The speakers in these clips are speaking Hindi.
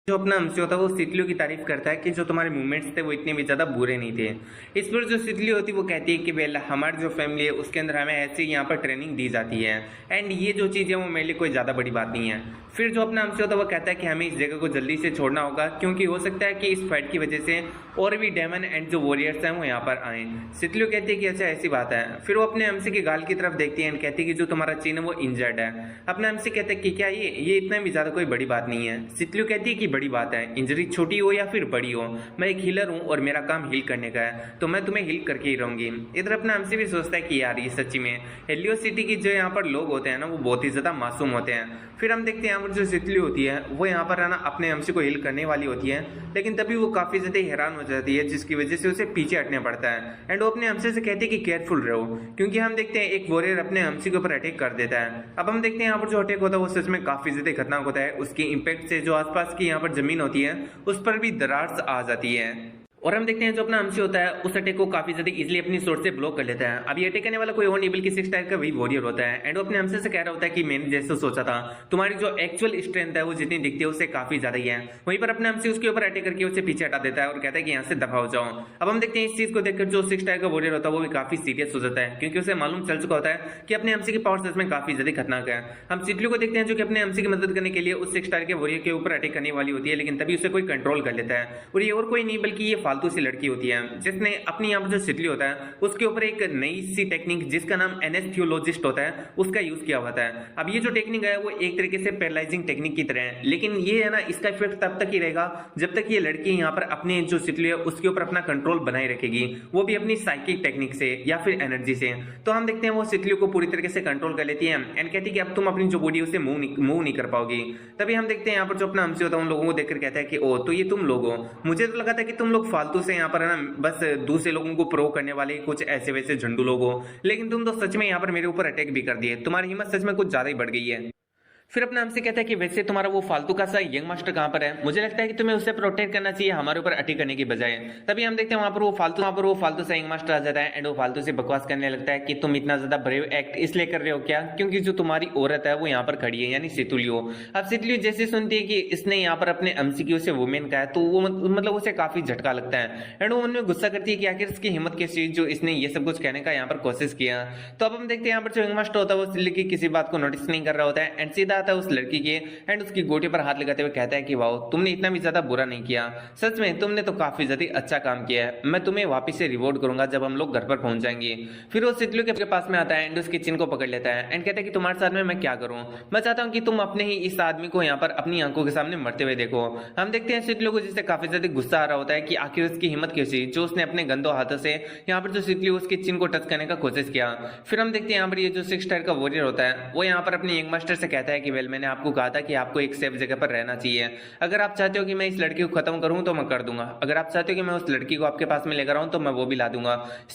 जो अपना हमसे होता है वो तितलियों की तारीफ करता है कि जो तुम्हारे मूवमेंट्स थे वो इतने भी ज़्यादा बुरे नहीं थे। इस पर जो तितली होती है वो कहती है कि वेल हमारी जो फैमिली है उसके अंदर हमें ऐसे यहाँ पर ट्रेनिंग दी जाती है एंड ये जो चीज़ है वो मेरे लिए कोई ज़्यादा बड़ी बात नहीं है। फिर जो अपना हमसे होता है वो कहता है कि हमें इस जगह को जल्दी से छोड़ना होगा क्योंकि हो सकता है कि इस फाइट की वजह से और भी डेमन एंड जो वॉरियर्स हैं वो यहाँ पर आए। तितलियों कहती है कि अच्छा ऐसी बात है। फिर वो अपने हमसे की गाल की तरफ देखती है एंड कहती है कि जो तुम्हारा चिन्ह है वो इंजर्ड है। अपने हमसे कहते हैं कि क्या ये इतना भी ज़्यादा कोई बड़ी बात नहीं है। तितलियों कहती है कि बड़ी बात है, इंजरी छोटी हो या फिर बड़ी हो, मैं एक हीलर हूँ और मेरा काम हील करने का है तो मैं तुम्हें हील करके ही रहूंगी। इधर अपना हमसे भी सोचता है कि यार ये सच्ची में हेलियो सिटी की जो यहाँ पर लोग होते हैं ना वो बहुत ही ज्यादा मासूम होते हैं। फिर हम देखते हैं यहाँ पर जो तितली होती है वो यहाँ पर है ना अपने हमसे को हील करने वाली होती है, लेकिन तभी वो काफी ज्यादा हैरान हो जाती है जिसकी वजह से उसे पीछे हटने पड़ता है एंड वो अपने हमसे से कहती है कि केयरफुल रहो क्योंकि हम देखते हैं एक वॉरियर अपने हमसे के ऊपर अटैक कर देता है। अब हम देखते हैं यहाँ पर जो अटैक होता है वो सच में काफी ज्यादा खतरनाक होता है। उसके इम्पैक्ट से जो आसपास की यहाँ पर जमीन होती है उस पर भी दरार आ जाती है और हम देखते हैं जो अपना हमसे होता है उस अटैक को काफी ज्यादा इजीली अपनी सोर्स से ब्लॉक कर लेता है। अब ये अटैक करने वाला कोई और नहीं बल्कि 6 टायर का वही वॉरियर होता है एंड वो अपने हमसे से कह रहा होता है कि मैंने जैसे सोचा था तुम्हारी जो एक्चुअल स्ट्रेंथ है वो जितनी दिखती है उससे काफी ज्यादा ही है। वहीं पर अपने हमसे उसके ऊपर अटैक करके उसे पीछे हटा देता है और कहता है कि यहाँ से दफा हो जाओ। अब हम देखते हैं इस चीज को देखकर जो 6 टायर का वॉरियर होता है वो भी काफी सीरियस हो जाता है क्योंकि उसे मालूम चल चुका होता है कि अपने हमसे की पावर सच में काफी ज्यादा खतरनाक है। हम तितलियों को देखते हैं जो कि अपने हमसे की मदद करने के लिए उस 6 टायर के वॉरियर के ऊपर अटैक करने वाली होती है, लेकिन तभी उसे कोई कंट्रोल कर लेता है और ये और कोई नहीं बल्कि ये फालतू सी लड़की होती है जिसने अपनी यहाँ पर जो तितली होता है उसके ऊपर एक नई सी टेक्निक जिसका नाम एनेस्थेसियोलॉजिस्ट होता है उसका यूज किया होता है। अब ये जो टेक्निक है वो एक तरीके से पैरालाइजिंग टेक्निक की तरह है, लेकिन ये है ना इसका इफेक्ट तब तक ही रहेगा जब तक ये लड़की यहाँ पर अपने जो तितली है उसके ऊपर अपना कंट्रोल बनाए रखेगी, वो भी अपनी साइकिक टेक्निक से या फिर एनर्जी से। तो हम देखते हैं वो तितलियों को पूरी तरीके से कंट्रोल कर लेती है एंड कहती है कि अब तुम अपनी जो बॉडी उसे मूव नहीं कर पाओगी। तभी हम देखते हैं यहाँ पर जो अपना हमसे होता है उन लोगों को देखकर कहता है कि ओ तो ये तुम लोग हो, मुझे तो लगा था कि तुम लोग फालतू से यहाँ पर है ना बस दूसरे लोगों को प्रो करने वाले कुछ ऐसे वैसे झंडू लोग हो, लेकिन तुम तो सच में यहाँ पर मेरे ऊपर अटैक भी कर दिए। तुम्हारी हिम्मत सच में कुछ ज्यादा ही बढ़ गई है। फिर अपने हमसे कहता है कि वैसे तुम्हारा वो फालतू का सा यंग मास्टर कहां पर है, मुझे लगता है कि तुम्हें उसे प्रोटेक्ट करना चाहिए हमारे ऊपर अटैक करने की बजाय। तभी हम देखते हैं वहां पर वो फालतू सा यंग मास्टर आ जाता है एंड वो फालतू से बकवास करने लगता है कि तुम इतना ज्यादा ब्रेव एक्ट इसलिए कर रहे हो क्या क्योंकि जो तुम्हारी औरत है वो यहाँ पर खड़ी है यानी सितुलियो। अब सितुलियो जैसे सुनती है कि इसने यहाँ पर अपने एमसीक्यू से वुमेन का है तो वो मतलब उसे काफी झटका लगता है एंड वो मन में गुस्सा करती है कि आखिर इसकी हिम्मत कैसी जो इसने ये सब कुछ कहने का यहाँ पर कोशिश किया। तो अब हम देखते हैं यहाँ पर जो यंग मास्टर होता है वो सिल्ली की किसी बात को नोटिस नहीं कर रहा होता है एंड सीधा आता है उस लड़की के एंड उसकी गोटी पर हाथ लगाते हुए कहता है कि वाओ तुमने इतना भी ज्यादा बुरा नहीं किया, सच में तुमने तो काफी ज्यादा अच्छा काम किया है, मैं तुम्हें वापस से रिवॉर्ड करूंगा जब हम लोग घर पर पहुंच जाएंगे। फिर वो सितलू के पास में आता है एंड उसके चिन को पकड़ लेता है एंड कहता है कि तुम्हारे साथ में मैं क्या करूं, मैं चाहता हूं कि तुम अपने ही इस आदमी को यहाँ पर अपनी आंखों के सामने मरते हुए देखो। हम देखते हैं सितलू को जिससे काफी ज्यादा गुस्सा आ रहा होता है कि आखिर उसकी हिम्मत कैसी जो उसने अपने गंदो हाथों से यहाँ पर जो सितलू उसके चिन को टच करने का कोशिश किया। फिर हम देखते हैं यहाँ पर ये जो 6 टायर का वॉरियर होता है वो यहाँ पर अपने यंग मास्टर से कहता है कि वेल मैंने आपको कहा था कि आपको एक सेफ जगह पर रहना चाहिए, अगर आप चाहते हो कि मैं इस लड़की को खत्म करूं तो मैं कर दूंगा, अगर आप चाहते हो कि मैं उस लड़की को आपके पास में लेकर आऊं तो मैं वो भी ला दूंगा,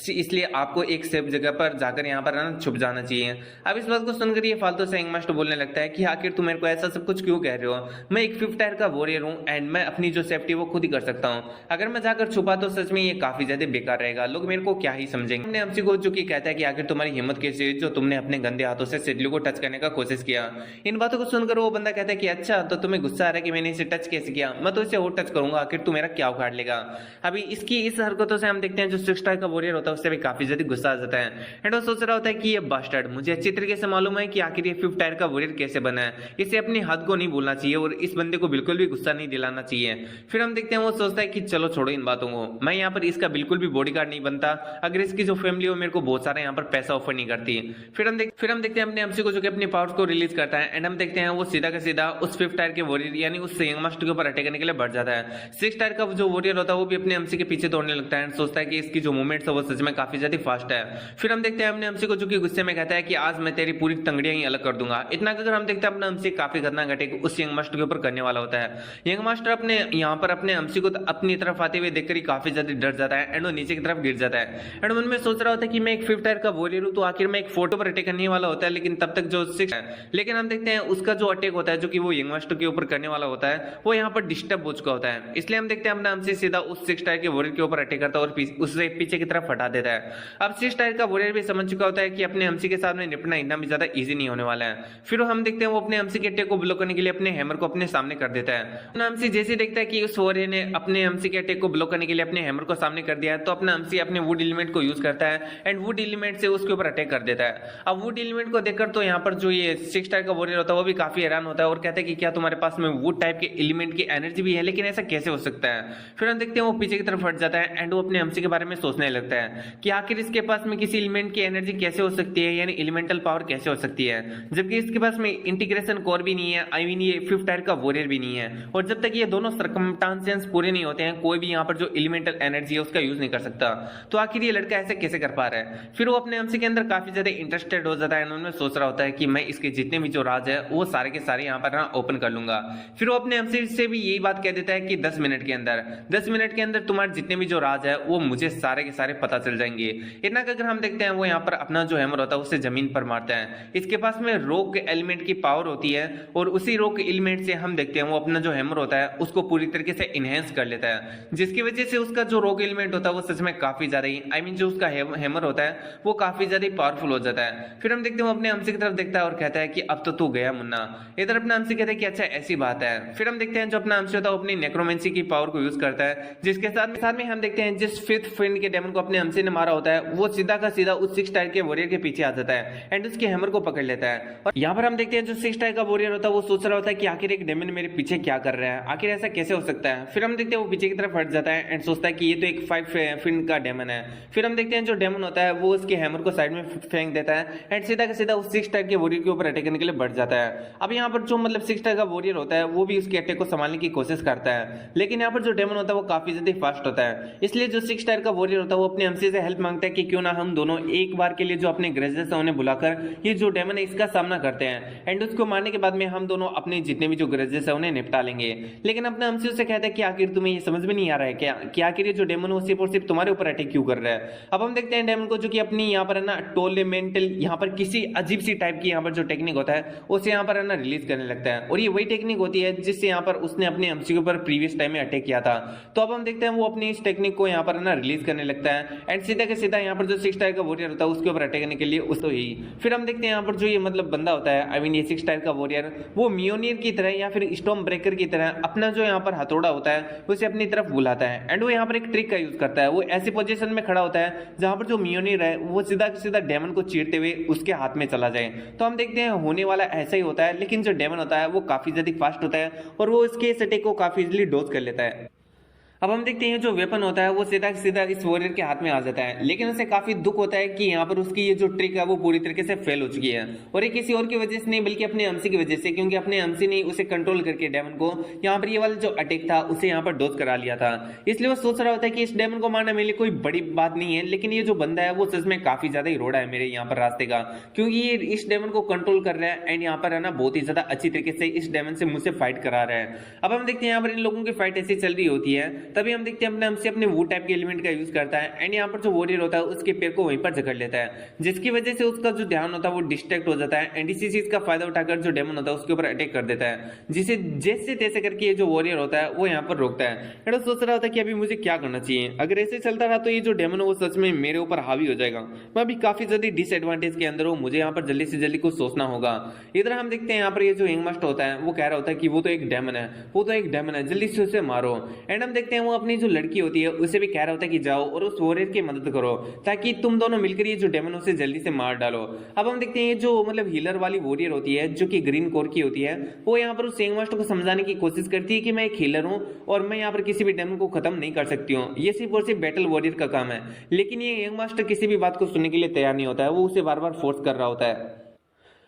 इसलिए आपको एक सेफ जगह पर जाकर यहाँ पर ना छुप जाना चाहिए। अब इस बात को सुनकर ये फालतू से यंग मास्टर बोलने लगता है कि आखिर तुम मेरे को ऐसा सब कुछ क्यों कह रहे हो, मैं एक 5th टायर का वॉरियर हूं एंड मैं अपनी जो सेफ्टी वो खुद ही कर सकता हूँ, अगर मैं जाकर छुपा तो सच में ये काफी ज्यादा बेकार रहेगा, लोग मेरे को क्या ही समझेंगे। हमने हमसे को जो कि कहता है कि आखिर तुम्हारी हिम्मत कैसी है जो तुमने अपने गंदे हाथों से सिडलू को टच करने का कोशिश किया। इन बातों को सुनकर वो बंदा कहता है कि अच्छा तो तुम्हें गुस्सा आ रहा है कि मैंने इसे टच कैसे किया, मैं तो इसे और टच करूंगा, आखिर तू मेरा क्या उखाड़ लेगा। अभी इसकी इस हरकतों से हम देखते हैं जो 6 टायर का वॉरियर होता है उससे भी काफी ज्यादा गुस्सा आ जाता है एंड वो सोच रहा होता है कि ये बास्टर्ड, मुझे अच्छी तरीके से मालूम है कि आखिर ये 5th टायर का वॉरियर कैसे बना है, इसे अपनी हद को नहीं भूलना चाहिए और इस बंदे को बिल्कुल भी गुस्सा नहीं दिलाना चाहिए। फिर हम देखते हैं वो सोचता है कि चलो छोड़ो इन बातों को, मैं यहाँ पर इसका बिल्कुल भी बॉडीगार्ड नहीं बनता अगर इसकी जो फैमिली हो मेरे को बहुत सारा यहाँ पर पैसा ऑफर नहीं करती। फिर हम देखते हैं अपने एमसी को जो कि अपनी पावर्स को रिलीज करता है एंड हम देखते हैं वो सीधा का सीधा उस 5th टायर के वॉरियर यानी उस यंग मास्टर के ऊपर अटैक करने के लिए बढ़ जाता है। 6 टायर का जो वॉरियर होता है वो भी अपने एमसी के पीछे दौड़ने लगता है एंड सोचता है कि इसकी जो मूवमेंट्स है वो सच में काफी ज्यादा फास्ट है। फिर हम देखते हैं अपने एमसी को जो कि गुस्से में कहता है कि आज मैं तेरी पूरी तंगड़ियां ही अलग कर दूंगा। इतना अगर हम देखते हैं अपना एमसी काफी खतरनाक अटैक उस यंग मास्टर के ऊपर करने वाला होता है। यंग मास्टर अपने यहाँ पर अपने एमसी को अपनी तरफ आते हुए देखकर ही काफी ज्यादा डर जाता है एंड वो नीचे की तरफ गिर जाता है एंड मन में सोच रहा होता है कि मैं एक 5th टायर का वॉरियर हूं तो आखिर मैं एक फोटो पर अटैक करने वाला होता है, लेकिन तब तक जो 6 है, लेकिन हम देखते हैं उसका जो अटैक होता है जो कि वो यंग मास्टर के ऊपर करने वाला होता है वो यहाँ पर डिस्टर्ब हो चुका होता है। इसलिए हम देखते हैं अपना अमसी सीधा उस 6 टायर के वॉरियर के ऊपर अटैक करता है और उससे पीछे की तरफ हटा देता है। अब 6 टायर का वॉरियर भी समझ चुका होता है कि अपने अमसी के सामने निपटना इतना भी ज्यादा इजी नहीं होने वाला है। फिर हम देखते हैं वो अपने अमसी के अटैक को ब्लॉक करने के लिए अपने हैमर को अपने सामने कर देता है। अपना अमसी जैसे देखता है कि उस वॉरियर ने अपने अमसी के अटैक को ब्लॉक करने के लिए अपने हैमर को सामने कर दिया है, तो अपना अमसी अपने वुड एलिमेंट को यूज करता है एंड वुड एलिमेंट से उसके ऊपर अटैक कर देता है। अब वुड एलिमेंट को देखकर तो यहाँ पर जो ये 6 टायर का वॉरियर होता है वो भी काफी हैरान होता है और कहता है कि क्या तुम्हारे पास में वुड टाइप के एलिमेंट की एनर्जी भी है, लेकिन ऐसा कैसे हो सकता है। फिर हम देखते हैं वो पीछे की तरफ हट जाता है एंड वो अपने अमसी के बारे में सोचने लगता है कि आखिर इसके पास में किसी एलिमेंट की एनर्जी कैसे हो सकती है, यानी एलिमेंटल पावर कैसे हो सकती है, जबकि इसके पास में इंटीग्रेशन कोर भी नहीं है, आई मीन ये 5th टायर का वॉरियर भी नहीं है, और जब तक ये दोनों सर्कमस्टांसेस पूरे नहीं होते हैं कोई भी यहाँ पर जो एलिमेंटल एनर्जी है उसका यूज नहीं कर सकता। तो आखिर ये लड़का ऐसे कैसे कर पा रहा है। फिर वो अपने अमसी के अंदर काफी ज्यादा इंटरेस्टेड हो जाता है, उन्होंने सोच रहा होता है कि मैं इसके जितने भी जो राज है वो सारे के सारे यहाँ पर ना ओपन कर लूंगा। फिर वो अपने अमसी से भी यही बात कह देता है कि 10 मिनट के अंदर तुम्हारे जितने भी जो राज है वो मुझे सारे के सारे पता चल जाएंगे। इतना अगर हम देखते हैं वो यहाँ पर अपना जो हैमर होता है उससे जमीन पर मारता है। इसके पास में रॉक एलिमेंट की पावर होती है और उसी रॉक एलिमेंट से हम देखते हैं वो अपना जो हैमर होता है उसको पूरी तरीके से इनहेंस कर लेता है, जिसकी वजह से उसका जो रॉक एलिमेंट होता है वो सच में काफी ज्यादा ही आई मीन जो उसका हैमर होता है वो काफी ज्यादा पावरफुल हो जाता है। फिर हम देखते हैं वो अपने अमसी की तरफ देखता है और कहता है कि अब तो तू गया मुन्ना। इधर अपना अमसी कहता है कि अच्छा ऐसी बात है। फिर हम देखते हैं जो अपना अमसी होता है वो अपनी नेक्रोमेंसी की पावर को यूज करता है, जिसके साथ में हम देखते हैं जिस 5th फ्रेंड के डेमन को अपने अमसी ने मारा होता है वो सीधा का सीधा उस 6 टायर के वॉरियर के पीछे आ जाता है एंड उसके हैमर को पकड़ लेता है। और यहाँ पर हम देखते हैं जो 6 टायर का वॉरियर होता है वो सोच रहा होता है कि आखिर एक डेमन मेरे पीछे क्या कर रहा है, आखिर ऐसा कैसे हो सकता है। फिर हम देखते हैं वो पीछे की तरफ हट जाता है एंड सोचता है कि ये तो एक 5 फ्रेंड का डेमन है। फिर हम देखते हैं जो डेमन होता है वो उसके हैमर को साइड में फेंक देता है एंड सीधा का सीधा उस 6 टायर के वॉरियर के ऊपर अटैक करने के लिए बढ़ जाता है। अब यहाँ पर जो मतलब 6 टायर का वॉरियर होता है वो भी उसके अटैक को संभालने की कोशिश करता है, लेकिन यहाँ पर जो डेमन होता है वो काफी ज्यादा फास्ट होता है। इसलिए जो 6 टायर का वॉरियर होता है वो अपने अमसी से हेल्प मांगता है कि क्यों ना हम दोनों एक बार के लिए जो अपने ग्रेजेस है उन्हें बुलाकर ये जो डेमन है इसका सामना करते हैं एंड उसको मारने के बाद में हम दोनों अपने जितने भी जो ग्रेजेस है उन्हें निपटा लेंगे। लेकिन अपने अमसी उससे कहता है कि आखिर तुम्हें ये समझ में नहीं आ रहा है क्या कि आखिर ये जो डेमन है वो सिर्फ और सिर्फ तुम्हारे ऊपर अटैक क्यों कर रहा है। अब हम देखते हैं डेमन को जो कि अपनी यहाँ पर है ना टोर्नामेंटल यहाँ पर किसी अजीब सी टाइप की यहाँ पर जो टेक्निक होता है उसे यहाँ पर है ना रिलीज करने लगता है, और ये वही टेक्निक होती है जिससे यहाँ पर उसने अपने अमसी के ऊपर प्रीवियस टाइम में अटैक किया था। तो अब हम देखते हैं वो अपनी इस टेक्निक को यहाँ पर है ना रिलीज करने लगता है एंड सीधा के सीधा यहाँ पर जो 6 टायर का वॉरियर होता है उसके ऊपर अटैक करने के लिए उसको ही। फिर हम देखते हैं यहाँ पर जो ये मतलब बंदा होता है आई मीन ये 6 टायर का वॉरियर वो मियोनियर की तरह या फिर स्टॉर्म ब्रेकर की तरह अपना जो यहाँ पर हथौड़ा होता है उसे अपनी तरफ बुलाता है एंड वो यहाँ पर एक ट्रिक का यूज करता है। वो ऐसी पोजीशन में खड़ा होता है जहां पर जो मियोनियर है वो सीधा सीधा डेमन को चीरते हुए उसके हाथ में चला जाए। तो हम देखते हैं होने वाला ऐसा ही होता है, लेकिन जो डेमन होता है वो काफी ज्यादा फास्ट होता है और वो इसके इस अटैक को काफी इजीली डोज कर लेता है। अब हम देखते हैं जो वेपन होता है वो सीधा सीधा इस वॉरियर के हाथ में आ जाता है, लेकिन उसे काफी दुख होता है कि यहाँ पर उसकी ये जो ट्रिक है वो पूरी तरीके से फेल हो चुकी है, और ये किसी और की वजह से नहीं बल्कि अपने अमसी की वजह से, क्योंकि अपने अमसी ने उसे कंट्रोल करके डेमन को यहाँ पर ये वाला जो अटैक था उसे यहाँ पर डोज करा लिया था। इसलिए वो सोच रहा होता है कि इस डेमन को मारना मेरे लिए कोई बड़ी बात नहीं है, लेकिन ये जो बंदा है वो सच में काफी ज्यादा ही रोड़ा है मेरे यहाँ पर रास्ते का, क्योंकि ये इस डेमन को कंट्रोल कर रहा है एंड यहाँ पर है ना बहुत ही ज्यादा अच्छी तरीके से इस डेमन से मुझसे फाइट करा रहा है। अब हम देखते हैं यहाँ पर इन लोगों की फाइट ऐसी चल रही होती है, तभी हम देखते हैं हमसे अपने वो टाइप के एलिमेंट का यूज करता है एंड यहाँ पर जो वॉरियर होता है उसके पैर को वहीं पर जकड़ लेता है, जिसकी वजह से उसका जो ध्यान होता है वो डिस्ट्रैक्ट हो जाता है एंड इसी चीज का फायदा उठाकर जो डेमन होता है उसके ऊपर अटैक कर देता है, जिसे जैसे तैसे करके ये जो वॉरियर होता है वो यहाँ पर रोकता है एंड वो सोच रहा होता है कि अभी मुझे क्या करना चाहिए। अगर ऐसे चलता रहा तो ये जो डेमन है वो सच में मेरे ऊपर हावी हो जाएगा, मैं अभी काफी ज्यादा डिसएडवांटेज के अंदर हूँ, मुझे यहाँ पर जल्दी से जल्दी कुछ सोचना होगा। इधर हम देखते हैं यहाँ पर ये जो यंग मास्टर होता है वो कह रहा होता है कि वो तो एक डेमन है, वो तो एक डेमन है, जल्दी से उसे मारो। एंड हम देखते हैं वो अपनी जो लड़की होती है उसे भी कह रहा होता है कि जाओ और उस वॉरियर की मदद करो ताकि तुम दोनों मिलकर ये जो डेमन उसे जल्दी से मार डालो। अब हम देखते हैं ये जो मतलब हीलर वाली वॉरियर होती है जो कि ग्रीन कोर की होती है, वो यहाँ पर उस यंग मास्टर को समझाने की कोशिश करती है कि मैं एक हीलर हूँ और मैं यहाँ पर किसी भी डेमन को खत्म नहीं कर सकती हूँ, ये सिर्फ और सिर्फ बैटल वॉरियर का काम है। लेकिन ये यंग मास्टर किसी भी बात को सुनने के लिए तैयार नहीं होता है, वो उसे बार बार फोर्स कर रहा होता है।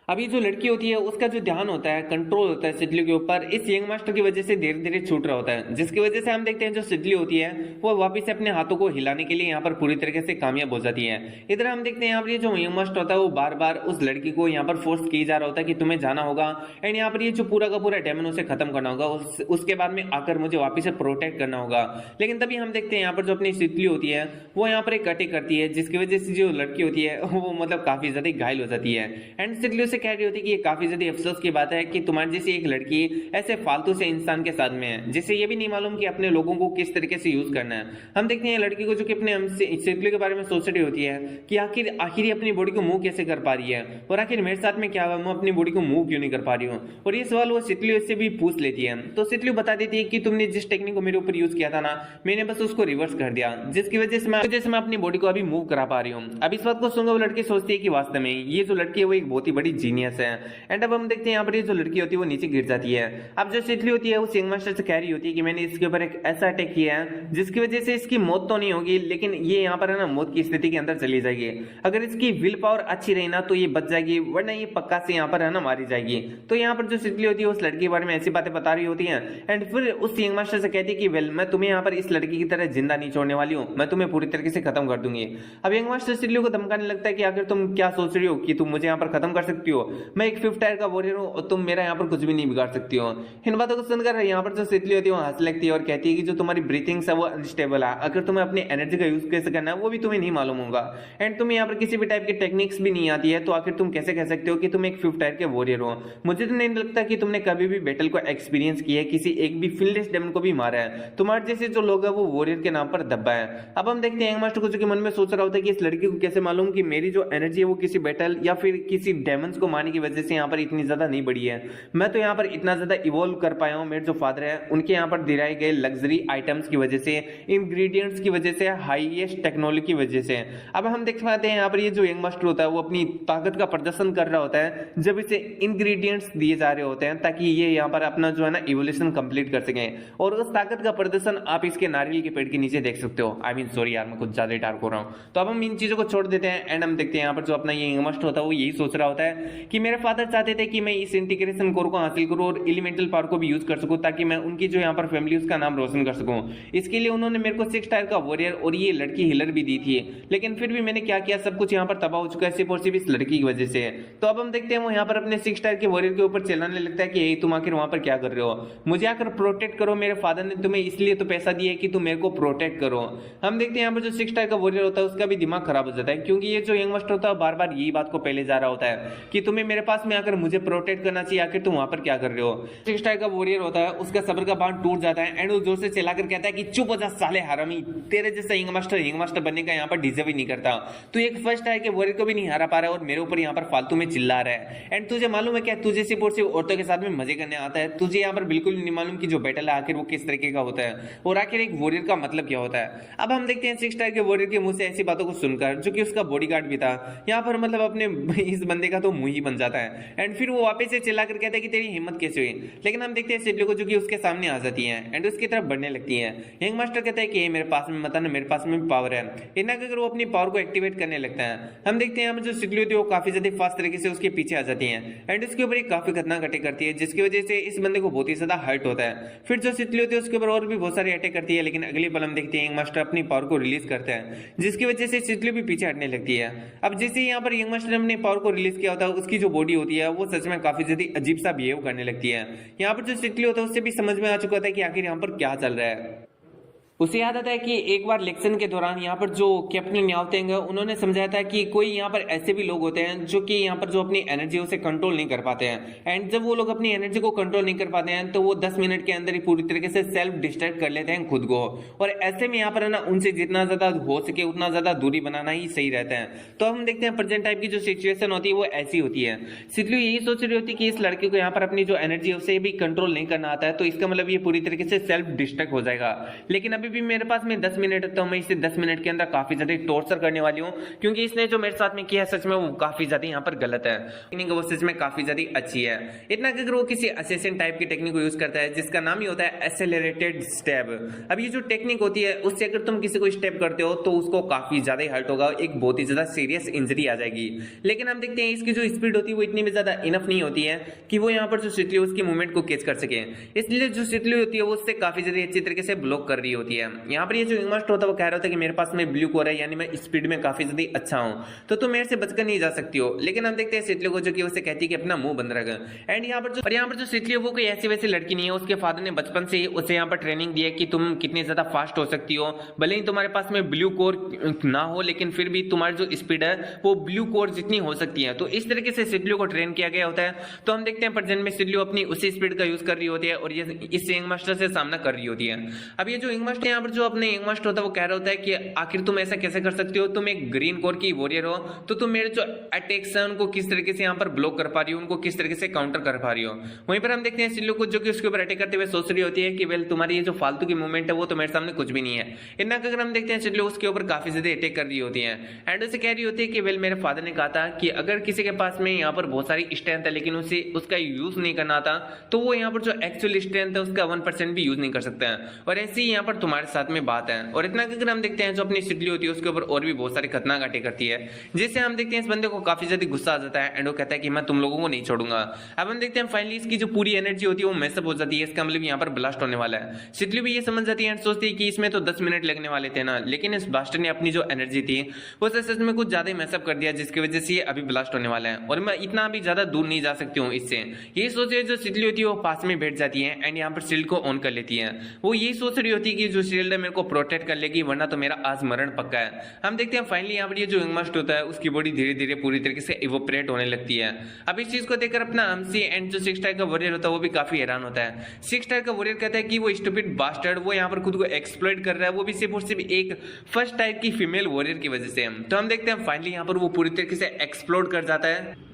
अभी जो लड़की होती है उसका जो ध्यान होता है कंट्रोल होता है सिडली के ऊपर इस यंग मास्टर की वजह से धीरे धीरे छूट रहा होता है, जिसकी वजह से हम देखते हैं जो सिडली होती है वो वापस से अपने हाथों को हिलाने के लिए यहाँ पर पूरी तरीके से कामयाब हो जाती है। इधर हम देखते हैं यहाँ पर ये जो यंग मास्टर होता है वो बार बार उस लड़की को यहाँ पर फोर्स किया जा रहा होता है कि तुम्हें जाना होगा एंड यहाँ पर ये जो पूरा का पूरा डेमन उसे खत्म करना होगा, उसके बाद में आकर मुझे वापिस से प्रोटेक्ट करना होगा। लेकिन तभी हम देखते हैं यहाँ पर जो अपनी सिडली होती है वो यहाँ पर एक अटैक करती है, जिसकी वजह से जो लड़की होती है वो मतलब काफी ज्यादा घायल हो जाती है एंड सिडली उससे कह रही होती है कि ये काफी ज्यादा अफसोस की बात है कि तुम्हारी जैसी एक लड़की ऐसे फालतू से इंसान के साथ में है जिसे ये भी नहीं मालूम कि अपने लोगों को किस तरीके से यूज करना है। हम देखते हैं लड़की को जो कि अपने सितली के बारे में सोच रही होती है कि आखिर आखिर अपनी बॉडी को मूव कैसे कर पा रही है और आखिर मेरे साथ में क्या हुआ, मैं अपनी बॉडी को मूव क्यों नहीं कर पा रही हूँ। और ये सवाल वो सितली उससे भी पूछ लेती है तो सितली बता देती है कि तुमने जिस टेक्निक को मेरे ऊपर यूज किया था ना, मैंने बस उसको रिवर्स कर दिया, जिसकी वजह से मैं अपनी बॉडी को अभी मूव करा पा रही हूँ। अब इस बात को सुनकर वो लड़की सोचती है कि वास्तव में ये जो लड़की है वो एक बहुत ही बड़ी जीनियस है। एंड अब हम देखते हैं यहाँ पर ये जो लड़की होती है वो नीचे गिर जाती है। अब जो सितली होती है वो सिंह मास्टर से कह रही होती है कि मैंने इसके ऊपर एक ऐसा अटैक किया है जिसकी वजह से इसकी मौत तो नहीं होगी, लेकिन ये यहाँ पर है ना मौत की स्थिति के अंदर चली जाएगी। अगर इसकी विल पावर अच्छी रही ना तो ये बच जाएगी, वरना ये पक्का से यहाँ पर है ना मारी जाएगी। तो यहाँ पर जो सितली होती है उस लड़की के बारे में ऐसी बातें बता रही होती है एंड फिर उस सिंह मास्टर से कहती है कि वेल मैं तुम्हें यहाँ पर इस लड़की की तरह जिंदा नहीं छोड़ने वाली हूँ, मैं तुम्हें पूरी तरीके से खत्म कर दूंगी। अब यंग मास्टर सितली को धमकाने लगता है कि आखिर तुम क्या सोच रही हो कि तुम मुझे यहाँ पर खत्म कर सकती हो, मैं एक 5th टायर का वॉरियर हूँ और तुम मेरा यहाँ पर कुछ भी नहीं बिगाड़ सकती हो। इन बातों को सुनकर यहाँ पर जो सितली होती है वो हंस लगती है और कहती है कि जो तुम्हारी ब्रीथिंग है वो अनस्टेबल है, अगर तुम्हें अपनी एनर्जी का यूज कैसे करना है वो भी तुम्हें नहीं मालूम होगा एंड तुम्हें यहाँ पर किसी भी टाइप की टेक्निक्स भी नहीं आती है, तो आखिर तुम कैसे कह सकते हो कि तुम एक 5th टायर के वॉरियर हो। मुझे तो नहीं लगता कि तुमने कभी भी बैटल को एक्सपीरियंस किया है, किसी एक भी फील्डलेस डेमन को भी मारा है, तुम्हारे जैसे जो लोग है वो वॉरियर के नाम पर दब्बा है। अब हम देखते हैं यंग मास्टर को जो कि मन में सोच रहा होता है कि इस लड़की को कैसे मालूम कि मेरी जो एनर्जी है वो किसी बैटल या फिर किसी डेमन्स को मारने की वजह से यहाँ पर इतनी ज्यादा नहीं बढ़ी है, मैं तो यहाँ पर इतना ज्यादा इवॉल्व कर पाया हूँ। मेरे जो फादर है उनके यहाँ पर दिलाए गए लग्जरी आइटम्स की वजह से, इंग्रेडिएंट्स की वजह से, हाईएस्ट टेक्नोलॉजी की वजह से। अब हम देख पाते हैं यहाँ पर ये जो यंग मास्टर होता है वो अपनी ताकत का प्रदर्शन कर रहा होता है जब इसे इंग्रेडिएंट्स दिए जा रहे होते हैं ताकि ये यहाँ पर अपना जो है ना इवोल्यूशन कंप्लीट कर सके। और उस ताकत का प्रदर्शन आप इसके नारियल के पेड़ के नीचे देख सकते हो। आई मीन सॉरी यार, मैं कुछ ज्यादा डार्क हो रहा हूँ। तो अब हम इन चीजों को छोड़ देते हैं एंड हम देखते हैं यहाँ पर जो अपना ये यंग मास्टर होता है वो यही सोच रहा होता है कि मेरे फादर चाहते थे कि मैं इस इंटीग्रेशन कोर को हासिल करूँ और एलिमेंटल पावर को भी यूज कर सकूँ ताकि मैं उनकी जो यहाँ पर फैमिली उसका नाम रोशन कर सकूँ। इसके लिए उन्होंने मेरे को 6 टायर का वॉरियर और ये लड़की हिलर भी दी थी, लेकिन फिर भी मैंने क्या किया, सब कुछ यहाँ पर तबाह हो चुका है सिर्फ और सिर्फ इस लड़की की वजह से। तो अब हम देखते हैं वो यहाँ पर अपने 6 टायर के वॉरियर के ऊपर चिल्लाने लगता है कि तुम आखिर वहां पर क्या कर रहे हो, मुझे आकर प्रोटेक्ट करो, मेरे फादर ने तुम्हें इसलिए तो पैसा दिया है कि तुम मेरे को प्रोटेक्ट करो। हम देखते हैं यहाँ पर जो 6 टायर का वॉरियर होता है उसका भी दिमाग खराब हो जाता है क्योंकि ये जो यंग मास्टर होता है बार बार यही बात को पहले जा रहा होता है कि तुम्हें मेरे पास में आकर मुझे प्रोटेक्ट करना चाहिए, आखिर तुम वहां पर क्या कर रहे हो। 6 टायर का वॉरियर होता है उसका सब्र का बांध टूट जाता है एंड वो जोर से चिल्लाकर कहता है कि चुप हो जा साले हरामी, तेरे जैसा यंग मास्टर बनने का यहाँ पर डिजर्व ही नहीं करता, तू एक 1st टायर के वॉरियर को भी नहीं हरा पा रहा है और मेरे ऊपर यहाँ पर फालतू में चिल्ला रहा है। एंड तुझे मालूम है क्या, तुझे सिर्फ और सिर्फ औरतों के साथ में मजे करने आता है, तुझे यहाँ पर बिल्कुल नहीं मालूम कि जो बैटल है आखिर वो किस तरीके का होता है और आखिर एक वॉरियर का मतलब क्या होता है। अब हम देखते हैं 6 टायर के वॉरियर के मुंह से ऐसी बातों को सुनकर, जो कि उसका बॉडीगार्ड भी था, यहाँ पर मतलब अपने इस बंदे का तो मुंह ही बन जाता है एंड फिर वो वापस से चिल्ला कर कहता है कि तेरी हिम्मत कैसे हुई। लेकिन हम देखते हैं सिडली को जो कि उसके सामने आ जाती है एंड उसकी तरफ बढ़ने लगती है। यंग मास्टर कहता है कि मेरे पास में मत आना, मेरे पास में पावर है। इतना अगर वो अपनी पावर को एक्टिवेट करने लगता है, हम देखते हैं जो सिडली होती है वो काफी ज्यादा फास्ट तरीके से उसके पीछे आ जाती है एंड उसके ऊपर एक काफी खतरनाक अटैक करती है जिसकी वजह से इस बंदे को बहुत ही ज्यादा हर्ट होता है। फिर जो सिडली होती है उसके ऊपर और भी बहुत सारे अटैक करती है, लेकिन अगली पल हम देखते हैं यंग मास्टर अपनी पावर को रिलीज करता है जिसकी वजह से सिडली भी पीछे हटने लगती है। अब जैसे यहाँ पर यंग मास्टर ने अपनी पावर को रिलीज किया होता है, उसकी जो बॉडी होती है वो सच में काफी ज्यादा अजीब सा बिहेव करने लगती है। यहाँ पर जो सिडली होता है उससे भी समझ में आ चुका था कि आखिर यहाँ पर क्या चल रहा है। उसे याद आता है कि एक बार लेक्शन के दौरान यहाँ पर जो कैप्टन न्यावतेंग है उन्होंने समझाया था कि कोई यहाँ पर ऐसे भी लोग होते हैं जो कि यहाँ पर जो अपनी एनर्जी उसे कंट्रोल नहीं कर पाते हैं एंड जब वो लोग अपनी एनर्जी को कंट्रोल नहीं कर पाते हैं तो वो 10 मिनट के अंदर ही पूरी तरीके से सेल्फ डिस्ट्रैक्ट कर लेते हैं खुद को। और ऐसे में यहाँ पर है ना उनसे जितना ज्यादा हो सके उतना ज्यादा दूरी बनाना ही सही रहता है। तो हम देखते हैं प्रेजेंट टाइप की जो सिचुएशन होती है वो ऐसी होती है। सिडली यही सोच रही होती है कि इस लड़के को यहाँ पर अपनी जो एनर्जी है उसे भी कंट्रोल नहीं करना आता है, तो इसका मतलब ये पूरी तरीके से सेल्फ डिस्ट्रैक्ट हो जाएगा। लेकिन अभी भी मेरे पास में 10 मिनट है तो मैं इसे 10 मिनट के अंदर काफी ज्यादा टॉर्चर करने वाली हूँ क्योंकि इसने जो मेरे साथ में किया है सच में वो काफी ज्यादा यहाँ पर गलत है, टेक्निक वो सच में काफी ज्यादा अच्छी है। इतना कि अगर वो किसी असेसिन टाइप की टेक्निक को यूज करता है जिसका नाम ही होता है एक्सेलरेटेड स्टेप। अब ये जो टेक्निक होती है उससे अगर तुम किसी को स्टेप करते हो तो उसको काफी ज्यादा हर्ट होगा, एक बहुत ही ज्यादा सीरियस इंजरी आ जाएगी। लेकिन हम देखते हैं इसकी जो स्पीड होती है वो इतनी भी ज्यादा इनफ नहीं होती है कि वो यहाँ पर जो सिडली उसकी मूवमेंट को कैच कर सके, इसलिए जो सिडली होती है वो उससे काफी ज्यादा अच्छी तरीके से ब्लॉक कर रही होती होती है। यहाँ पर ये जो यंग मास्टर होता है वो कह रहा होता है कि मेरे पास में ब्लू कोर है, यानी मैं स्पीड में काफी ज्यादा अच्छा हूँ, तो तुम मेरे से बचकर नहीं जा सकती हो। लेकिन हम देखते हैं सितली को जो कि उसे कहती है कि अपना मुंह बंद रख। एंड यहाँ पर जो सितली है वो कोई ऐसी वैसी लड़की नहीं है। उसके फादर ने बचपन से ही उसे यहाँ पर ट्रेनिंग दी है कि तुम कितनी ज्यादा फास्ट हो सकती हो, भले ही तुम्हारे पास में ब्लू कोर ना हो, लेकिन फिर भी तुम्हारी जो स्पीड है वो ब्लू कोर जितनी हो सकती है। तो इस तरीके से सितली को ट्रेन किया गया होता है। तो हम देखते हैं प्रेजेंट में सितली अपनी उसी स्पीड का यूज कर रही होती है और ये इस यंग मास्टर से सामना कर रही होती है। अब ये जो यंग मास्टर यहाँ पर जो अपने यंग मास्टर होता है वो कह रहा होता है कि आखिर तुम ऐसा कैसे कर सकती हो, तुम एक ग्रीन कोर की वॉरियर हो, तो तुम मेरे जो अटैक्स है उनको किस तरीके से यहाँ पर ब्लॉक कर पा रही हो, उनको किस तरीके से काउंटर कर पा रही हो। वहीं पर हम देखते हैं सिल्लू को जो कि उसके ऊपर अटैक करते हुए सोच रही होती है कि वेल तुम्हारी ये जो फालतू की मूवमेंट है वो तो मेरे सामने कुछ भी नहीं है। इतना अगर हम देखते हैं सिल्लू उसके ऊपर काफी ज्यादा अटैक कर रही होती है एंड उसे कह रही होती है कि वेल मेरे फादर ने कहा था कि अगर किसी के पास में यहाँ पर बहुत सारी स्ट्रेंथ है लेकिन उसे उसका यूज नहीं करना था, तो वो यहाँ पर जो एक्चुअल स्ट्रेंथ है उसका 1% भी यूज नहीं कर सकता है। और ऐसे ही यहाँ पर तुम्हारे साथ में बात है। और इतना अगर हम देखते हैं जो अपनी सितली होती है उसके ऊपर और भी बहुत सारे खतरनाक अटैक करती है, जिससे हम देखते हैं इस बंदे को काफी ज्यादा गुस्सा आ जाता है एंड वो कहता है कि मैं तुम लोगों को नहीं छोड़ूंगा। अब हम देखते हैं फाइनली इसकी जो पूरी एनर्जी होती है वो मैसअप हो जाती है। इसका मतलब यहाँ पर ब्लास्ट होने वाला है। सितली भी ये समझ जाती है एंड सोचती है कि इसमें तो 10 मिनट लगने वाले थे ना, लेकिन इस ब्लास्टर ने अपनी जो एनर्जी थी वो सच में कुछ ज्यादा ही मैसअप कर दिया, जिसकी वजह से ये अभी ब्लास्ट होने वाला है और मैं इतना भी ज्यादा दूर नहीं जा सकती हूँ इससे। ये सोच जो सितली होती है वो पास में बैठ जाती है एंड यहाँ पर शील्ड को ऑन कर लेती है। वो ये सोच रही होती है कि जो शील्ड है मेरे को प्रोटेक्ट कर लेगी, वरना तो मेरा आज मरण पक्का है। हम देखते हैं फाइनली यहाँ पर ये जो यंग मास्टर होता है उसकी बॉडी धीरे धीरे पूरी तरीके से इवोपरेट होने लगती है। अब इस चीज को देखकर अपना अमसी एंड जो 6 स्टार का वॉरियर होता है वो भी काफी हैरान होता है। 6 स्टार का वॉरियर कहता है कि वो स्टूपिड बास्टर्ड वो यहाँ पर खुद को एक्सप्लॉइट कर रहा है, वो भी सिर्फ और सिर्फ एक फर्स्ट टाइप की फीमेल वॉरियर की वजह से। तो हम देखते हैं फाइनली यहाँ पर वो पूरी तरीके से एक्सप्लोड कर जाता है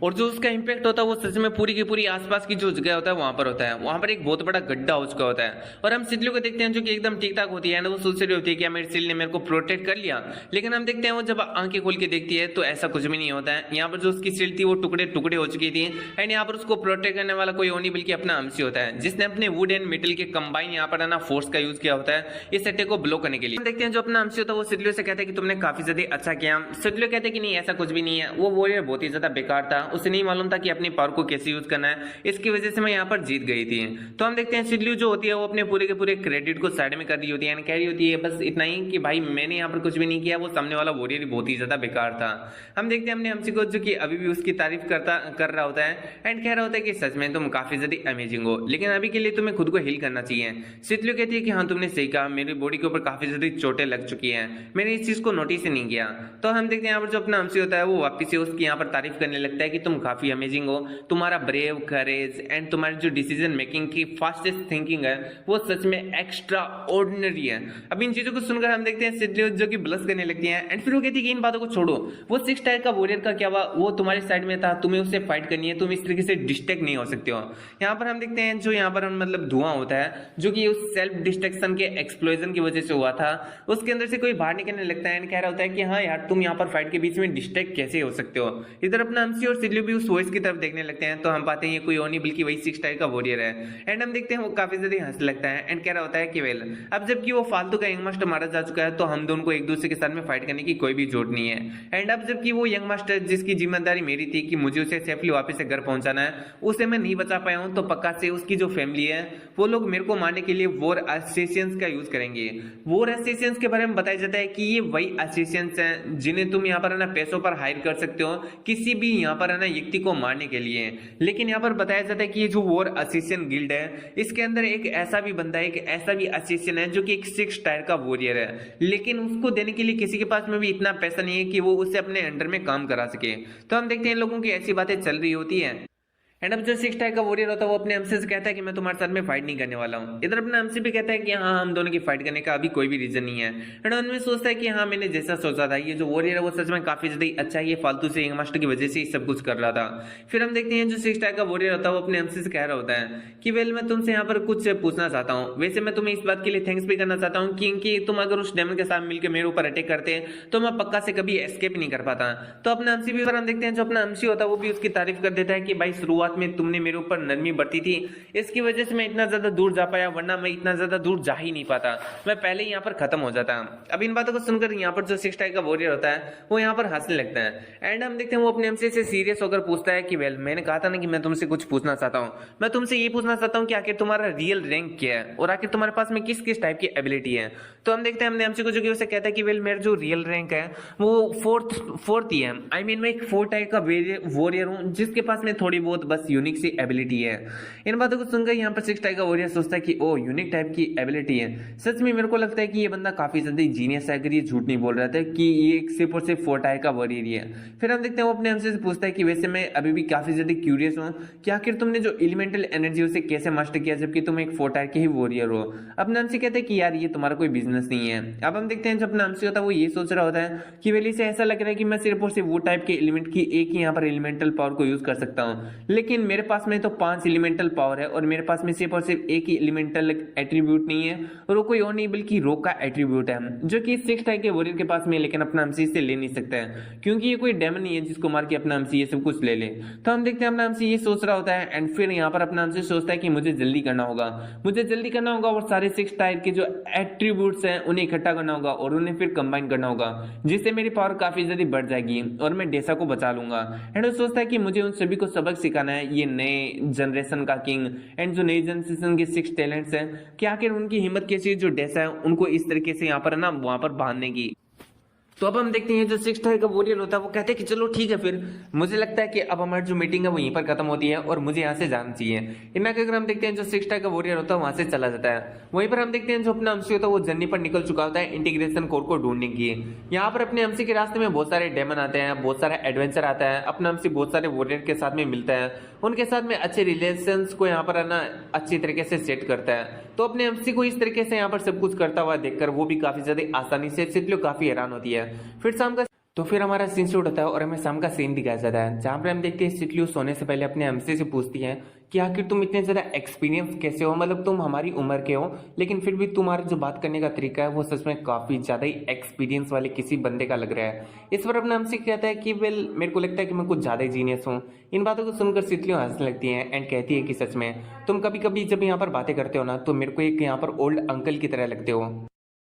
और जो उसका इंपैक्ट होता है वो सच में पूरी की पूरी आसपास की जो जगह होता है वहां पर होता है। वहां पर एक बहुत बड़ा गड्ढा हो चुका होता है और हम सितली को देखते हैं जो कि एकदम ठीक ठाक होती है ना, वो सोच रही होती है कि मेरे सिल ने मेरे को प्रोटेक्ट कर लिया। लेकिन हम देखते हैं वो जब आंखें खोल के देखती है तो ऐसा कुछ भी नहीं होता है। यहाँ पर जो उसकी सिल थी वो टुकड़े टुकड़े हो चुकी थी एंड यहाँ पर उसको प्रोटेक्ट करने वाला कोई और नहीं बल्कि अपना अमसी होता है, जिसने अपने वुड एंड मेटल के कंबाइन यहाँ पर ना फोर्स का यूज किया होता है इस अटैक को ब्लॉक करने के लिए। हम देखते हैं जो अपना अमसी होता है वो सितली से कहता है कि तुमने काफी ज्यादा अच्छा किया। सितली कहते हैं कि नहीं ऐसा कुछ भी नहीं है, वो वॉरियर बहुत ही ज्यादा बेकार था, उसे नहीं मालूम था कि अपनी पावर को कैसे यूज करना है, इसकी वजह से मैं यहाँ पर जीत गई थी। तो हम देखते हैं सितली जो होती है वो अपने पूरे के पूरे क्रेडिट को साइड में कर रही होती है, कह रही होती है बस इतना ही कि भाई मैंने यहाँ पर कुछ भी नहीं किया, वो सामने वाला वॉरियर बहुत ही ज्यादा बेकार था। हम देखते हैं अपने अमसी को जो कि अभी भी उसकी तारीफ कर रहा होता है एंड कह रहा होता है कि सच में तुम काफी ज्यादा अमेजिंग हो, लेकिन अभी के लिए तुम्हें खुद को हील करना चाहिए। सितली कहती है कि हाँ तुमने सही कहा, मेरी बॉडी के ऊपर काफी ज्यादा चोटें लग चुकी है, मैंने इस चीज को नोटिस ही नहीं किया। तो हम देखते हैं यहाँ पर जो अपना अमसी होता है वो वापिस से उसकी यहाँ पर तारीफ करने लगता है कि तुम काफी अमेजिंग हो, तुम्हारा ब्रेव करेज एंड तुम्हारी जो डिसीजन मेकिंग की फास्टेस्ट थिंकिंग है वो सच में एक्स्ट्रा ऑर्डिनरी है। अब इन चीजों को सुनकर हम देखते हैं सितली जो कि ब्लश करने लगती है एंड फिर वो कहती है कि इन बातों को छोड़ो, वो 6 स्टार का वॉरियर का क्या हुआ, वो तुम्हारे साइड में था, तुम्हें उससे फाइट करनी है, तुम इस तरीके से डिस्ट्रैक्ट नहीं हो सकते हो। यहाँ पर हम देखते हैं जो यहाँ पर मतलब धुआं होता है जो कि उस सेल्फ डिस्ट्रक्शन के एक्सप्लोजन की वजह से हुआ था, उसके अंदर से कोई बाहर निकलने लगता है एंड कह रहा होता है कि हाँ यार तुम यहाँ पर फाइट के बीच में डिस्ट्रैक्ट कैसे हो सकते हो। इधर अपना अमसी और सितली भी उस वॉइस की तरफ देखने लगते हैं तो हम पाते हैं ये कोई और नहीं बल्कि वही 6 स्टार का वॉरियर है एंड हम देखते हैं वो काफी ज्यादा हंसने लगता है एंड कह रहा होता है कि वेल अब जबकि वो फालतू का यंग मास्टर मारा जा चुका है तो हम दोनों को एक दूसरे के साथ में फाइट करने की कोई भी जरूरत नहीं है। एंड अब जबकि वो यंग मास्टर जिसकी जिम्मेदारी मेरी थी कि मुझे उसे सेफली वापस से घर पहुंचाना है, उसे मैं नहीं बचा पाया हूं, तो पक्का से उसकी जो फैमिली है वो लोग मेरे को मारने के लिए वॉर एसोसिएशंस का यूज करेंगे। वॉर एसोसिएशंस के बारे में बताया जाता है कि ये वही एसोसिएशंस हैं जिन्हें तुम यहाँ पर ना पैसों पर हायर कर सकते हो किसी भी यहाँ पर ना व्यक्ति को मारने के लिए। लेकिन यहाँ पर बताया जाता है कि ये जो वॉर एसोसिएशन गिल्ड है इसके अंदर एक ऐसा भी बंदा है, एक ऐसा भी एसोसिएशन है जो कि एक 6 स्टार का वॉरियर है, लेकिन उसको देने के लिए किसी के पास में भी इतना पैसा नहीं है कि वो उसे अपने अंडर में काम करा सके। तो हम देखते हैं लोगों की ऐसी बातें चल रही होती है एंड अब जो 6 स्टार का वॉरियर होता है वो अपने अमसी से कहता है कि मैं तुम्हारे साथ में फाइट नहीं करने वाला हूँ। इधर अपना अमसी भी कहता है कि हाँ हम दोनों की फाइट करने का अभी कोई भी रीजन नहीं है एंड उनमें सोचता है कि हाँ मैंने जैसा सोचा था ये जो वॉरियर है वो सच में काफी ज्यादा अच्छा है, ये फालतू से यंग मास्टर की वजह से ही सब कुछ कर रहा था। फिर हम देखते हैं जो 6 स्टार का वॉरियर होता है वो अपने अमसी से कह रहा होता है कि वेल मैं तुमसे यहाँ पर कुछ पूछना चाहता हूँ, वैसे मैं तुम्हें इस बात के लिए थैंक्स भी करना चाहता हूँ क्योंकि तुम अगर उस डेमन के साथ मिलकर मेरे ऊपर अटैक करते तो मैं पक्का से कभी एस्केप नहीं कर पाता। तो अपना अमसी भी हम देखते हैं जो अपना अमसी होता है वो भी उसकी तारीफ कर देता है कि भाई शुरुआत शुरुआत में तुमने मेरे ऊपर नरमी बरती थी, इसकी वजह से मैं इतना ज्यादा दूर जा पाया, वरना मैं इतना ज्यादा दूर जा ही नहीं पाता, मैं पहले ही यहाँ पर खत्म हो जाता। अब इन बातों को सुनकर यहाँ पर जो 6 टाइप का वॉरियर होता है वो यहाँ पर हंसने लगता है। एंड हम देखते हैं वो अपने एमसी से सीरियस होकर पूछता है कि वेल, मैंने कहा था ना कि मैं तुमसे कुछ पूछना चाहता हूँ, मैं तुमसे ये पूछना चाहता हूँ कि आखिर तुम्हारा रियल रैंक क्या है और आखिर तुम्हारे पास में किस किस टाइप की एबिलिटी है। तो हम देखते हैं हमने एमसी को जो कि उसे कहता है कि वेल, मेरा जो रियल रैंक है वो फोर्थ ही है। आई मीन मैं एक 4 टाइप का वॉरियर हूँ जिसके पास में थोड़ी बहुत बस यूनिक सी एबिलिटी है। इन बातों को सुनकर यहाँ पर 6 टाइप का वॉरियर सोचता है कि ओ, यूनिक टाइप की एबिलिटी है। सच में मेरे को लगता है कि ये बंदा काफी ज्यादा जीनियस है अगर ये झूठ नहीं बोल रहा था कि ये सिर्फ और सिर्फ 4 टाइप का वॉरियर ही है। फिर हम देखते हैं वो अपने एमसी से पूछता है कि वैसे मैं अभी भी काफी ज्यादा क्यूरियस हूँ कि आखिर तुमने जो एलिमेंटल एनर्जी उसे कैसे मास्टर किया जबकि तुम एक 4 टाइप के ही वॉरियर हो। अपना एमसी कहते हैं कि यार ये तुम्हारा कोई बिजनेस नहीं है। अब हम देखते हैं जो अपना एमसी होता है वो ये सोच रहा होता है कि वेली से ऐसा लग रहा है कि मैं सिर्फ और सिर्फ वो टाइप के एलिमेंट की एक ही यहाँ पर एलिमेंटल पावर को यूज कर सकता हूँ, लेकिन मेरे पास में तो 5 एलिमेंटल पावर है और मेरे पास में सिर्फ और सिर्फ एक ही एलिमेंटल एट्रीब्यूट नहीं है और वो कोई और नहीं बल्कि रो का एट्रीब्यूट है जो कि 6 टाइप के वॉरियर के पास में, लेकिन अपना एमसी से ले नहीं सकता है क्योंकि ये कोई डेमन नहीं है जिसको मार के अपना एमसी ये सब कुछ ले ले। तो हम देखते हैं अपना एमसी ये सोच रहा होता है एंड फिर यहाँ पर अपना एमसी सोचता है कि मुझे जल्दी करना होगा और सारे 6 टाइप के जो एट्रीब्यूट्स हैं उन्हें इकट्ठा करना होगा और उन्हें फिर कंबाइन करना होगा जिससे मेरी पावर काफी ज्यादा बढ़ जाएगी और मैं डेसा को बचा लूंगा। एंड वो सोचता है कि मुझे उन सभी को सबक सिखाना है, ये नए जनरेशन का किंग एंड जो नई जनरेशन के 6 टैलेंट्स हैं कि आखिर उनकी हिम्मत कैसी है जो डेसा है उनको इस तरीके से यहाँ पर ना वहां पर बांधने की। तो अब हम देखते हैं जो 6 टाइप का वॉरियर होता है वो कहते हैं कि चलो ठीक है, फिर मुझे लगता है कि अब हमारी जो मीटिंग है वो यहीं पर खत्म होती है और मुझे यहाँ से जाना चाहिए। इतना कहकर हम देखते हैं जो 6 टाइप का वॉरियर होता है वहां से चला जाता है। वहीं पर हम देखते हैं जो अपना एमसी होता है वो जर्नी पर निकल चुका होता है इंटीग्रेशन कोर को ढूंढने की। यहाँ पर अपने एमसी के रास्ते में बहुत सारे डेमन आते हैं, बहुत सारा एडवेंचर आता है, अपना एमसी बहुत सारे वॉरियर के साथ में मिलता है, उनके साथ में अच्छे रिलेशंस को यहाँ पर ना अच्छी तरीके से सेट करता है। तो अपने एमसी को इस तरीके से यहाँ पर सब कुछ करता हुआ देखकर वो भी काफी ज्यादा आसानी से सिर्फ काफी हैरान होती है। फिर हमारा सीन शूट होता है और हमें शाम का सीन दिखाया जाता है जहाँ पर हम देखते हैं सिटलू सोने से पहले अपने एमसी से पूछती है कि आखिर तुम इतने ज्यादा एक्सपीरियंस कैसे हो, मतलब तुम हमारी उम्र के हो लेकिन फिर भी तुम्हारा जो बात करने का तरीका है वो सच में काफी ज्यादा ही एक्सपीरियंस वाले किसी बंदे का लग रहा है। इस पर अपना एमसी कहता है कि वेल, मेरे को लगता है कि मैं कुछ ज्यादा ही जीनियस हूँ। इन बातों को सुनकर सिटलू हंसने लगती है एंड कहती है कि सच में तुम कभी कभी जब यहाँ पर बातें करते हो ना तो मेरे को एक यहाँ पर ओल्ड अंकल की तरह लगते हो।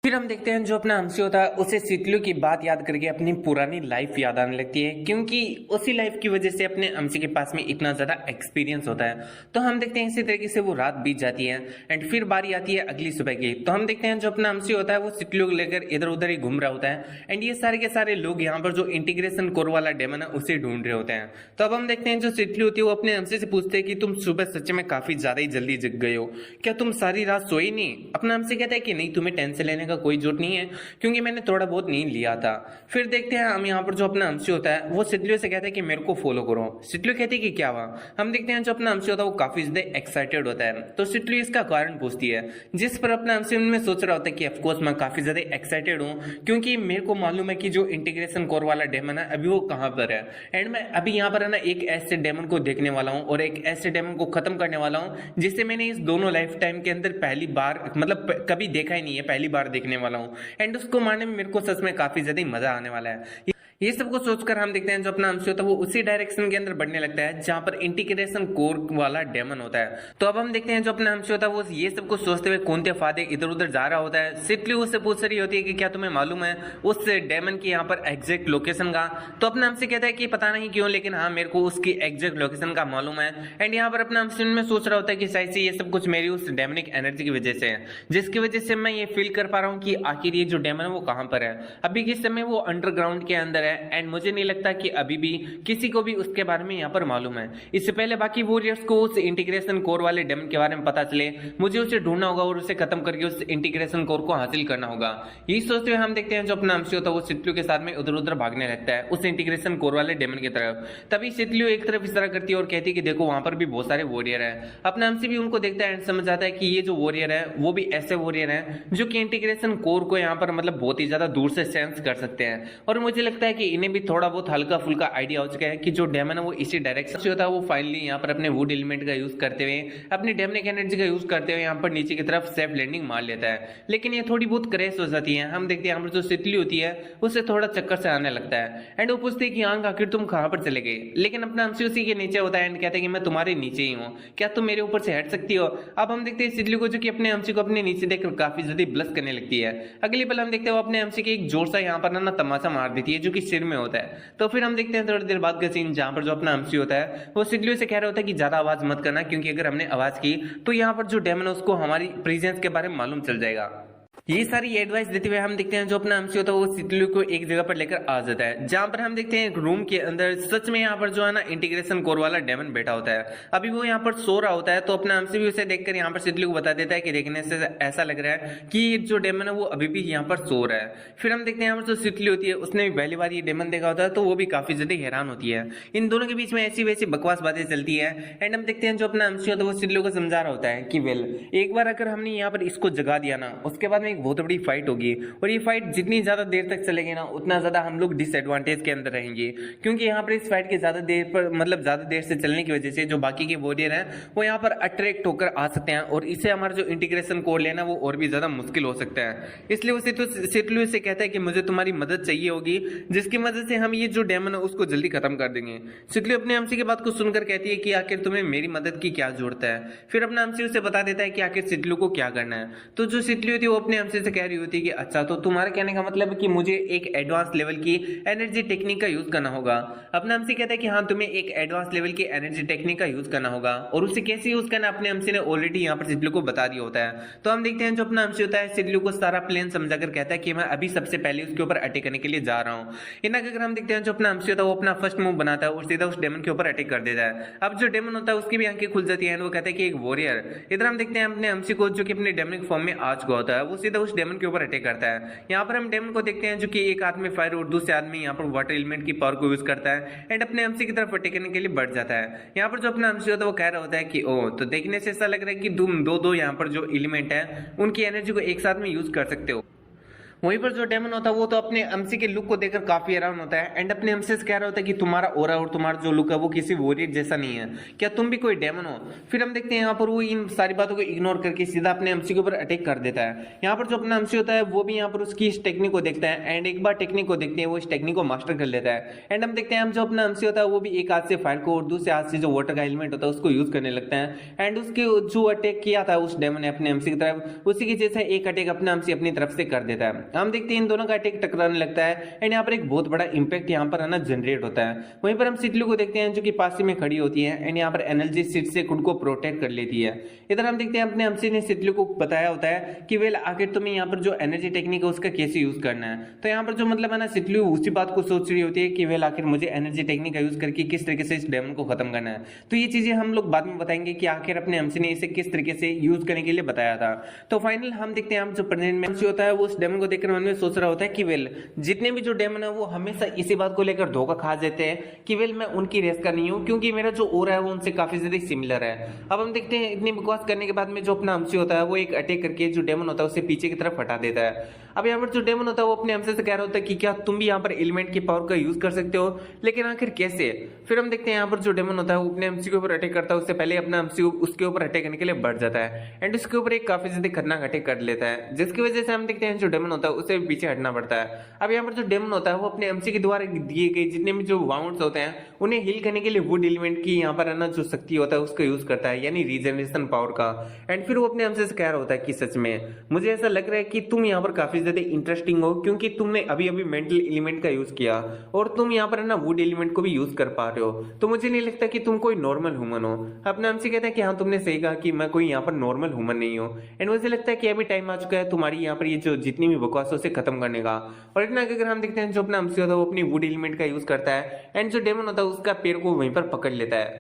फिर हम देखते हैं जो अपना एमसी होता है उसे सितलू की बात याद करके अपनी पुरानी लाइफ याद आने लगती है क्योंकि उसी लाइफ की वजह से अपने एमसी के पास में इतना ज्यादा एक्सपीरियंस होता है। तो हम देखते हैं इसी तरीके से वो रात बीत जाती है एंड फिर बारी आती है अगली सुबह की। तो हम देखते हैं जो अपना एमसी होता है वो सितलू को लेकर इधर उधर ही घूम रहा होता है एंड ये सारे के सारे लोग यहाँ पर जो इंटीग्रेशन कोर वाला डेमन है उसे ढूंढ रहे होते हैं। तो अब हम देखते हैं जो सितलू होती है वो अपने एमसी से पूछते हैं कि तुम सुबह सच में काफी ज्यादा ही जल्दी जग गए हो, क्या तुम सारी रात सोई नहीं? अपना एमसी कहता है कि नहीं, तुम्हें टेंशन लेने का कोई जरूरत नहीं है क्योंकि मैंने थोड़ा बहुत नींद लिया था। फिर देखते हैं हम यहाँ पर जो अपना एमसी होता है वो सितलू से कहता है कि मेरे को फॉलो करो। सितलू कहती है कि क्या हुआ? हम देखते हैं जो अपना एमसी होता है वो काफी ज्यादा एक्साइटेड होता है। तो सितलू इसका कारण पूछती है जिस पर अपना एमसी में सोच रहा होता है कि ऑफकोर्स मैं काफी ज्यादा एक्साइटेड हूँ क्योंकि मेरे को मालूम है कि जो इंटीग्रेशन कोर वाला डेमन है अभी वो कहाँ पर है एंड मैं अभी यहाँ पर है ना एक ऐसे डेमन को देखने वाला हूँ और एक ऐसे डेमन को खत्म करने वाला हूँ जिसे मैंने इस दोनों लाइफ टाइम के अंदर पहली बार मतलब कभी देखा ही नहीं है, पहली बार देखने वाला हूँ एंड उसको मारने में मेरे को सच में काफी ज्यादा मजा आने वाला है। ये सब को सोचकर हम देखते हैं जो अपना एमसी होता है वो उसी डायरेक्शन के अंदर बढ़ने लगता है जहां पर इंटीग्रेशन कोर वाला डेमन होता है। तो अब हम देखते हैं जो अपना एमसी होता है वो ये सब कुछ सोचते हुए कौनते फादे इधर उधर जा रहा होता है। सितलू उससे पूछ रही होती है कि क्या तुम्हें मालूम है उस डेमन की यहाँ पर एग्जैक्ट लोकेशन का? तो अपना एमसी कहता है कि पता नहीं क्यों लेकिन हाँ मेरे को उसकी एग्जैक्ट लोकेशन का मालूम है एंड यहाँ पर अपना एमसी में सोच रहा होता है कि शायद से ये सब कुछ मेरी उस डेमनिक एनर्जी की वजह से है जिसकी वजह से मैं ये फील कर पा रहा हूँ कि आखिर ये जो डेमन है वो कहाँ पर है। अभी किस समय वो अंडरग्राउंड के अंदर है एंड मुझे नहीं लगता कि अभी भी किसी को भी उसके बारे में यहाँ पर मालूम है। इससे पहले बाकी वॉरियर्स को उस इंटीग्रेशन कोर वाले डेमन के बारे में पता चले मुझे उसे ढूंढना होगा और उसे खत्म करके उस इंटीग्रेशन कोर को हासिल करना होगा। यही सोचते हुए हम देखते हैं जो अपना एमसी होता है वो सितलू के साथ में उधर उधर भागने लगता है उस इंटीग्रेशन कोर वाले डेमन की तरफ। तभी सितलू एक तरफ इशारा करती है और कहती है कि देखो वहां पर भी बहुत सारे वॉरियर है। अपना एमसी भी उनको देखता है एंड समझ आता है कि ये जो वॉरियर है वो भी ऐसे वॉरियर है जो कि इंटीग्रेशन कोर को यहाँ पर मतलब बहुत ही ज्यादा दूर से सेंस कर सकते हैं और मुझे लगता है कि इन्हें भी थोड़ा बहुत हल्का फुल्का आइडिया हो चुका है कि जो डेमन है वो इसी डायरेक्शन से होता है। वो फाइनली यहाँ पर अपने वुड एलिमेंट का यूज करते हुए, अपनी डेमनिक एनर्जी का यूज करते हुए यहाँ पर नीचे की तरफ सेफ लैंडिंग मार लेता है। लेकिन ये थोड़ी बहुत क्रैश हो जाती है। हम देखते हैं यहाँ पर जो तितली होती है उससे थोड़ा चक्कर से आने लगता है एंड वो पूछती है कि आंख आखिर तुम कहाँ पर चले गए। लेकिन अपना अंशी उसी के नीचे होता है एंड कहते हैं कि मैं तुम्हारे नीचे ही हूँ, क्या तुम मेरे ऊपर से हट सकती हो। अब हम देखते हैं तितली को जो कि अपने अंशी को अपने नीचे देखकर काफी ज्यादा ब्लश करने लगती है। अगली पल हम देखते हैं वो अपने अंशी के एक जोर सा यहाँ पर ना तमाशा मार देती है जो कि सिर में होता है। तो फिर हम देखते हैं थोड़ी देर बाद का सीन जहां पर जो अपना अंशी होता है वो तितली से कह रहा होता है कि ज्यादा आवाज मत करना, क्योंकि अगर हमने आवाज की तो यहाँ पर जो डेमन है उसको हमारी प्रेजेंस के बारे में मालूम चल जाएगा। ये सारी एडवाइस देते हुए हम देखते हैं जो अपना अंशी होता है वो तितली को एक जगह पर लेकर आ जाता है, जहां पर हम देखते हैं एक रूम के अंदर सच में यहाँ पर जो है ना इंटीग्रेशन कोर वाला डेमन बैठा होता है। अभी वो यहाँ पर सो रहा होता है, तो अपना अंशी भी उसे देखकर यहाँ पर तितली को बता देता है कि देखने से ऐसा लग रहा है कि जो डेमन है वो अभी भी यहाँ पर सो रहा है। फिर हम देखते हैं यहाँ पर जो तितली होती है उसने भी पहली बार ये डेमन देखा होता है, तो वो भी काफी ज्यादा हैरान होती है। इन दोनों के बीच में ऐसी वैसी बकवास बातें चलती है एंड हम देखते हैं जो अपना अंशी होता है वो तितली को समझा रहा होता है कि वेल एक बार अगर हमने यहाँ पर इसको जगा दिया ना, उसके बाद में एक बहुत बड़ी फाइट होगी और ये फाइट जितनी ज्यादा देर तक चलेगी ना उतना ज्यादा हम लोग डिसएडवांटेज के अंदर रहेंगे, क्योंकि यहाँ पर इस फाइट के ज्यादा देर पर मतलब ज्यादा देर से चलने की वजह से जो बाकी के वॉरियर हैं वो यहाँ पर अट्रैक्ट होकर आ सकते हैं और इससे हमारा जो इंटीग्रेशन कोड लेना वो और भी ज्यादा मुश्किल हो सकता है। इसलिए वो सितलू से कहता है कि मुझे तुम्हारी मदद चाहिए होगी, जिसकी मदद से हम ये जो डेमन है उसको जल्दी खत्म कर देंगे। सितलू अपने अंशी की बात को सुनकर कहती है कि आखिर तुम्हें मेरी मदद की क्या जरूरत है। फिर अपना अंशी उसे बता देता है कि आखिर सितलू को क्या करना है। तो जो सितलू होती है वो अपने अंशी से कह रही होती है कि अच्छा, तो तुम्हारे कहने का मतलब है कि मुझे एक एडवांस लेवल की एनर्जी टेक्निक का यूज करना होगा। अपना अंशी कहता है कि हाँ, तुम्हें एक एडवांस लेवल की एनर्जी टेक्निक का यूज करना होगा और उसे कैसे यूज करना अपने अंशी ने ऑलरेडी यहाँ पर सितलू को बता दिया होता है। तो हम देखते हैं जो अपना अंशी होता है सितलू को सारा प्लान समझाकर कहता है कि मैं अभी सबसे पहले उसके ऊपर अटैक करने के लिए जा रहा हूँ। इनका अगर हम देखते हैं जो अपना अंशी होता है वो अपना फर्स्ट मूव बनाता है और सीधा उस डेमन के ऊपर अटैक कर देता है। अब जो डेमन होता है उसकी भी आंखें खुल जाती है और वो कहता है कि एक वॉरियर। इधर हम देखते हैं अपने अंशी को जो कि अपने डेमनिक फॉर्म में आ चुका होता है, वो सीधा उस डेमन के ऊपर अटैक करता है। यहाँ पर हम डेमन को देखते हैं जो कि एक आदमी फायर और दूसरे आदमी यहाँ पर वाटर एलिमेंट की पावर को यूज करता है एंड अपने अंशी की तरफ अटैक करने के लिए बढ़ जाता है। यहाँ पर जो अपना अंशी होता है वो कह रहा होता है कि ओ, तो देखने से ऐसा लग रहा है कि तुम दो यहाँ पर जो एलिमेंट है उनकी एनर्जी को एक साथ में यूज कर सकते हो। वहीं पर जो डेमन होता है वो तो अपने अंशी के लुक को देखकर काफी हैरान होता है एंड अपने अंशी से कह रहा होता है कि तुम्हारा ऑरा और तुम्हारा जो लुक है वो किसी वॉरियर जैसा नहीं है, क्या तुम भी कोई डेमन हो। फिर हम देखते हैं यहाँ पर वो इन सारी बातों को इग्नोर करके सीधा अपने अंशी के ऊपर अटैक कर देता है। यहाँ पर जो अपना अंशी होता है वो भी यहाँ पर उसकी इस टेक्निक को देखता है एंड एक बार टेक्निक को देखते हैं वो इस टेक्निक को मास्टर कर लेता है एंड हम देखते हैं हम जो अपना अंशी होता है वो भी एक हाथ से फायर को और दूसरे हाथ से जो वाटर का एलिमेंट होता है उसको यूज करने लगता है एंड उसके जो अटैक किया था उस डेमन ने अपने अंशी की तरफ, उसी की जैसा एक अटैक अपना अंशी अपनी तरफ से कर देता है। हम देखते हैं इन दोनों अटैक टकराने लगता है एंड यहाँ पर एक बहुत बड़ा इंपैक्ट यहाँ पर ना जनरेट होता है। वहीं पर हम सितलू को देखते हैं जो कि पास में खड़ी होती है एंड यहाँ पर एनर्जी सीट से खुद को प्रोटेक्ट कर लेती है। इधर हम देखते हैं अपने अंशी ने सितलू को बताया होता है कि वेल आखिर तुम्हें यहाँ पर जो एनर्जी टेक्निक है उसका कैसे यूज करना है। तो यहाँ पर जो मतलब है ना सितलू उसी बात को सोच रही होती है कि वेल आखिर मुझे एनर्जी टेक्निक का यूज करके किस तरीके से इस डेमन को खत्म करना है। तो ये चीजें हम लोग बाद में बताएंगे कि आखिर अपने अंशी ने इसे किस तरीके से यूज करने के लिए बताया था। तो फाइनल हम देखते हैं हम जो प्रेजेंट में अंशी होता है वो उस डेमन को देखकर मन में सोच रहा होता है कि वेल जितने भी जो डेमन है वो हमेशा इसी बात को लेकर धोखा खा जाते हैं कि वेल मैं उनकी रेस का नहीं हूं, क्योंकि मेरा जो ऑरा है वो उनसे काफी ज्यादा सिमिलर है। अब हम देखते हैं इतनी बकवास करने के बाद में जो अपना अंशी होता है वो एक अटैक करके जो डेमन होता है उसे पीछे की तरफ हटा देता है। अब यहाँ पर जो डेमन होता है वो अपने अंशी से कह रहा होता है कि क्या तुम भी यहाँ पर एलिमेंट की पावर का यूज कर सकते हो, लेकिन आखिर कैसे। फिर हम देखते हैं यहाँ पर जो डेमन होता है वो अपने अंशी के ऊपर अटैक करता है, उससे पहले अपना अंशी उसके ऊपर अटैक करने के लिए बढ़ जाता है एंड उसके ऊपर एक काफी ज्यादा खतरनाक अटैक कर लेता है, जिसकी वजह से हम देखते हैं जो डेमन होता है उसे पीछे हटना पड़ता है। अब यहाँ पर जो डेमन होता है वो अपने अंशी के द्वारा दिए गए जितने भी जो वाउंड्स होते हैं उन्हें हील करने के लिए वुड एलिमेंट की यहाँ पर है ना जो शक्ति होता है उसका यूज करता है, यानी रीजनरेशन पावर का। एंड फिर वो अपने अंशी से कह रहा होता है कि सच में मुझे ऐसा लग रहा है कि तुम यहाँ पर काफी ज्यादा इंटरेस्टिंग हो, क्योंकि तुमने अभी अभी मेंटल एलिमेंट का यूज किया और तुम यहाँ पर है ना वुड एलिमेंट को भी यूज कर पा रहे हो, तो मुझे नहीं लगता कि तुम कोई नॉर्मल ह्यूमन हो। अपना अंशी कहता है कि हाँ, तुमने सही कहा कि मैं कोई यहाँ पर नॉर्मल ह्यूमन नहीं हूँ एंड मुझे लगता है कि अभी टाइम आ चुका है तुम्हारी यहाँ पर ये जो जितनी भी बकवास है उसे खत्म करने का। और इतना अगर हम देखते हैं जो अपना अंशी होता है वो अपनी वुड एलिमेंट का यूज करता है एंड जो डेमन होता है उसका पैर को वहीं पर पकड़ लेता है।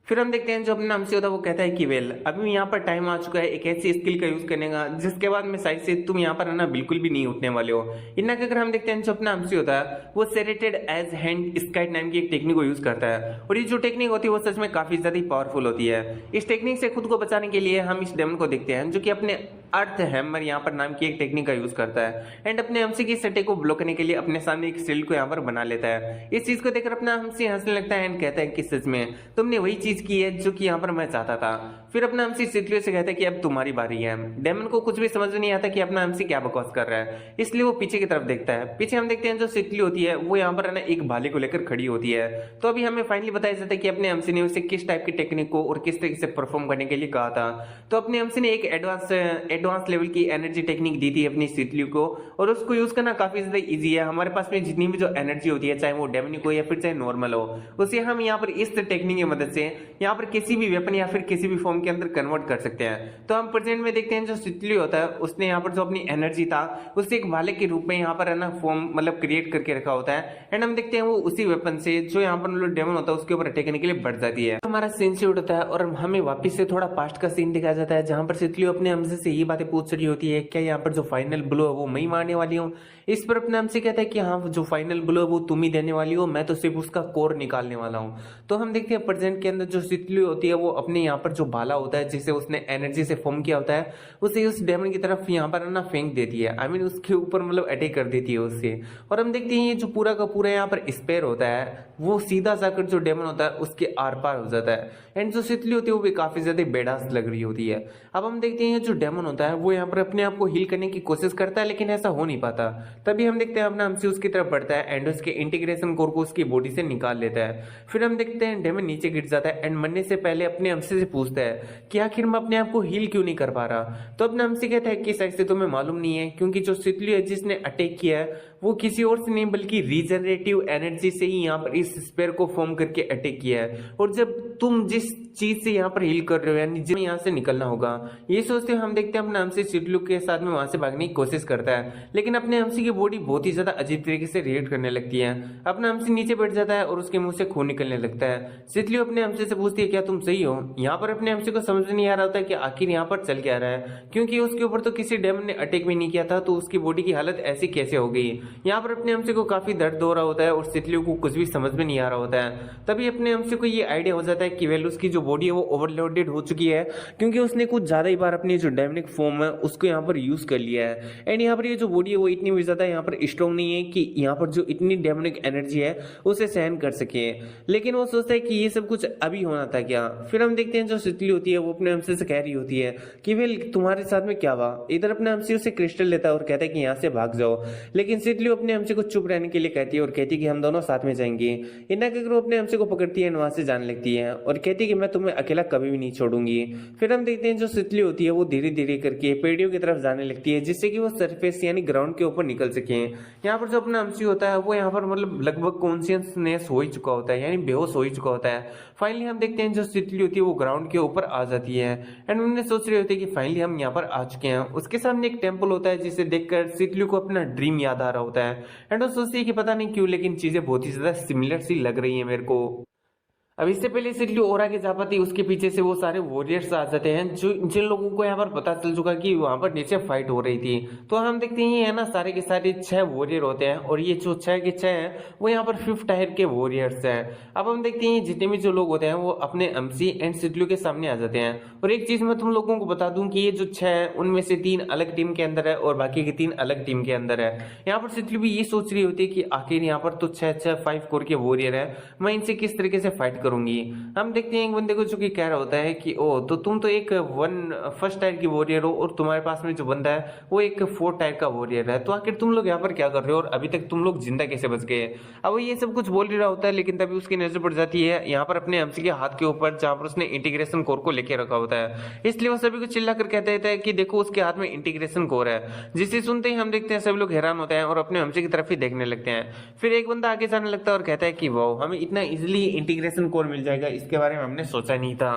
फिर हम देखते हैं जो अपना अंशी होता है वो कहता है कि वेल अभी यहाँ पर टाइम आ चुका है एक ऐसी स्किल का यूज करने का जिसके बाद में साइड से तुम यहाँ पर है ना बिल्कुल भी नहीं उठने वाले हो। इतना अगर हम देखते हैं जो अपना अंशी होता है वो सेरेटेड एज हैंड स्काइट नाम की एक टेक्निक को यूज करता है और ये जो टेक्निक होती है वो सच में काफी ज्यादा पावरफुल होती है। इस टेक्निक से खुद को बचाने के लिए हम इस डेमन को देखते हैं जो कि अपने अर्थ हैमर यहाँ पर नाम की एक टेक्निक का यूज करता है एंड अपने हमसे की इस अटैक को ब्लॉक करने के लिए अपने सामने एक शील्ड को यहाँ पर बना लेता है। इस चीज को देखकर अपना हमसे हंसने लगता है एंड कहता है कि सच में तुमने वही चीज की है जो कि यहाँ पर मैं चाहता था। फिर अपना हमसे सितलियों से कहता है कि अब तुम्हारी बारी है। डेमन को कुछ भी समझ में नहीं आता कि अपना हमसे क्या बकवास कर रहा है, इसलिए वो पीछे की तरफ देखता है। पीछे हम देखते हैं जो सितली होती है वो यहाँ पर है ना एक भाले को लेकर खड़ी होती है। तो अभी हमें फाइनली बताया जाता है कि अपने हमसे ने उसे किस टाइप की टेक्निक को और किस तरीके से परफॉर्म करने के लिए कहा था। तो अपने हमसे ने एक एडवांस लेवल की एनर्जी टेक्निक दी थी अपनी सितली को, और उसको यूज करना काफी ज्यादा इजी है। हमारे पास में जितनी भी जो एनर्जी होती है, चाहे वो डेमनिक हो या फिर चाहे नॉर्मल हो, उसे हम यहाँ पर इस टेक्निक की मदद से यहाँ पर किसी भी वेपन या फिर किसी भी फॉर्म के अंदर कन्वर्ट कर सकते हैं। तो हम प्रेजेंट में देखते हैं जो सितली होता है उसने यहाँ पर जो अपनी एनर्जी था उसे एक भाले के रूप में यहाँ पर है ना फॉर्म मतलब क्रिएट करके रखा होता है एंड हम देखते हैं वो उसी वेपन से जो यहाँ पर मतलब डेमन होता है उसके ऊपर अटैक करने के लिए बढ़ जाती है। हमारा सीन शूट होता है और हमें वापस से थोड़ा पास्ट का सीन दिखाया जाता है जहां पर सितली अपने हमसे से ये बातें पूछ रही होती है, क्या यहाँ पर जो फाइनल ब्लो है वो मैं ही मारने वाली हूँ। इस पर अपने हमसे कहता है कि हाँ जो फाइनल ब्लो है वो तुम ही देने वाली हो, मैं तो सिर्फ उसका कोर निकालने वाला हूँ। तो हम देखते हैं प्रेजेंट के अंदर जो सितली होती है वो अपने यहाँ पर जो भाला होता है जिसे उसने एनर्जी से फॉर्म किया होता है उसे उस डेमन की तरफ यहाँ पर ना फेंक देती है। आई मीन उसके ऊपर मतलब अटैक कर देती है उससे। और हम देखते हैं ये जो पूरा का पूरा यहाँ पर स्पेयर होता है वो सीधा जाकर जो डेमन होता है उसके आर पार हो जाता है एंड जो सितली होती है वो भी काफी ज्यादा बेडास लग रही होती है। अब हम देखते हैं जो डेमन होता है वो यहाँ पर अपने आप को हील करने की कोशिश करता है लेकिन ऐसा हो नहीं पाता। तभी हम देखते हैं अपना हमसे उसकी तरफ बढ़ता है एंड उसके इंटीग्रेशन कोर को उसकी बॉडी से निकाल लेता है। फिर हम देखते हैं डेमन नीचे गिर जाता है एंड मरने से पहले अपने हमसे से पूछता है कि आखिर मैं अपने आप को हील क्यों नहीं कर पा रहा। तो अपने हमसे कहता है कि शायद से तुम्हें मालूम नहीं है, क्योंकि जो सितली है जिसने अटैक किया है वो किसी और से नहीं बल्कि रीजनरेटिव एनर्जी से ही यहाँ पर इस स्पेयर को फॉर्म करके अटैक किया है। और जब तुम जिस चीज से यहाँ पर हील कर रहे हो यानी जिसमें यहाँ से निकलना होगा, ये सोचते हुए हम देखते हैं अपने हमसे सितली के साथ में वहां से भागने की कोशिश करता है लेकिन अपने हमसे की बॉडी बहुत ही ज्यादा अजीब तरीके से रिएक्ट करने लगती है। अपना हमसे नीचे बैठ जाता है और उसके मुंह से खून निकलने लगता है। सितली अपने हमसे से पूछती है क्या तुम सही हो। यहाँ पर अपने हमसे को समझ नहीं आ रहा होता है कि आखिर यहाँ पर चल क्या रहा है, क्योंकि उसके ऊपर तो किसी डेमन ने अटैक भी नहीं किया था तो उसकी बॉडी की हालत ऐसी कैसे हो गई। यहाँ पर अपने हमसे को काफी दर्द हो रहा होता है और सितली को कुछ भी समझ में नहीं आ रहा होता है। तभी अपने हमसे को ये आइडिया हो जाता है कि वेल उसकी जो बॉडी है वो ओवरलोडेड हो चुकी है, क्योंकि उसने कुछ ज्यादा ही बार अपनी जो डेमनिक फॉर्म है उसको यहाँ पर यूज कर लिया है एंड यहाँ पर ये जो बॉडी है वो इतनी भी ज्यादा यहाँ पर स्ट्रॉन्ग नहीं है कि यहाँ पर जो इतनी डेमनिक एनर्जी है उसे सहन कर सके। लेकिन वो सोचता है कि ये सब कुछ अभी होना था क्या। फिर हम देखते हैं जो सितली होती है वो अपने हमसे से कह रही होती है कि वेल तुम्हारे साथ में क्या हुआ। इधर अपने हमसे उसे क्रिस्टल लेता है और कहता है कि यहाँ से भाग जाओ, लेकिन सितली अपने हमसे को चुप रहने के लिए कहती है और कहती है कि हम दोनों साथ में जाएंगे। इन्ना कहकर वो अपने हमसे को पकड़ती है वहां से जाने लगती है और कहती है कि मैं तुम्हें अकेला कभी भी नहीं छोड़ूंगी। फिर हम देखते हैं जो सितली होती है वो धीरे धीरे करके पेड़ियों की तरफ जाने लगती है जिससे कि वो सरफेस यानी ग्राउंड के ऊपर निकल सके। यहाँ पर जो अपना हमसी होता है वो यहाँ पर मतलब लगभग कॉन्शियसनेस हो ही चुका होता है यानी बेहोश हो ही चुका होता है। फाइनली हम देखते हैं जो सितली होती है वो ग्राउंड के ऊपर आ जाती है एंड उन्हें सोच रहे होते हैं कि फाइनली हम यहाँ पर आ चुके हैं। उसके सामने एक टेम्पल होता है जिसे देखकर सितली को अपना ड्रीम याद आ रहा होता है एंड वो सोचती है कि पता नहीं क्यों लेकिन चीजें बहुत ही ज्यादा सिमिलर सी लग रही है मेरे को। अब इससे पहले सितली और आगे जा पाती उसके पीछे से वो सारे वॉरियर्स आ जाते हैं जो जिन लोगों को यहाँ पर पता चल चुका कि वहां पर नीचे फाइट हो रही थी। तो हम देखते हैं ये है ना सारे के सारे 6 वॉरियर होते हैं और ये जो 6 के 6 हैं वो यहाँ पर 5th टायर के वॉरियर्स हैं। अब हम देखते हैं जितने भी जो लोग होते हैं वो अपने एमसी एंड सितली के सामने आ जाते हैं। और एक चीज मैं तुम लोगों को बता दूं कि ये जो 6 है उनमें से 3 अलग टीम के अंदर है और बाकी के 3 अलग टीम के अंदर है। यहाँ पर सितली भी ये सोच रही होती है कि आखिर यहाँ पर तो 6 5 कोर के वॉरियर है, मैं इनसे किस तरीके से फाइट करूंगी। हम देखते हैं एक बंदे को जो कि कह रहा होता है कि ओ तो तुम तो एक 1st टायर की वॉरियर हो और तुम्हारे पास में जो बंदा है वो एक 4th टायर का वॉरियर है, तो आखिर तुम लोग यहाँ पर क्या कर रहे हो और अभी तक तुम लोग जिंदा कैसे बच गए। अब वो ये सब कुछ बोल ही रहा होता है लेकिन तभी उसकी नजर पड़ जाती है यहाँ पर अपने एमसी के हाथ के ऊपर जहां पर उसने इंटीग्रेशन कोर को लेके रखा होता है। इसलिए वो सभी को चिल्ला कर कहता रहता है कि देखो उसके हाथ में इंटीग्रेशन कोर है। जिसे सुनते ही हम देखते हैं सभी लोग हैरान होते हैं और अपने एमसी की तरफ ही देखने लगते हैं। फिर एक बंदा आगे जाने लगता है और कहता है कि वाह हमें इतना इजिली इंटीग्रेशन कोर मिल जाएगा, इसके बारे में हमने सोचा नहीं था।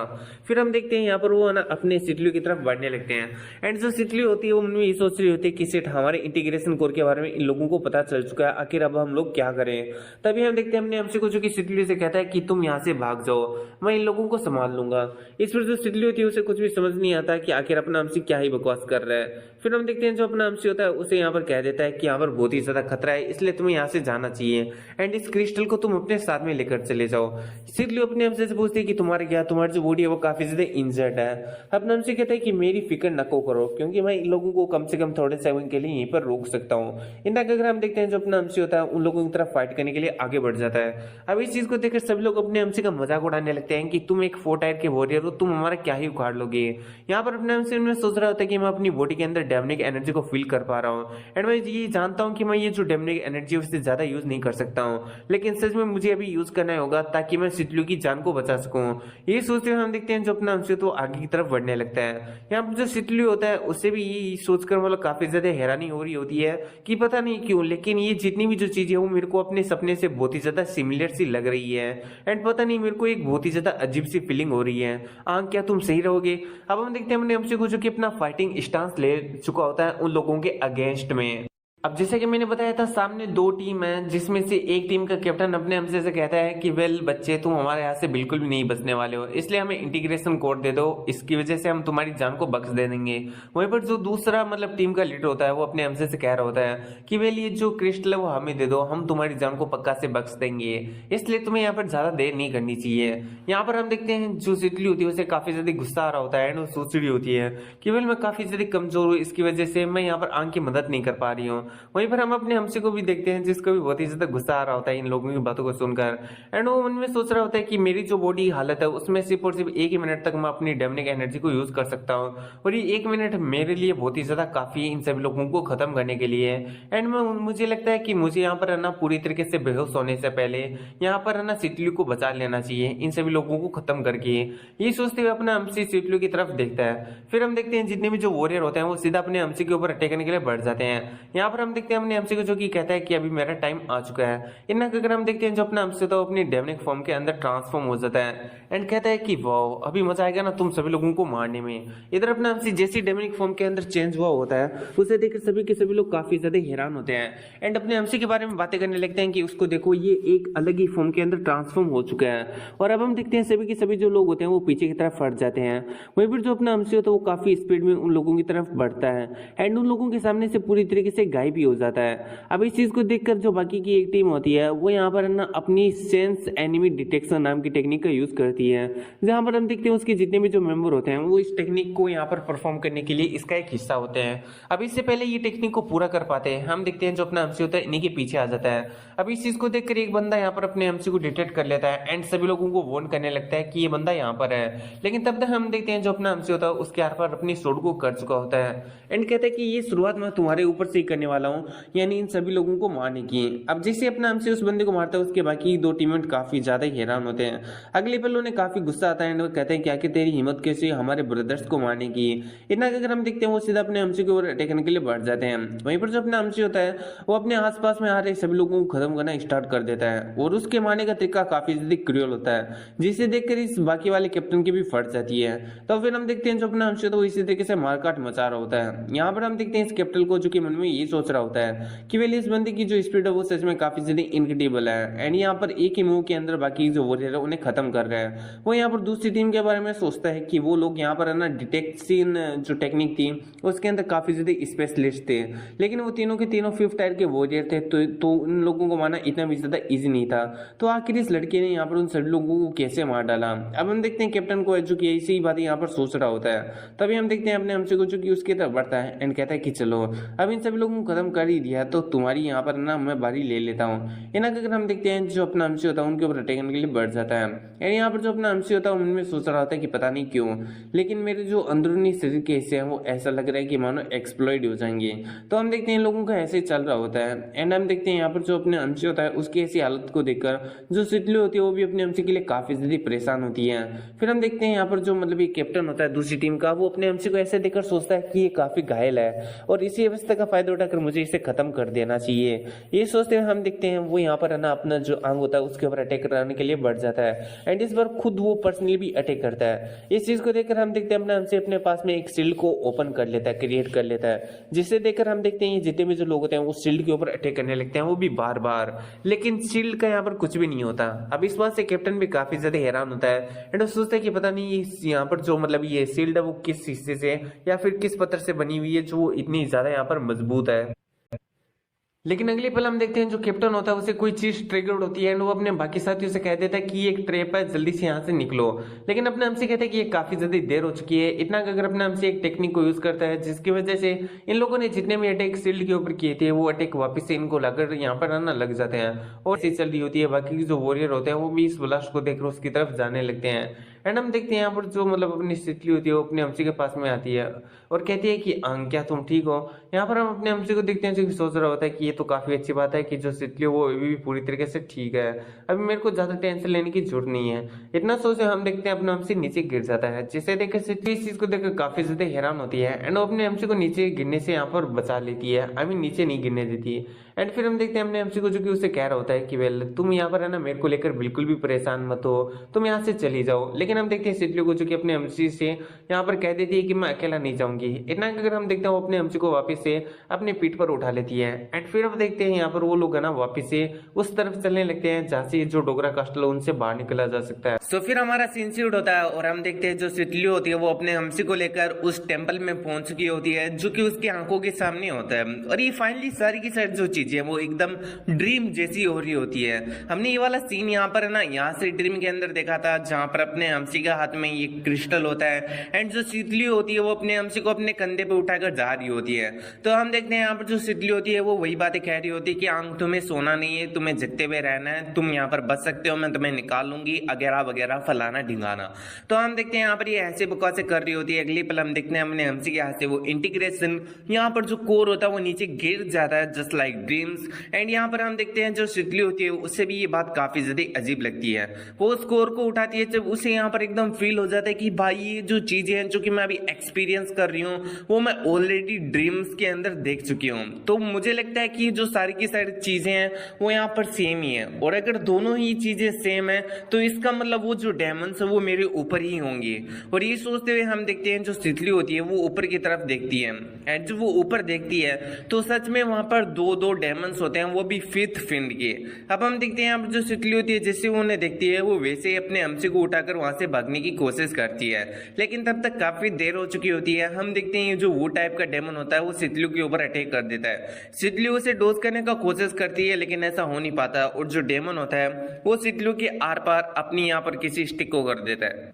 फिर हम देखते हैं यहाँ पर वो ना अपने सितली की तरफ बढ़ने लगते हैं एंड जो सितली होती है वो मन में ये सोच रही होती है कि सेठ हमारे इंटीग्रेशन कोर के बारे में इन लोगों को पता चल चुका है, आखिर अब हम लोग क्या करें। तभी हम देखते हैं हमने हमसे को जो कि सितली से कहता है कि तुम यहाँ से भाग जाओ, मैं इन लोगों को संभाल लूंगा। इस पर जो सितली होती है उसे कुछ भी समझ नहीं आता कि आखिर अपना हमसे क्या ही बकवास कर रहा है। फिर हम देखते हैं जो अपना हमसे होता है उसे यहाँ पर कह देता है कि यहाँ पर बहुत ही ज्यादा खतरा है इसलिए तुम्हें यहाँ से जाना चाहिए एंड इस क्रिस्टल को तुम अपने साथ में लेकर चले जाओ। सिद्धू अपने हमसे से पूछती है कि तुम्हारी जो बॉडी है वो काफी ज्यादा इंजर्ड है। अपने हमसे कहता है कि मेरी फिक्र न करो, क्योंकि मैं इन लोगों को कम से कम थोड़े सेकंड के लिए यहीं पर रोक सकता हूँ। इनका अगर हम देखते हैं जो अपना हमसे होता है उन लोगों की तरफ फाइट करने के लिए आगे बढ़ जाता है। अब इस चीज को देखकर सभी लोग अपने हमसे का मजाक उड़ाने लगते हैं कि तुम एक 4 टायर के वॉरियर हो, तुम हमारा क्या ही उखाड़ लोगे। यहाँ पर अपने हमसे उन्हें सोच रहा होता है कि मैं अपनी बॉडी के अंदर डेमनिक एनर्जी को फील कर पा रहा हूँ, एंड मैं ये जानता हूँ कि मैं ये जो डेमनिक एनर्जी है उससे ज्यादा यूज नहीं कर सकता हूँ, लेकिन सच में मुझे अभी यूज करना होगा ताकि मैं सितलू की जान को बचा सकूं। ये सोचते हुए हम देखते हैं जो अपना हमसे तो आगे की तरफ बढ़ने लगता है। यहाँ पर जो सितलू होता है उससे भी ये सोचकर मतलब काफी ज्यादा हैरानी हो रही होती है कि पता नहीं क्यों, लेकिन ये जितनी भी जो चीजें वो मेरे को अपने सपने से बहुत ही ज्यादा सिमिलर सी लग रही है, एंड पता नहीं मेरे को एक बहुत ही ज्यादा अजीब सी फीलिंग हो रही है। क्या तुम सही रहोगे? अब हम देखते हैं अपने हमसे को जो कि अपना फाइटिंग स्टांस ले चुका होता है उन लोगों के अगेंस्ट में। अब जैसे कि मैंने बताया था सामने 2 टीम है, जिसमें से एक टीम का कैप्टन अपने हमसे से कहता है कि वेल बच्चे तुम हमारे हाथ से बिल्कुल भी नहीं बचने वाले हो, इसलिए हमें इंटीग्रेशन कोड दे दो, इसकी वजह से हम तुम्हारी जान को बख्श दे देंगे। वहीं पर जो दूसरा मतलब टीम का लीडर होता है वो अपने हमसे से कह रहा होता है कि वेल ये जो क्रिस्टल है वो हमें दे दो, हम तुम्हारी जान को पक्का से बख्श देंगे, इसलिए तुम्हें यहाँ पर ज्यादा देर नहीं करनी चाहिए। यहाँ पर हम देखते हैं जो सितली होती है उसे काफी ज्यादा गुस्सा आ रहा होता है, एंड वो सोच रही होती है कि वेल मैं काफी ज्यादा कमजोर हूँ, इसकी वजह से मैं यहाँ पर आंख की मदद नहीं कर पा रही हूँ। वहीं पर हम अपने हमसे को भी देखते हैं जिसको भी बहुत ही ज्यादा गुस्सा आ रहा होता है इन लोगों की बातों को सुनकर, एंड वो मन में सोच रहा होता है कि मेरी जो बॉडी हालत है उसमें सिर्फ और सिर्फ 1 ही मिनट तक मैं अपनी डेमनिक एनर्जी को यूज कर सकता हूँ, और ये 1 मिनट मेरे लिए बहुत ही ज्यादा काफी इन सभी लोगों को खत्म करने के लिए। एंड मुझे लगता है कि मुझे यहाँ पर ना पूरी तरीके से बेहोश होने से पहले यहाँ पर ना सितलू को बचा लेना चाहिए इन सभी लोगों को खत्म करके। ये सोचते हुए अपना हमसी सितलू की तरफ देखता है। फिर हम देखते हैं जितने भी जो वॉरियर होते हैं वो सीधा अपने हमसी के ऊपर अटैक करने के लिए बढ़ जाते हैं। यहाँ पर हम देखते हैं अपने हमसी को जो कि कहता है कि अभी मेरा टाइम आ चुका है। इतना अगर हम देखते हैं जो अपना हमसे तो अपनी डेमनिक फॉर्म के अंदर ट्रांसफॉर्म हो जाता है, एंड कहता है कि वाओ अभी मजा आएगा ना तुम सभी लोगों को मारने में। इधर अपना हमसे जैसी डेमनिक फॉर्म के अंदर चेंज हुआ होता है उसे देखकर सभी के सभी लोग काफी ज्यादा हैरान होते हैं, एंड अपने हमसे के बारे में बातें करने लगते हैं कि उसको देखो ये एक अलग ही फॉर्म के अंदर ट्रांसफॉर्म हो चुका है। और अब हम देखते हैं सभी के सभी जो लोग होते हैं वो पीछे की तरफ हट जाते हैं। वहीं पर जो अपना हमसे होता है वो काफी स्पीड में उन लोगों की तरफ बढ़ता है, एंड उन लोगों के सामने से पूरी तरीके से गायब भी हो जाता है। अब इस चीज को देखकर जो बाकी की एक टीम होती है वो यहाँ पर ना अपनी सेंस एनिमी डिटेक्शन नाम की टेक्निक का यूज करती है, जहां पर हम देखते हैं उसके जितने भी जो मेंबर होते हैं वो इस टेक्निक को यहाँ पर परफॉर्म करने के लिए इसका एक हिस्सा होते हैं। अब इससे पहले ये टेक्निक को पूरा कर पाते हैं हम देखते हैं जो अपना हमसे होता है इन्हीं के पीछे आ जाता है। अब इस चीज को देखकर एक बंदा यहाँ पर अपने हमसे को डिटेक्ट कर लेता है, एंड सभी लोगों को वार्न करने लगता है कि ये बंदा यहाँ पर है। लेकिन तब तक हम देखते हैं जो अपना हमसे होता है उसके आर पार अपनी सोड को कर चुका होता है, एंड कहता है कि ये शुरुआत मैं तुम्हारे ऊपर से ही करने वाला हूँ, यानी इन सभी लोगों को मारने की। अब जैसे अपना हमसे उस बंदे को मारता है उसके बाकी 2 टीममेट काफी ज्यादा हैरान होते हैं। अगले पल उन्हें काफी गुस्सा आता है, एंड वो कहते हैं क्या कि तेरी हिम्मत कैसे हमारे ब्रदर्स को मारने की। इतना अगर हम देखते हैं वो सीधा अपने हमसे के ऊपर अटैक करने के लिए बढ़ जाते हैं। वहीं पर जो अपना हमसे होता है वो अपने आसपास में आ रहे सभी लोगों को खत्म करना स्टार्ट कर देता है, और उसके मारने का तरीका काफी ज्यादा क्रूअल होता है, जिसे देखकर इस बाकी वाले कैप्टन की भी फट जाती है। तो फिर हम देखते हैं जो अपना हमसे तो इसी तरीके से मारकाट मचा रहा होता है। यहाँ पर हम देखते हैं इस कैप्टन को जो कि मन में ये सोच रहा होता है कि वेल इस बंदे की जो स्पीड है वो सच में काफी ज्यादा इनक्रेडिबल है, एंड यहाँ पर एक ही मूव के अंदर बाकी जो वॉरियर है उन्हें खत्म कर रहा है। वो यहाँ पर दूसरी टीम के बारे में सोचता है कि वो लोग यहाँ पर है ना डिटेक्शन जो टेक्निक थी उसके अंदर काफी ज्यादा स्पेशलिस्ट थे, लेकिन वो तीनों के तीनों 5th टायर के वॉरियर थे, तो उन लोगों को मारना इतना भी ज्यादा इजी नहीं था। तो आखिर इस लड़के ने यहाँ पर उन सभी लोगों को कैसे मार डाला। अब हम देखते हैं कैप्टन को जो कि ऐसी ही बात यहाँ पर सोच रहा होता है। तभी हम देखते हैं अपने हमसे को जो कि उसकी तरफ बढ़ता है, एंड कहता है कि चलो अब इन सभी लोगों को खत्म कर ही दिया तो तुम्हारी यहाँ पर ना मैं बारी ले लेता हूँ। इन्हें अगर हम देखते हैं जो अपना हमसे होता है उनके ऊपर अटैक करने के लिए बढ़ जाता है, एंड यहाँ पर जो अपना हमसे होता है उनमें सोच रहा होता है कि पता नहीं क्यों लेकिन मेरे जो अंदरूनी शरीर के हिस्से हैं वो ऐसा लग रहा है कि मानो एक्सप्लॉइड हो जाएंगे। तो हम देखते हैं लोगों का ऐसे ही चल रहा होता है, एंड हम देखते हैं यहाँ पर जो अपने हमसे होता है उसकी ऐसी हालत को देखकर जो सितलू होती है वो भी अपने हमसे के लिए काफी ज्यादा परेशान होती है। फिर हम देखते हैं यहाँ पर जो मतलब ये कैप्टन होता है दूसरी टीम का वो अपने हमसे को ऐसे देखकर सोचता है कि ये काफी घायल है और इसी अवस्था का फायदा उठाकर मुझे इसे खत्म कर देना चाहिए। ये सोचते हुए हम देखते हैं वो यहाँ पर है ना अपना जो अंग होता है उसके ऊपर अटैक कराने के लिए बढ़ जाता है, एंड इस बार खुद वो पर्सनली भी अटैक करता है। इस चीज को देखकर हम देखते हैं अपने हमसे अपने पास में एक शील्ड को ओपन कर लेता है, क्रिएट कर लेता है, जिसे देखकर हम देखते हैं जितने भी जो लोग होते हैं वो शील्ड के ऊपर अटैक करने लगते हैं, वो भी बार बार, लेकिन शील्ड का यहाँ पर कुछ भी नहीं होता। अब इस बात से कैप्टन भी काफी ज्यादा हैरान होता है, एंड वो सोचता है कि पता नहीं यहाँ पर जो मतलब ये शील्ड है वो किस हिस्से से या फिर किस पत्थर से बनी हुई है जो इतनी ज्यादा यहाँ पर मजबूत है। लेकिन अगले पल हम देखते हैं जो कैप्टन होता है उसे कोई चीज ट्रिगर्ड होती है एंड वो अपने बाकी साथियों से कह देता है कि ये एक ट्रैप है, जल्दी से यहाँ से निकलो। लेकिन अपने हमसे कहता है कि ये काफी ज्यादा देर हो चुकी है। इतना अगर अपने हमसे एक टेक्निक को यूज करता है जिसकी वजह से इन लोगों ने जितने भी अटैक शील्ड के ऊपर किए थे वो अटैक वापस से इनको लाकर यहाँ पर आना लग जाते हैं और ऐसी चल रही होती है। बाकी जो वॉरियर होते हैं वो भी इस ब्लास्ट को देखकर उसकी तरफ जाने लगते हैं एंड हम देखते हैं यहाँ पर जो मतलब अपनी स्थिति होती है वो अपने हमसी के पास में आती है और कहती है कि क्या तुम ठीक हो। यहाँ पर हम अपने हमसी को देखते हैं जो कि सोच रहा होता है कि ये तो काफी अच्छी बात है कि जो स्थिति वो अभी भी पूरी तरीके से ठीक है, अभी मेरे को ज्यादा टेंशन लेने की जरूरत नहीं है। इतना सोच हम देखते हैं अपने हमसी नीचे गिर जाता है, जिसे देखकर स्थिति इस चीज को देखकर काफी ज्यादा हैरान होती है एंड वो अपने हमसी को नीचे गिरने से यहाँ पर बचा लेती है, अभी नीचे नहीं गिरने देती है। एंड फिर हम देखते हैं अपने हमसी को जो कि उसे कह रहा होता है कि वेल तुम यहाँ पर है ना मेरे को लेकर बिल्कुल भी परेशान मत हो, तुम यहाँ से चली जाओ। लेकिन हम देखते हैं सितलियो को जो कि अपने हमसी से यहाँ पर कह देती है कि मैं अकेला नहीं जाऊंगी। इतना अगर हम देखते हैं वो अपने हमसी को वापस से अपने पीठ पर उठा लेती है एंड फिर हम देखते हैं यहाँ पर वो लोग है ना वापस से उस तरफ चलने लगते हैं जहाँ से जो डोगरा कास्टल उनसे बाहर निकला जा सकता है। तो फिर हमारा सीन शूट होता है और हम देखते हैं जो सितलियो होती है वो अपने हमसी को लेकर उस टेम्पल में पहुंच चुकी होती है जो कि उसकी आंखों के सामने होता है और ये फाइनली सारी की सारी जो चीजें वो एकदम ड्रीम जैसी हो रही होती है। हमने ये वाला सीन यहाँ पर है ना यहाँ से ड्रीम के अंदर देखा था जहाँ पर अपने हमसी के हाथ में ये क्रिस्टल होता है एंड जो सितलियो होती है वो अपने हमसी को अपने कंधे पे उठाकर जा रही होती है। तो हम देखते हैं यहाँ पर जो सितलियो होती है वो वही बातें कह रही होती है कि तुम्हें सोना नहीं है, तुम्हें जगते हुए रहना है, तुम यहाँ पर बच सकते हो, मैं तुम्हें निकाल लूंगी वगैरह वगैरह फलाना ढिंगाना। तो हम देखते हैं यहाँ पर ये ऐसे बकवासें कर रही होती है। अगली पल हम देखते हैं अपने हमसी के हाथ से वो इंटीग्रेशन यहाँ पर जो कोर होता है वो नीचे गिर जाता है जस्ट लाइक ड्रीम्स। एंड यहाँ पर हम देखते हैं जो सितलियो होती है उससे भी ये बात काफी ज्यादा अजीब लगती है। वो उस कोर को उठाती है जब उसे यहाँ पर एकदम फील हो जाता है कि भाई ये जो चीजें हैं जो कि मैं अभी एक्सपीरियंस कर रही हूँ वो मैं ऑलरेडी ड्रीम्स के अंदर देख चुकी हूँ। तो मुझे लगता है कि जो सारी की सारी चीजें हैं वो यहाँ पर सेम ही है और अगर दोनों ही चीजें सेम है तो इसका मतलब वो जो डेमंस है वो मेरे ऊपर ही होंगे। और ये सोचते हुए हम देखते हैं जो सितलियो होती है वो ऊपर की तरफ देखती है एंड जब वो ऊपर देखती है तो सच में वहां पर दो डेमंस होते हैं, वो भी फिफ्थ फिंड के। अब हम देखते हैं यहाँ पर जो सितलियो होती है जैसे वो उन्हें देखती है वो वैसे ही अपने हमसे को उठाकर वहां से भागने की कोशिश करती है, लेकिन तब तक काफी देर हो चुकी होती है। हम देखते हैं जो वो टाइप का डेमन होता है वो सितलियो के ऊपर अटैक कर देता है। सितलियो उसे डोज करने का कोशिश करती है लेकिन ऐसा हो नहीं पाता और जो डेमन होता है वो सितलियो के आर पार अपनी यहाँ पर किसी स्टिक को कर देता है,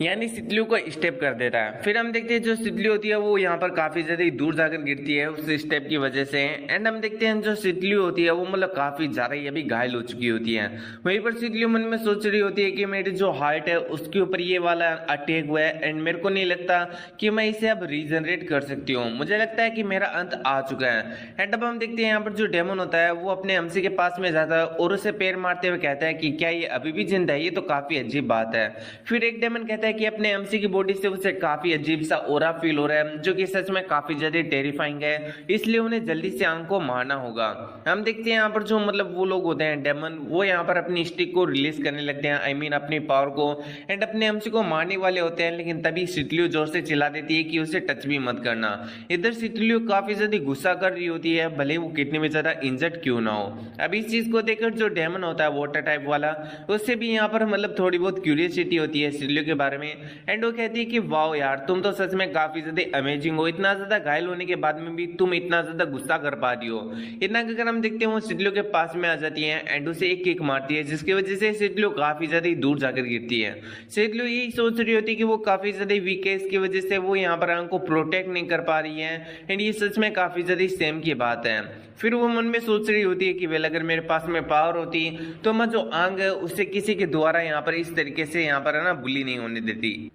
यानी सितलियो को स्टेप कर देता है। फिर हम देखते हैं जो सितलियो होती है वो यहाँ पर काफी ज्यादा दूर जाकर गिरती है उस स्टेप की वजह से। एंड हम देखते हैं जो सितलियो होती है वो मतलब काफी ज्यादा ही अभी घायल हो चुकी होती है। वहीं पर सितलियो मन में सोच रही होती है कि मेरी जो हार्ट है उसके ऊपर ये वाला अटैक हुआ है एंड मेरे को नहीं लगता कि मैं इसे अब रीजनरेट कर सकती हूँ, मुझे लगता है कि मेरा अंत आ चुका है। एंड अब हम देखते हैं यहाँ पर जो डेमन होता है वो अपने हमसी के पास में जाता है और उसे पैर मारते हुए कहता है कि क्या ये अभी भी जिंदा है, ये तो काफी अजीब बात है। फिर एक डेमन कहता है कि अपने एमसी की बॉडी से उसे काफी अजीब सा ओरा फील हो रहा है जो कि सच में काफी ज्यादा टेरिफाइंग है, इसलिए उन्हें जल्दी से आंख को मारना होगा। हम देखते हैं यहाँ पर जो मतलब वो लोग होते हैं डेमन, वो यहाँ पर अपनी स्टिक को रिलीज करने लगते हैं, आई मीन अपनी पावर को, एंड अपने एमसी को मारने वाले होते हैं। लेकिन तभी सितलियो जोर से चिल्ला देती है कि उसे टच भी मत करना। इधर सितलियो काफी ज्यादा गुस्सा कर रही होती है भले वो कितनी भी ज्यादा इंजर्ड क्यों ना हो। अब इस चीज को देखकर जो डेमन होता है वाटर टाइप वाला, उससे भी यहाँ पर मतलब थोड़ी बहुत क्यूरियोसिटी होती है सितलियो के बारे में। एंड वो कहती है कि वाओ यार तुम तो सच में काफी ज्यादा अमेजिंग हो, इतना ज्यादा घायल होने के बाद में भी तुम इतना ज्यादा गुस्सा कर पा रही हो। इतना अगर हम देखते हैं वो सितलियो के पास में आ जाती है एंड उसे एक किक मारती है जिसकी वजह से सितलियो काफी ज्यादा दूर जाकर गिरती है। सितलियो यही सोच रही होती है कि वो काफी ज्यादा वीक है, इसकी वजह से वो यहाँ पर आंख को प्रोटेक्ट नहीं कर पा रही है एंड ये सच में काफी ज्यादा सेम की बात है। फिर वो मन में सोच रही होती है कि वेल अगर मेरे पास में पावर होती तो मैं जो आंग है उससे किसी के द्वारा यहाँ पर इस तरीके से यहाँ पर है ना बुली नहीं होने देती।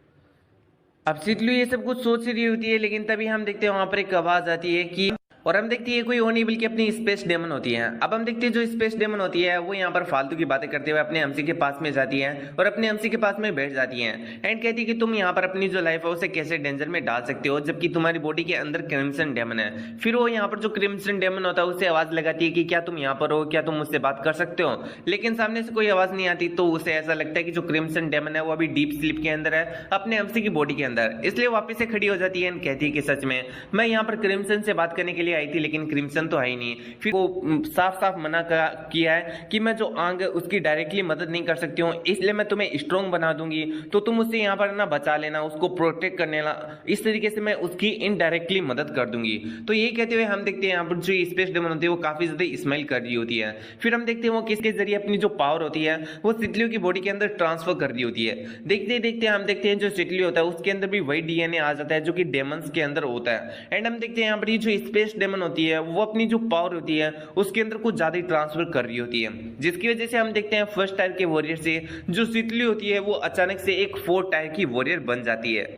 अब सितलियो ये सब कुछ सोच रही होती है लेकिन तभी हम देखते हैं वहां पर एक आवाज आती है कि, और हम देखते हैं कोई और नहीं बल्कि अपनी स्पेस डेमन होती है। अब हम देखते हैं जो स्पेस डेमन होती है वो यहाँ पर फालतू की बातें करते हुए अपने एमसी के पास में जाती है और अपने एमसी के पास में बैठ जाती है एंड कहती है कि तुम यहाँ पर अपनी जो लाइफ है उसे कैसे डेंजर में डाल सकते हो जबकि तुम्हारी बॉडी के अंदर क्रिम्सन डेमन है। फिर वो यहाँ पर जो क्रिम्सन डेमन होता है उसे आवाज लगाती है कि क्या तुम यहाँ पर हो, क्या तुम मुझसे बात कर सकते हो, लेकिन सामने से कोई आवाज नहीं आती। तो उसे ऐसा लगता है कि जो क्रिम्सन डेमन है वो अभी डीप स्लीप के अंदर है अपने एमसी की बॉडी के अंदर, इसलिए वापस से खड़ी हो जाती है एंड कहती है कि सच में मैं यहाँ पर क्रिम्सन से बात करने के लिए आई थी लेकिन क्रिम्सन तो है ही नहीं। फिर वो साफ साफ मना किया है कि मैं जो आंग है उसकी डायरेक्टली मदद नहीं कर सकती हूँ, इसलिए मैं तुम्हें स्ट्रॉन्ग बना दूंगी, तो तुम उससे यहाँ पर ना बचा लेना, उसको प्रोटेक्ट करने ला, इस तरीके से मैं उसकी इनडायरेक्टली मदद कर दूंगी। तो ये कहते हुए हम देखते हैं यहाँ पर जो स्पेस डेमन होती है वो काफी ज्यादा स्माइल कर रही होती है। फिर हम देखते हैं वो किसके जरिए अपनी जो पावर होती है वो सितलियो की बॉडी के अंदर ट्रांसफर कर रही होती है। देखते देखते हम देखते हैं जो सितलियो होता है उसके अंदर भी वही डीएनए आ जाता है जो कि डेमंस के अंदर होता है। एंड हम देखते हैं यहाँ पर ये जो स्पेस डेमन होती है वो अपनी जो पावर होती है उसके अंदर कुछ ज्यादा ही ट्रांसफर कर रही होती है, जिसकी वजह से हम देखते हैं फर्स्ट टायर के वॉरियर से जो सितलियो होती है वो अचानक से एक 4 टायर की वॉरियर बन जाती है।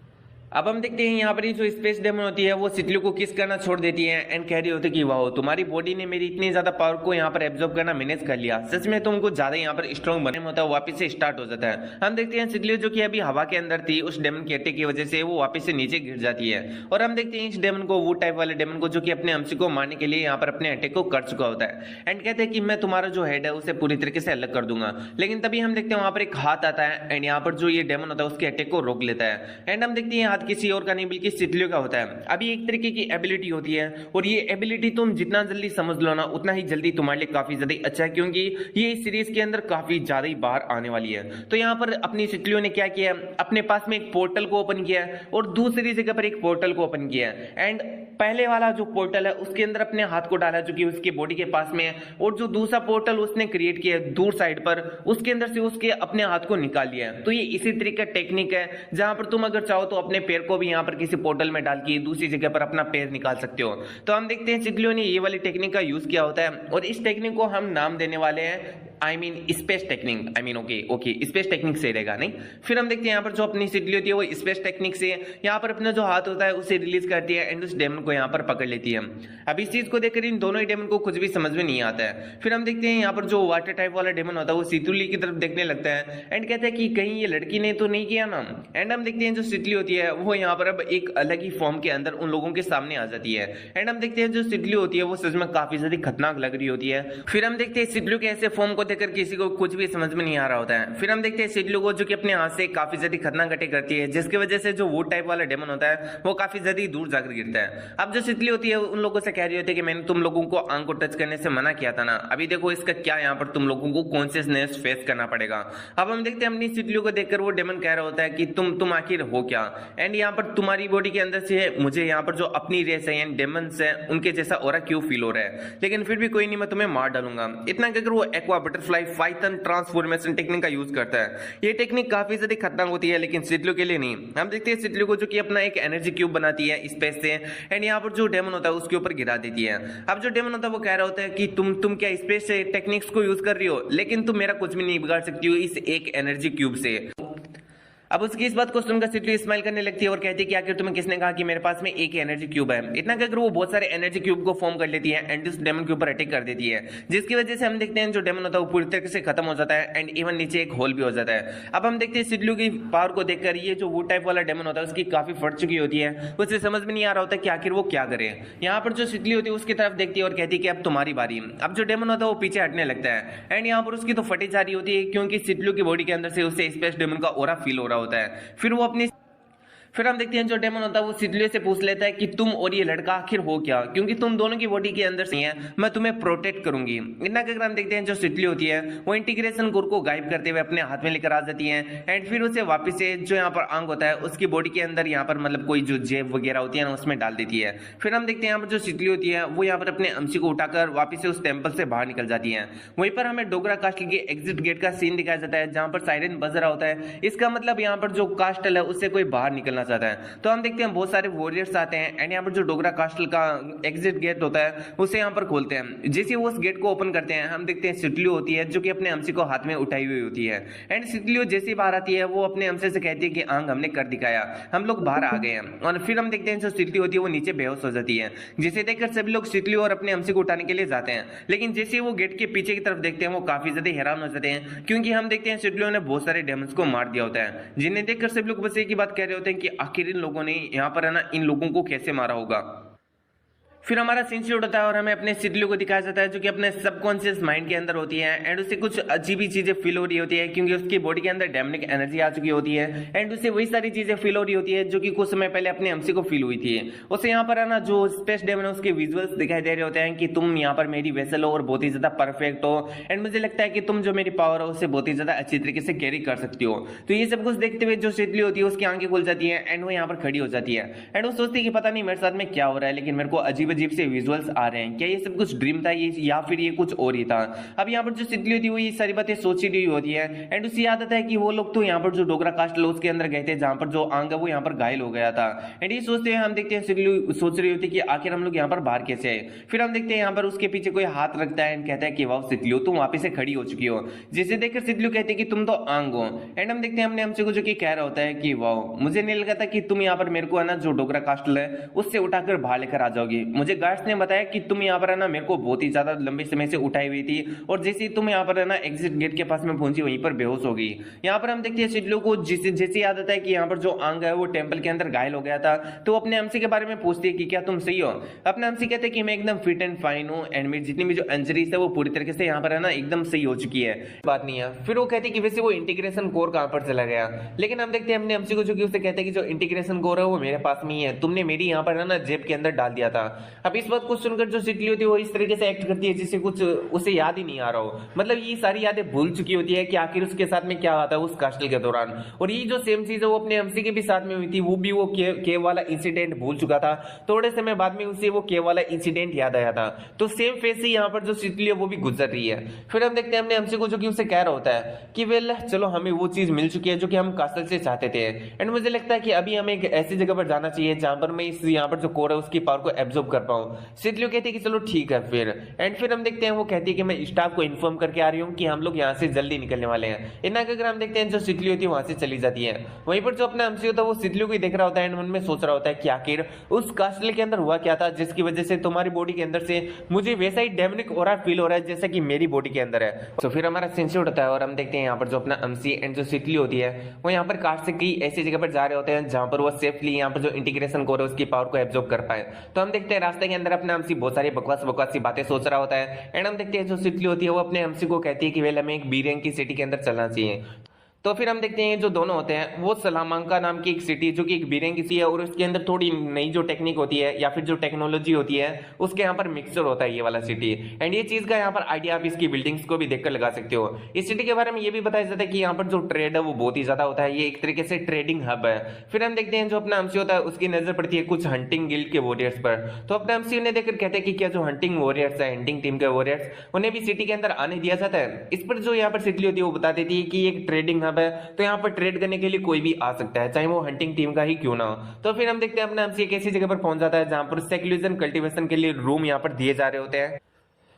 अब हम देखते हैं यहाँ पर ये जो स्पेस डेमन होती है वो सितलियो को किस करना छोड़ देती है एंड कह रही होती है कि वाह तुम्हारी बॉडी ने मेरी इतनी ज्यादा पावर को यहाँ पर एब्जॉर्ब करना मैनेज कर लिया, सच में तुमको ज्यादा यहाँ पर स्ट्रॉन्ग बने होता है, वापस से स्टार्ट हो जाता है। हम देखते हैं सितलियो जो कि अभी हवा के अंदर थी उस डेमन के अटैक की वजह से वो वापस से नीचे गिर जाती है। और हम देखते हैं इस डेमन को, वो टाइप वाले डेमन को जो कि अपने अंश को मारने के लिए यहाँ पर अपने अटैक को कर चुका होता है एंड कहते हैं कि मैं तुम्हारा जो हेड है उसे पूरी तरीके से अलग कर दूंगा। लेकिन तभी हम देखते हैं वहां पर एक हाथ आता है एंड यहाँ पर जो ये डेमन होता है उसके अटैक को रोक लेता है। एंड हम देखते हैं हाथ किसी और का नहीं कि सितलियो का होता है। अभी एक तरीके की एबिलिटी होती है और ये एबिलिटी तुम जितना जल्दी समझ लो ना उतना ही जल्दी तुम्हारे लिए काफी ज्यादा अच्छा है, क्योंकि ये इस सीरीज के अंदर काफी ज्यादा ही बाहर आने वाली है। तो यहाँ पर अपनी सितलियो ने क्या किया, अपने पास में एक पोर्टल को ओपन किया और दूसरी जगह पर एक पोर्टल को ओपन किया एंड पहले वाला जो पोर्टल है उसके अंदर अपने हाथ को डाला जो कि उसके बॉडी के पास में है, और जो दूसरा पोर्टल उसने क्रिएट किया दूर साइड पर उसके अंदर से उसके अपने हाथ को निकाल लिया है। तो ये इसी तरीके का टेक्निक है जहां पर तुम अगर चाहो तो अपने पैर को भी यहाँ पर किसी पोर्टल में डाल के दूसरी जगह पर अपना पैर निकाल सकते हो। तो हम देखते हैं सितलियो ने ये वाली टेक्निक का यूज किया होता है और इस टेक्निक को हम नाम देने वाले हैं space technique. Okay space technique से रहेगा नहीं। फिर हम देखते हैं यहाँ पर जो अपनी सितलियो होती है वो स्पेस टेक्निक से यहाँ पर अपना जो हाथ होता है उसे रिलीज करती है एंड उस डेमन को यहाँ पर पकड़ लेती है। अब इस चीज को देखकर इन दोनों ही डेमन को कुछ भी समझ में नहीं आता है। फिर हम देखते हैं यहाँ पर जो वाटर टाइप वाला डेमन होता है वो सितलियो की तरफ देखने लगता है एंड कहता है कि कहीं ये लड़की ने तो नहीं किया ना। एंड हम देखते हैं जो सितलियो होती है वो यहाँ पर अब एक अलग ही फॉर्म के अंदर उन लोगों के सामने आ जाती है एंड हम देखते हैं जो सितलियो होती है वो सच में काफी ज्यादा खतरनाक लग रही होती है। फिर हम देखते हैं सितलियो के ऐसे फॉर्म को देखकर किसी को कुछ भी समझ में नहीं आ रहा होता है। फिर हम देखते हैं सितलियो को जो कि अपने हाथ से काफी ज्यादा खतरनाक अटैक करती है, जिसकी वजह से जो वो टाइप वाला डेमन होता है वो काफी ज्यादा दूर जाकर गिरता है। अब जो सितलियो होती है उन लोगों से कह रही होती है कि मैंने तुम लोगों को आंख को टच करने से मना किया था ना, अभी देखो इसका क्या यहाँ पर तुम लोगों को कॉन्शियसनेस फेस करना पड़ेगा। अब हम देखते हैं अपनी सितलियो को देखकर वो डेमन कह रहा होता है कि तुम आखिर हो क्या, एंड यहाँ पर तुम्हारी बॉडी के अंदर से मुझे यहाँ पर जो अपनी रेस है यानी डेमन्स है उनके जैसा ऑरा क्यों फील हो रहा है, लेकिन फिर भी कोई नहीं, मैं तुम्हें मार डालूंगा। इतना कहकर वो aqua butterfly Python transformation technique का यूज करता है। ये टेक्निक काफी ज्यादा खतरनाक होती है लेकिन सितलियो के लिए नहीं। हम देखते हैं सितलियो को जो कि अपना एक एनर्जी क्यूब बनाती है स्पेस से एंड यहाँ पर जो डेमन होता है उसके ऊपर गिरा देती है। अब जो डेमन होता है वो कह रहा होता है कि तुम क्या स्पेस से टेक्निक्स को यूज कर रही हो, लेकिन तुम मेरा कुछ भी नहीं बिगाड़ सकती हो इस एक एनर्जी क्यूब से। अब उसकी इस बात को सुनकर सितलियो स्माइल करने लगती है और कहती है कि आखिर तुम्हें किसने कहा कि मेरे पास में एक एनर्जी क्यूब है। इतना कहकर वो बहुत सारे एनर्जी क्यूब को फॉर्म कर लेती है एंड उस डेमन के ऊपर अटैक कर देती है, जिसकी वजह से हम देखते हैं जो डेमन होता है वो पूरी तरीके से खत्म हो जाता है एंड इवन नीचे एक होल भी हो जाता है। अब हम देखते हैं सितलियो की पावर को देखकर ये जो वो टाइप वाला डेमन होता है उसकी काफी फट चुकी होती है, उसे समझ में नहीं आ रहा होता कि आखिर वो क्या करे। यहाँ पर जो सितलियो होती है उसकी तरफ देखती है और कहती है कि अब तुम्हारी बारी। अब जो डेमन होता है वो पीछे हटने लगता है एंड यहाँ पर उसकी तो फटी जा रही होती है क्योंकि सितलियो की बॉडी के अंदर से उसे स्पेस डेमन का ऑरा फील हो रहा होता है। फिर हम देखते हैं जो डेमन होता है वो सितलियो से पूछ लेता है कि तुम और ये लड़का आखिर हो क्या, क्योंकि तुम दोनों की बॉडी के अंदर से है, मैं तुम्हें प्रोटेक्ट करूंगी। इतना कहकर हम देखते हैं जो सितलियो होती है वो इंटीग्रेशन कोर को गायब करते हुए अपने हाथ में लेकर आ जाती है एंड फिर उसे वापस से जो यहाँ पर आंग होता है उसकी बॉडी के अंदर यहाँ पर मतलब कोई जो जेब वगैरह होती है ना उसमें डाल देती है। फिर हम देखते हैं यहाँ पर जो सितलियो होती है वो यहाँ पर अपने अंशी को उठाकर वापस से उस टेम्पल से बाहर निकल जाती है। वहीं पर हमें डोगरा कास्टल के एग्जिट गेट का सीन दिखाया जाता है जहां पर सायरन बज रहा होता है। इसका मतलब यहाँ पर जो कास्टल है उससे कोई बाहर निकलना चाहता है। तो हम देखते हैं बहुत सारे वॉरियर्स आते हैं एंड यहाँ पर जो डोगरा कास्टल का एग्जिट गेट होता है उसे यहाँ पर खोलते हैं। जैसे वो उस गेट को ओपन करते हैं हम देखते हैं सितलियो होती है जो कि अपने अंशी को हाथ में उठाई हुई होती है एंड सितलियो जैसी बाहर आती है वो अपने अंशी से कहती है कि आंग हमने कर दिखाया, हम लोग बाहर आ गए हैं। और फिर हम देखते हैं जो सितलियो होती है वो नीचे बेहोश हो जाती है, जिसे देखकर सभी लोग सितलियो और अपने अंशी को उठाने के लिए जाते हैं। लेकिन जैसे वो गेट के पीछे की तरफ देखते हैं वो काफी ज्यादा हैरान हो जाते हैं क्योंकि हम देखते हैं सितलियो ने बहुत सारे डेमन्स को मार दिया होता है, जिन्हें देखकर सभी लोग बस एक ही बात कह रहे होते हैं कि आखिर इन लोगों ने यहाँ पर है ना इन लोगों को कैसे मारा होगा। फिर हमारा सीन शूट होता है और हमें अपने सितलू को दिखाया जाता है जो कि अपने सबकॉन्शियस माइंड के अंदर होती है एंड उसे कुछ अजीब ही चीजें फील हो रही होती है क्योंकि उसकी बॉडी के अंदर डेमनिक एनर्जी आ चुकी होती है एंड उसे वही सारी चीजें फील हो रही होती है जो कि कुछ समय पहले अपने हमसी को फील हुई थी। उसे यहाँ पर है ना जो स्पेस डेमन है उसके विजुअल्स दिखाई दे रहे होते हैं कि तुम यहाँ पर मेरी वेसल हो और बहुत ही ज्यादा परफेक्ट हो एंड मुझे लगता है कि तुम जो मेरी पावर हो उसे बहुत ही ज्यादा अच्छी तरीके से कैरी कर सकती हो। तो ये सब कुछ देखते हुए जो सितली होती है उसकी आंखें खुल जाती है एंड वो यहाँ पर खड़ी हो जाती है एंड वो सोचती है कि पता नहीं मेरे साथ में क्या हो रहा है, लेकिन मेरे को अजीब अजीब से विजुअल्स आ रहे हैं, क्या ये सब कुछ ड्रीम था ये या फिर ये कुछ और ही था। अब यहाँ पर जो सितली होती है वो ये सारी बातें सोच ही रही होती है एंड उसे याद आता है कि वो लोग तो यहाँ पर जो डोगरा कास्ट लो उसके अंदर गए थे जहां पर जो आंग है वो यहाँ पर घायल हो गया था एंड ये सोचते हुए हम देखते हैं सितली सोच रही होती है कि आखिर हम लोग यहाँ पर बाहर कैसे आए। फिर हम देखते हैं यहाँ पर उसके पीछे कोई हाथ रखता है एंड कहता है कि वाह सितली तुम वापस से खड़ी हो चुकी हो, जिसे देखकर सितली कहती है कि तुम तो आंग हो एंड हम देखते हैं हमने हमसे को जो कि कह रहा होता है कि वाह मुझे नहीं लगा था कि तुम यहाँ पर मेरे को है ना जो डोगरा कास्ट है उससे उठाकर बाहर लेकर आ जाओगी। मुझे गार्ड्स ने बताया कि तुम यहाँ पर है ना मेरे को बहुत ही ज्यादा लंबे समय से उठाई हुई थी और जैसे ही तुम यहाँ पर है ना एग्जिट गेट के पास में पहुंची वहीं पर बेहोश हो गई। यहाँ पर हम देखते हैं सितली को जैसे याद आता है कि यहाँ पर जो आंग है वो टेंपल के अंदर घायल हो गया था तो अपने हमसी के बारे में पूछती है कि क्या तुम सही हो। अपने हमसी कहते हैं कि मैं एकदम फिट एंड फाइन हूँ एंड मेरी जितनी भी जो इंजरीज है वो पूरी तरीके से यहाँ पर है ना एकदम सही हो चुकी है, बात नहीं है। फिर वो कहते हैं कि वैसे वो इंटीग्रेशन कोर कहाँ पर चला गया, लेकिन हम देखते हैं हमने हमसी को जो कि उसे कहते हैं कि जो इंटीग्रेशन कोर है वो मेरे पास में ही है, तुमने मेरी यहाँ पर है ना जेब के अंदर डाल दिया था। अब इस बात को सुनकर जो सितली होती है वो इस तरीके से एक्ट करती है जिससे कुछ उसे याद ही नहीं आ रहा हो, मतलब ये सारी यादें भूल चुकी होती है कि आखिर उसके साथ में क्या आता है उस कास्टल के दौरान। और ये जो सेम चीज है वो अपने हमसी के भी साथ में हुई थी, वो भी वो केव वाला इंसिडेंट भूल चुका था। थोड़े समय बाद में उसे वो केव वाला इंसिडेंट याद आया था, तो सेम फेस से यहाँ पर जो सितली है वो भी गुजर रही है। फिर हम देखते हैं हमने हमसी को जो कि उसे कह रहा होता है कि वेल चलो हमें वो चीज मिल चुकी है जो कि हम कास्टल से चाहते थे एंड मुझे लगता है कि अभी हमें एक ऐसी जगह पर जाना चाहिए जहां पर मैं इस यहाँ पर जो कोर है उसकी पावर को एब्जॉर्ब कर पाऊं। सितली कहती है कि चलो ठीक है फिर एंड फिर हम देखते हैं वो कहती है कि मैं स्टाफ को इन्फॉर्म करके आ रही हूँ कि हम लोग यहाँ से जल्दी निकलने वाले हैं। इतना अगर हम देखते हैं जो सितली होती है वहां से चली जाती है। वहीं पर जो अपना हमसी होता है वो सितली को ही देख रहा होता है एंड मन में सोच रहा होता है कि आखिर उस कास्टल के अंदर हुआ क्या था जिसकी वजह से तुम्हारी बॉडी के अंदर से मुझे वैसा ही डेमनिक ऑरा फील हो रहा है जैसा कि मेरी बॉडी के अंदर है। तो फिर हमारा सीन शूट होता है और हम देखते हैं यहाँ पर जो अपना हमसी एंड जो सितली होती है वो यहाँ पर कास्ट से कई ऐसी जगह पर जा रहे होते हैं जहां पर वो सेफली यहाँ पर जो इंटीग्रेशन कोर है उसकी पावर को एब्जॉर्ब कर पाए। तो हम देखते हैं रास्ते के अंदर अपना हमसी बहुत सारी बकवास सी बातें सोच रहा होता है एंड हम देखते हैं जो सितली होती है वो अपने हमसी को कहती है कि वेल हमें एक बी रैंक की सिटी के अंदर चलना चाहिए। तो फिर हम देखते हैं जो दोनों होते हैं वो सलामांका नाम की एक सिटी जो कि एक बीरेंग की सी है और उसके अंदर थोड़ी नई जो टेक्निक होती है या फिर जो टेक्नोलॉजी होती है उसके यहाँ पर मिक्सचर होता है ये वाला सिटी एंड ये चीज का यहाँ पर आइडिया आप इसकी बिल्डिंग्स को भी देखकर लगा सकते हो। इस सिटी के बारे में ये भी बताया जाता है कि यहाँ पर जो ट्रेड है वो बहुत ही ज्यादा होता है, ये एक तरीके से ट्रेडिंग हब है। फिर हम देखते हैं जो अपना हमसी होता है उसकी नजर पड़ती है कुछ हंटिंग गिल्ड के वॉरियर्स पर। तो अपना हमसी उन्हें देखकर कहते हैं कि क्या जो हंटिंग वॉरियर्स है हंटिंग टीम के वॉरियर्स उन्हें भी सिटी के अंदर आने दिया जाता है। इस पर जो यहाँ पर सिटी होती है वो बता देती है कि एक ट्रेडिंग हब है तो यहाँ ट्रेड करने के लिए कोई भी आ सकता है चाहे वो हंटिंग टीम का ही क्यों ना हो। तो फिर हम देखते हैं अपना हमसी एक ऐसी जगह पर पहुंच जाता है जहां पर सेक्युलरिज्म कल्टीवेशन के लिए रूम यहाँ पर दिए जा रहे होते हैं।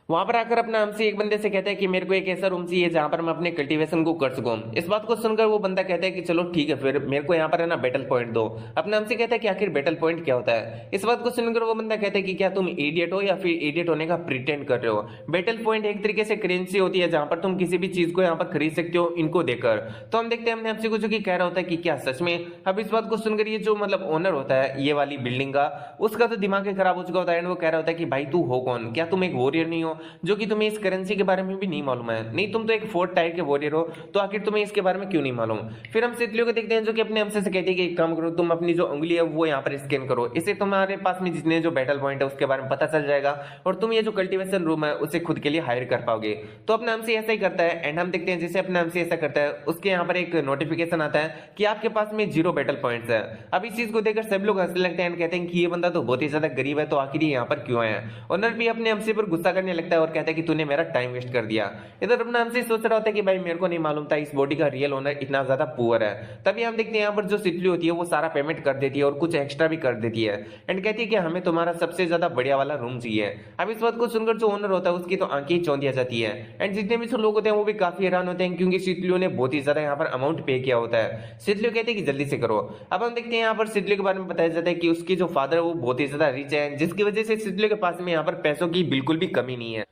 वहां पर आकर अपना हमसे एक बंदे से कहता है कि मेरे को एक ऐसा रूम चाहिए जहां पर मैं अपने कल्टीवेशन को कर सकूं। इस बात को सुनकर वो बंदा कहता है कि चलो ठीक है फिर मेरे को यहाँ पर है ना बैटल पॉइंट दो। अपना हमसे कहता है कि आखिर बैटल पॉइंट क्या होता है। इस बात को सुनकर वो बंदा कहता है कि क्या तुम इडियट हो या फिर इडियट होने का प्रिटेंड कर रहे हो। बैटल पॉइंट एक तरीके से करेंसी होती है जहां पर तुम किसी भी चीज को यहाँ पर खरीद सकते हो इनको देकर। तो हम देखते हैं हमने हमसे कुछ कह रहा होता है कि क्या सच में। अब इस बात को सुनकर ये जो मतलब ओनर होता है ये वाली बिल्डिंग का उसका तो दिमाग ही खराब हो चुका होता है एंड वो कह रहा होता है कि भाई तू हो कौन, क्या तुम एक वॉरियर नहीं हो जो कि तुम्हें इस करेंसी के बारे में भी नहीं मालूम है। नहीं तुम तो एक फोर्थ टायर के वॉरियर हो तो आखिर तुम्हें इसके बारे में क्यों नहीं मालूम। फिर हम सितलियों को देखते हैं जो कि अपने हमसे से कहती है कि एक काम करो तुम अपनी जो उंगली है वो यहाँ पर स्कैन करो, इससे तुम्हारे पास में जितने जो बैटल पॉइंट है उसके बारे में पता चल जाएगा और तुम ये जो कल्टीवेशन रूम है उसे खुद के लिए हायर कर पाओगे। तो अपने हमसे ऐसा ही करता है एंड हम देखते हैं जैसे अपने हमसे ऐसा करता है उसके यहाँ पर एक नोटिफिकेशन आता है कि आपके पास में 0 बैटल पॉइंट्स है। अब इस चीज को देखकर सब लोग हंसने लगते हैं कहते हैं कि ये बंदा तो बहुत ही ज्यादा गरीब है तो आखिर यहाँ पर क्यों आया। ओनर भी अपने हमसे पर गुस्सा करने लगता है और कहता है कि तूने मेरा टाइम वेस्ट कर दिया। इधर अपना हमसे सोच रहा होता है कि भाई मेरे को नहीं मालूम था इस बॉडी का रियल ओनर इतना ज्यादा पुअर है। तभी हम देखते हैं यहाँ पर जो सितली होती है वो सारा पेमेंट कर देती है और कुछ एक्स्ट्रा भी कर देती है एंड कहती है कि हमें तुम्हारा सबसे ज्यादा बढ़िया वाला रूम चाहिए। अब इस बात को सुनकर जो ओनर होता है उसकी तो आंखें ही चौंध जाती है एंड जितने भी लोग होते हैं वो भी काफी हैरान होते हैं क्योंकि सितलियों ने बहुत ही ज्यादा यहाँ पर अमाउंट पे किया होता है। सितलियों कहते हैं कि जल्दी से करो। अब हम देखते हैं यहाँ पर सितलियों के बारे में बताया जाता है कि उसकी जो फादर है वो बहुत ही ज्यादा रिच है जिसकी वजह से सितलियों के पास में यहाँ पर पैसों की बिल्कुल भी कमी नहीं है।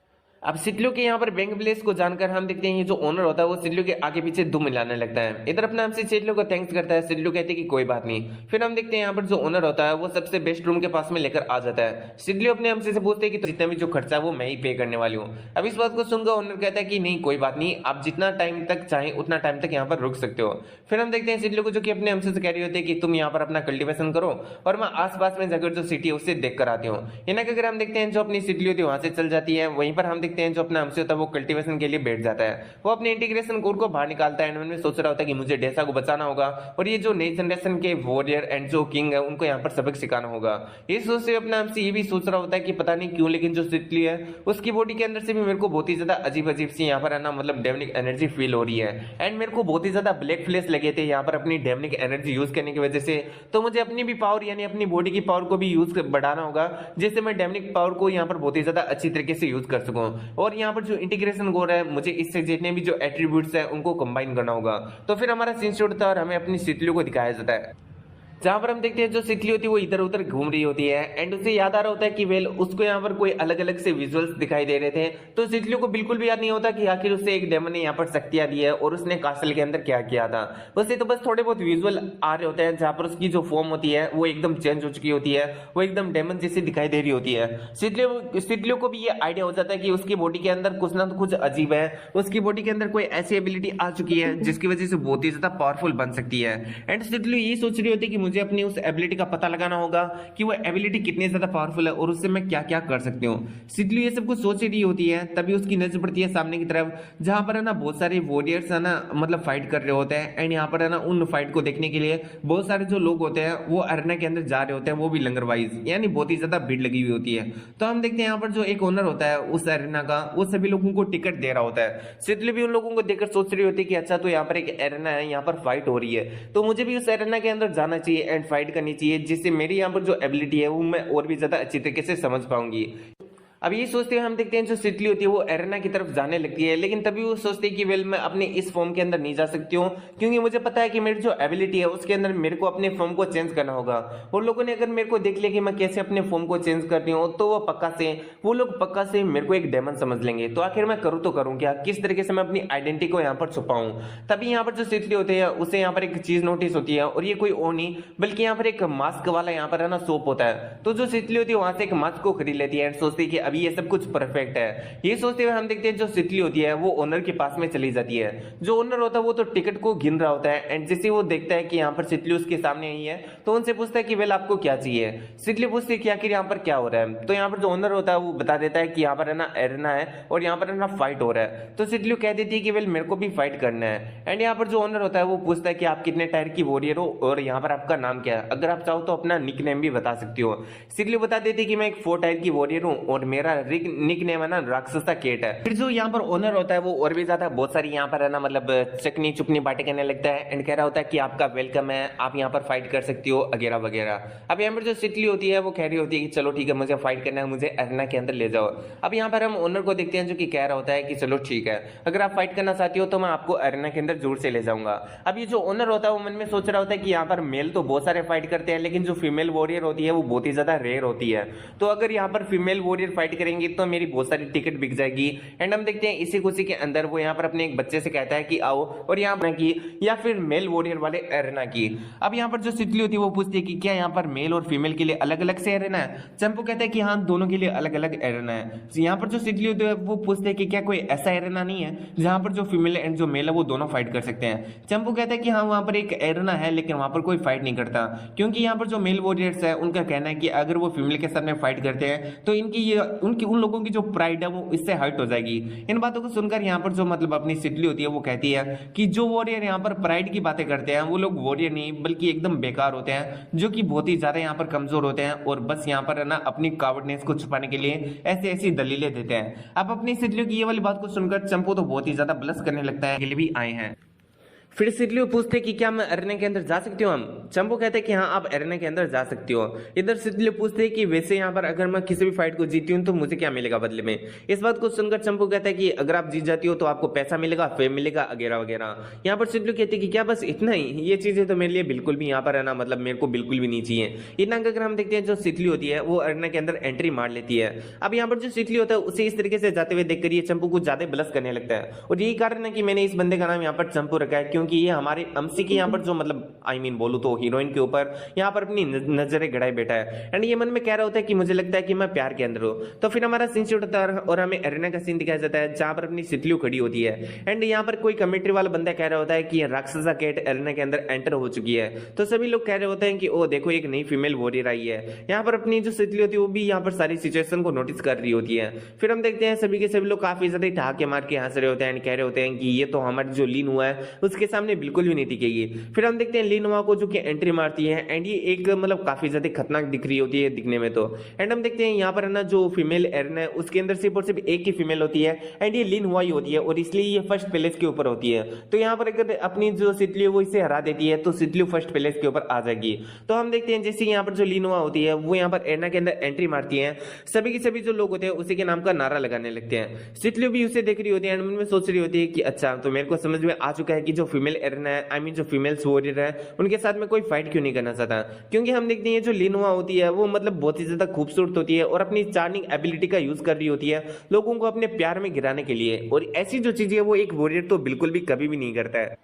अब सितलियों के यहाँ पर बैंक बैलेंस को जानकर हम देखते हैं ये जो ओनर होता है वो सितलियों के आगे पीछे दुम मिलाने लगता है। इधर अपने हमसे सितलियों को थैंक्स करता है, सितलियों कहते हैं कि कोई बात नहीं। फिर हम देखते हैं यहाँ पर जो ओनर होता है वो सबसे बेस्ट रूम के पास में लेकर आ जाता है। सितलियों अपने हमसे से पूछते हैं कि तो जितना भी जो खर्चा है वो मैं ही पे करने वाली हूँ। अब इस बात को सुनकर ओनर कहता है कि नहीं कोई बात नहीं, आप जितना टाइम तक चाहें उतना टाइम तक यहाँ पर रुक सकते हो। फिर हम देखते हैं सितलियों को जो कि अपने हमसे से कह रही होती है कि तुम यहाँ पर अपना कल्टीवेशन करो और मैं आसपास में जाकर जो सिटी है उससे देख कर आती हूँ। इन्हें अगर हम देखते हैं जो अपनी सिटी होती है वहां से चल जाती है। वहीं पर हम देखते हैं जो अपना हमसे वो कल्टीवेशन के लिए बैठ जाता है। वो अपने इंटीग्रेशन कोड को बाहर निकालता है एंड में सोच रहा होता है कि मुझे डेसा को बचाना होगा और ये जो नई जनरेशन के वॉरियर एंड जो किंग है उनको यहाँ पर सबक सिखाना होगा। ये सोच से अपने हमसे ये भी सोच रहा होता है कि पता नहीं क्यों लेकिन जो सितली है उसकी बॉडी के अंदर से भी मेरे को बहुत ही ज्यादा अजीब अजीब सी यहाँ पर है ना मतलब डेमनिक एनर्जी फील हो रही है एंड मेरे को बहुत ही ज्यादा ब्लैक फ्लैश लगे थे यहाँ पर अपनी डेमनिक एनर्जी यूज करने की वजह से। तो मुझे अपनी भी पावर यानी अपनी बॉडी की पावर को भी यूज बढ़ाना होगा जिससे मैं डेमनिक पावर को यहाँ पर बहुत ही ज्यादा अच्छी तरीके से यूज कर सकूं। और यहाँ पर जो इंटीग्रेशन कोड है मुझे इससे जितने भी जो एट्रीब्यूट्स है उनको कंबाइन करना होगा। तो फिर हमारा सीन शुरू था और हमें अपनी सितलियों को दिखाया जाता है जहां पर हम देखते हैं जो सितली होती है वो इधर उधर घूम रही होती है एंड उसे याद आ रहा होता है कि वेल उसको यहाँ पर कोई अलग अलग से विजुअल्स दिखाई दे रहे थे। तो सितलियों को बिल्कुल भी याद नहीं होता कि आखिर उससे एक डेमन ने यहाँ पर शक्तियां दी है और उसने कास्टल के अंदर क्या किया था। उसे तो बस थोड़े बहुत विजुअल आ रहे होते हैं जहां पर उसकी जो फॉर्म होती है वो एकदम चेंज हो चुकी होती है, वो एकदम डेमन जैसी दिखाई दे रही होती है। सितलियों को भी ये आइडिया हो जाता है कि उसकी बॉडी के अंदर कुछ ना कुछ अजीब है, उसकी बॉडी के अंदर कोई ऐसी एबिलिटी आ चुकी है जिसकी वजह से बहुत ही ज्यादा पावरफुल बन सकती है। एंड सितलियों ये सोच रही होती है कि मुझे अपनी उस एबिलिटी का पता लगाना होगा कि वो एबिलिटी कितनी ज्यादा पावरफुल है और उससे मैं क्या क्या कर सकती हूँ। सितली ये सब कुछ सोच रही होती है तभी उसकी नजर पड़ती है सामने की तरफ जहां पर है ना बहुत सारे वॉरियर्स है ना मतलब फाइट कर रहे होते हैं एंड यहाँ पर है ना उन फाइट को देखने के लिए बहुत सारे जो लोग होते हैं वो अरेना के अंदर जा रहे होते हैं, वो भी लंगर वाइज यानी बहुत ही ज्यादा भीड़ लगी हुई होती है। तो हम देखते हैं यहाँ पर जो एक ओनर होता है उस अरेना का वो सभी लोगों को टिकट दे रहा होता है। सितली भी उन लोगों को देखकर सोच रही होती है कि अच्छा तो यहाँ पर एक अरेना है, यहाँ पर फाइट हो रही है तो मुझे भी उस अरेना के अंदर जाना चाहिए एंड फाइट करनी चाहिए जिससे मेरी यहाँ पर जो एबिलिटी है वो मैं और भी ज्यादा अच्छी तरीके से समझ पाऊंगी। अब ये सोचते हुए हम देखते हैं जो सितली होती है वो एरेना की तरफ जाने लगती है लेकिन तभी वो सोचती है कि वेल मैं अपने इस फॉर्म के अंदर नहीं जा सकती हूँ क्योंकि मुझे पता है कि मेरी जो एबिलिटी है उसके अंदर मेरे को अपने फॉर्म को चेंज करना होगा और लोगों ने अगर मेरे को देख लिया कि मैं कैसे अपने फॉर्म को चेंज कर रही हूँ तो वो लोग पक्का से मेरे को एक डेमन समझ लेंगे। तो आखिर मैं करूँ तो करूँ क्या, किस तरीके से मैं अपनी आइडेंटिटी को यहाँ पर छुपाऊं। तभी यहाँ पर जो सितली होते हैं उसे यहाँ पर एक चीज नोटिस होती है और ये कोई और नहीं बल्कि यहाँ पर एक मास्क वाला यहाँ पर है ना सोप होता है। तो जो सितली होती है वहां से एक मास्क को खरीद लेती है एंड सोचती है कि अभी ये सब कुछ परफेक्ट है। ये सोचते हुए हम देखते हैं जो सितली होती है वो ओनर के पास में चली जाती है। जो ओनर होता है वो तो टिकट को गिन रहा होता है एंड जैसे वो देखता है कि यहाँ पर सितली उसके सामने आई है तो उनसे पूछता है कि वेल आपको क्या चाहिए। सितली पूछती है कि आखिर यहाँ पर क्या हो रहा है। तो यहाँ पर जो ओनर होता है वो बता देता है कि यहाँ पर है ना एरेना है और यहाँ पर है ना फाइट हो रहा है। तो सितली कह देती है कि वेल मेरे को भी फाइट करना है। एंड यहाँ पर जो ओनर होता है वो पूछता है कि आप कितने टायर की वॉरियर हो और यहाँ पर आपका नाम क्या है, अगर आप चाहो तो अपना निक नेम भी बता सकती हो। सितली बता देती है कि मैं एक 4 टायर की वॉरियर हूँ और मेरा निक नेम है ना राक्षसा केट है। फिर जो यहाँ पर ओनर होता है वो और भी ज्यादा बहुत सारी यहाँ पर है ना मतलब चकनी चुकनी बातें करने लगता है एंड कह रहा होता है कि आपका वेलकम है, आप यहाँ पर फाइट कर सकती हो वगैरह वगैरह। अब यहाँ पर जो सितली होती है वो कह रही होती है कि चलो ठीक है मुझे फाइट करना है, मुझे एरेना के अंदर ले जाओ। अब यहाँ पर हम ओनर को देखते हैं जो कि कह रहा होता है कि चलो ठीक है अगर आप फाइट करना चाहती हो तो मैं आपको एरेना के अंदर जोर से ले जाऊंगा। अब ये जो ओनर होता है वो मन में सोच रहा होता है कि यहाँ पर मेल तो बहुत सारे फाइट करते हैं लेकिन जो फीमेल वॉरियर होती है वो बहुत ही ज्यादा रेयर होती है। तो अगर यहाँ पर फीमेल वॉरियर फाइट करेंगे तो मेरी बहुत सारी टिकट बिक जाएगी। एंड हम देखते हैं इसी खुशी के अंदर वो यहाँ पर अपने एक बच्चे से कहता है कि आओ और यहाँ पर की या फिर मेल वॉरियर वाले एरेना की। अब यहाँ पर जो सितली होती है वो पूछती है कि क्या यहाँ पर मेल और फीमेल के लिए अलग अलग से एरेना है। चंपू कहता है कि हाँ दोनों के लिए अलग अलग एरेना है। यहाँ पर जो सितली होती है वो पूछते हैं कि क्या कोई ऐसा एरेना नहीं है जहाँ पर जो फीमेल एंड जो मेल है वो दोनों फाइट कर सकते हैं। चंपू कहता है कि हाँ वहाँ पर एक एरेना है लेकिन वहाँ पर कोई फाइट नहीं करता क्योंकि यहाँ पर जो मेल वॉरियर्स है उनका कहना है कि अगर वो फीमेल के साथ में फाइट करते हैं तो उनकी उन लोगों की जो प्राइड है वो इससे हर्ट हो जाएगी। इन बातों को सुनकर यहाँ पर जो मतलब अपनी सितली होती है वो कहती है कि जो वॉरियर यहाँ पर प्राइड की बातें करते हैं वो लोग वॉरियर नहीं बल्कि एकदम बेकार होते हैं जो कि बहुत ही ज्यादा यहाँ पर कमजोर होते हैं और बस यहाँ पर है ना अपनी कावर्डनेस को छुपाने के लिए ऐसी ऐसी दलीलें देते हैं। अब अपनी सितलियों की ये वाली बात को सुनकर चंपू तो बहुत ही ज्यादा ब्लश करने लगता है, भी आए हैं। फिर सिडलियो पूछते कि क्या मैं अरेना के अंदर जा सकती हूँ। हम चंपू कहते हैं कि हाँ आप अरेना के अंदर जा सकती हो। इधर सिडलियो पूछते हैं कि वैसे यहाँ पर अगर मैं किसी भी फाइट को जीती हूँ तो मुझे क्या मिलेगा बदले में। इस बात को सुनकर चंपू कहता है कि अगर आप जीत जाती हो तो आपको पैसा मिलेगा, फेम मिलेगा, वगैरह वगैरह। यहाँ पर सिडलियो कहते हैं कि क्या बस इतना ही, ये चीजें तो मेरे लिए बिल्कुल भी यहाँ पर है ना, मतलब मेरे को बिल्कुल भी नहीं चाहिए। इतना अगर हम देखते हैं जो सिडली होती है वो अरेना के अंदर एंट्री मार लेती है। अब यहाँ पर जो सिडली होता है उसे इस तरीके से जाते हुए देखकर ये चंपू को ज्यादा ब्लश करने लगता है। और यही कारण है कि मैंने इस बंदे का नाम यहाँ पर चंपू रखा है, क्योंकि ये हमारे अमसी की यहाँ पर जो मतलब बोलूँ तो हीरोइन के ऊपर यहाँ पर अपनी नजरें गड़ाए बैठा है। एंड ये मन में कह रहा होता है कि मुझे लगता है कि मैं प्यार के अंदर हूँ। तो फिर हमारा सीन शूट होता है और हमें अरेना का सीन दिखाया जाता है जहां पर अपनी सितलियो खड़ी होती है। एंड यहाँ पर कोई कमेंट्री वाला बंदा कह रहा होता है कि राक्षसा कैट अरेना के अंदर एंटर हो चुकी है। तो सभी लोग कह रहे होते हैं कि ओ देखो एक नई फीमेल वॉरियर आई है। यहाँ पर अपनी जो सितली होती है वो भी यहाँ पर सारी सिचुएशन को नोटिस कर रही होती है। फिर हम देखते हैं सभी के सभी लोग काफी ज्यादा ठहाके मार के हंस रहे होते हैं, कह रहे होते हैं कि ये तो हमारी जो लीन हुआ है उसके सामने बिल्कुल भी नहीं टिकेगी। फिर हम देखते हैं लीन हुआ को जो कि एंट्री मारती है एंड ये एक मतलब काफी ज्यादा खतरनाक दिख रही होती है दिखने में। तो एंड हम देखते हैं यहाँ पर है ना जो फीमेल एरेना है उसके अंदर सिर्फ और सिर्फ एक ही फीमेल होती है एंड ये लीन हुआ ही होती है और इसलिए ये फर्स्ट प्लेस के ऊपर होती है। तो यहाँ पर अगर अपनी जो सितली वो इसे हरा देती है तो सितली फर्स्ट प्लेस के ऊपर आ जाएगी। तो हम देखते हैं जैसे यहाँ पर जो लीन हुआ होती है वो यहाँ पर एरेना के अंदर एंट्री मारती है। सभी के सभी जो लोग होते हैं उसी के नाम का नारा लगाने लगते हैं। सितली भी उसे देख रही होती है एंड मन में सोच रही होती है कि अच्छा तो मेरे को समझ में आ चुका है कि जो फीमेल एरेना है जो फीमेल वॉरियर है उनके साथ में कोई फाइट क्यों नहीं करना चाहता। क्योंकि हम देखते हैं जो लीन हुआ होती है वो मतलब बहुत ही ज्यादा खूबसूरत होती है और अपनी चार्मिंग एबिलिटी का यूज कर रही होती है लोगों को अपने प्यार में गिराने के लिए। और ऐसी जो चीजें है वो एक वॉरियर तो बिल्कुल भी कभी भी नहीं करता है।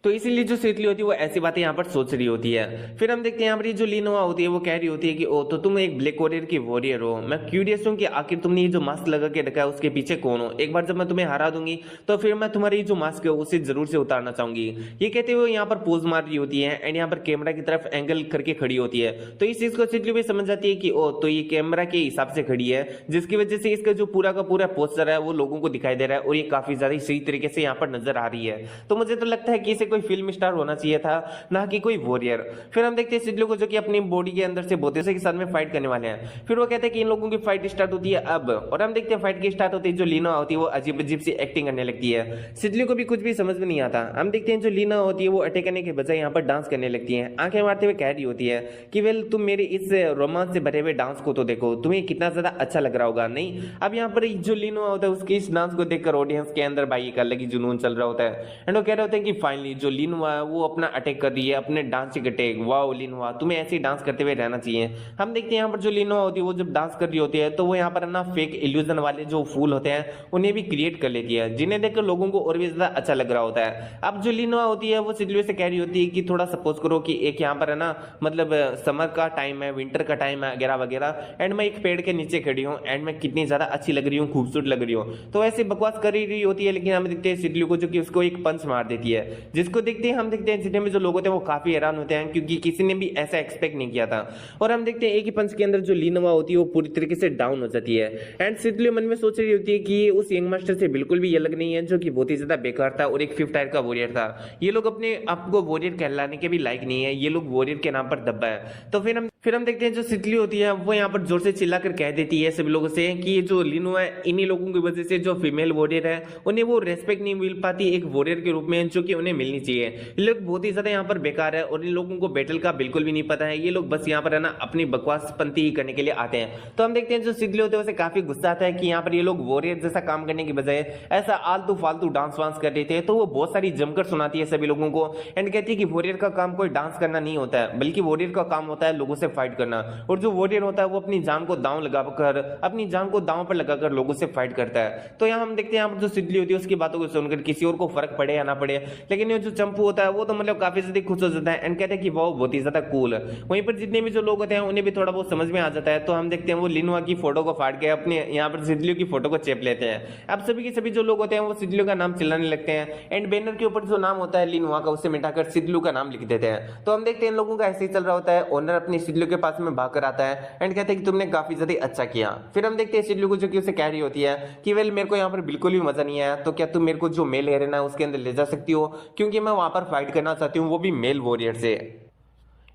तो इसीलिए जो सितली होती है वो ऐसी बातें यहाँ पर सोच रही होती है। फिर हम देखते हैं यहाँ पर जो लीनोआ होती है वो कह रही होती है कि ओ तो तुम एक ब्लैक वॉरियर की वॉरियर हो। मैं क्यूरियस हूँ कि आखिर तुमने ये जो मास्क लगा के रखा है उसके पीछे कौन हो। एक बार जब मैं तुम्हें हरा दूंगी तो फिर मैं तुम्हारी जो मास्क है उसे जरूर से उतारना चाहूंगी। ये कहते हुए यहाँ पर पोज मार रही होती है एंड यहाँ पर कैमरा की तरफ एंगल करके खड़ी होती है। तो इस चीज को सितली भी समझ जाती है कि ओ तो ये कैमरा के हिसाब से खड़ी है जिसकी वजह से इसका जो पूरा का पूरा पोस्टर है वो लोगों को दिखाई दे रहा है और ये काफी ज्यादा सही तरीके से यहाँ पर नजर आ रही है। तो मुझे तो लगता है कि इसे कोई फिल्म स्टार होना चाहिए था ना कि कोई वॉरियर। फिर हम देखते हैं सिडलियो को जो कि अपनी बॉडी के अंदर से बोतेसे के साथ में फाइट करने वाले हैं। फिर वो कहते हैं कि इन लोगों की फाइट स्टार्ट होती है अब। और हम देखते हैं फाइट की स्टार्ट होती है जो लीना होती है वो अजीब अजीब सी एक्टिंग करने लगती है। सिडलियो को भी कुछ भी समझ में नहीं आता। हम देखते हैं जो लीना होती है वो अटैक करने के बजाय यहाँ पर डांस करने लगती है। आंखें मारते हुए कह रही होती है कि वेल तुम मेरे इस रोमांस से भरे हुए डांस को तो देखो, तुम्हें कितना ज्यादा अच्छा लग रहा होगा। नहीं अब यहाँ पर जो लीनो होता है उसके इस डांस को देखकर ऑडियंस के अंदर भाई एक अलग ही जुनून चल रहा होता है एंड वो कह रहे होते हैं कि फाइनली जो लीन हुआ है वो अपना अटैक कर रही है अपने डांस के अटैक। वाओ लीन हुआ तुम्हें ऐसे ही डांस करते हुए रहना चाहिए। हम देखते हैं यहाँ पर जो लीनो होती है वो जब डांस कर रही होती है तो वो यहाँ पर ना फेक इल्यूजन वाले जो फूल होते हैं उन्हें भी क्रिएट कर लेती है जिन्हें देखकर लोगों को और भी ज्यादा अच्छा लग रहा होता है। अब जो लीनो होती है वो सिडलियो से कह रही होती है कि थोड़ा सपोज करो कि एक यहाँ पर है ना मतलब समर का टाइम है, विंटर का टाइम है वगैरह वगैरह एंड मैं एक पेड़ के नीचे खड़ी हूँ एंड मैं कितनी ज्यादा अच्छी लग रही हूँ, खूबसूरत लग रही हूँ। तो ऐसे बकवास कर रही होती है लेकिन हम देखते हैं सिडलियो को जो कि उसको एक पंच मार देती है जिसको देखते हैं हम देखते हैं जितने में जो लोग होते हैं वो काफी हैरान होते हैं क्योंकि किसी ने भी ऐसा एक्सपेक्ट नहीं किया था। और हम देखते हैं एक ही पंच के अंदर जो लीनवा होती है वो पूरी तरीके से डाउन हो जाती है एंड सिडलियो मन में सोच रही होती है कि ये उस यंग मास्टर से बिल्कुल भी अलग नहीं है जो कि बहुत ही ज्यादा बेकार था और एक फिफ्थ टायर का वॉरियर था। ये लोग अपने आप को वॉरियर कहलाने के भी लायक नहीं है, ये लोग वॉरियर के नाम पर दब्बा है। तो फिर हम देखते हैं जो सिडली होती है वो यहाँ पर जोर से चिल्लाकर कह देती है सभी लोगों से कि ये जो लीनो है इन्हीं लोगों की वजह से जो फीमेल वॉरियर है उन्हें वो रेस्पेक्ट नहीं मिल पाती एक वॉरियर के रूप में जो कि उन्हें मिलनी चाहिए। ये लोग बहुत ही ज्यादा यहाँ पर बेकार है और इन लोगों को बैटल का बिल्कुल भी नहीं पता है। ये लोग बस यहाँ पर है ना अपनी बकवास पंती ही करने के लिए आते हैं। तो हम देखते हैं जो सिडली होते हैं उसे काफी गुस्सा आता है कि यहाँ पर ये लोग वॉरियर जैसा काम करने की बजाय ऐसा आलतू फालतू डांस वांस कर रहे थे। तो वो बहुत सारी जमकर सुनाती है सभी लोगों को एंड कहती है कि वॉरियर का काम कोई डांस करना नहीं होता है बल्कि वॉरियर का काम होता है लोगों से फाइट करना। और जो वॉरियर होता है वो अपनी जान को दांव लगाकर अपनी जान को दांव पर लगाकर लोगों से फाइट करता है। तो यहाँ हम देखते हैं यहाँ पर जो सिडली होती है उसकी बातों को सुनकर किसी और को फर्क पड़े या ना पड़े लेकिन ये जो चंपू होता है वो तो मतलब काफी ज्यादा खुश हो जाता है एंड कहते हैं कि वो बहुत ही ज्यादा कूल है। वहीं पर जितने भी जो लोग होते हैं उन्हें भी थोड़ा बहुत समझ में आ जाता है। तो हम देखते हैं वो लिनुआ की फोटो को फाड़ के अपने यहाँ पर सिडलियो की फोटो को चेप लेते हैं। अब सभी के सभी जो लोग होते हैं वो सिडलियो का नाम चिल्लाने लगते हैं एंड बैनर के ऊपर जो नाम होता है लिनुआ का उसे मिटाकर सिडलियो का नाम लिख देते हैं। तो हम देखते हैं इन लोगों का ऐसे ही चल रहा होता है। ओनर अपनी सिडलियो के पास में भाग कर आता है एंड कहते हैं कि तुमने काफी ज्यादा अच्छा किया। फिर हम देखते हैं सिडलियो को जो कि उसे कह रही होती है कि वेल मेरे को यहाँ पर बिल्कुल भी मजा नहीं आया तो क्या तुम मेरे को जो मेल एरेना है उसके अंदर ले जा सकती हो क्योंकि मैं वहां पर फाइट करना चाहती हूँ वो भी मेल वॉरियर से।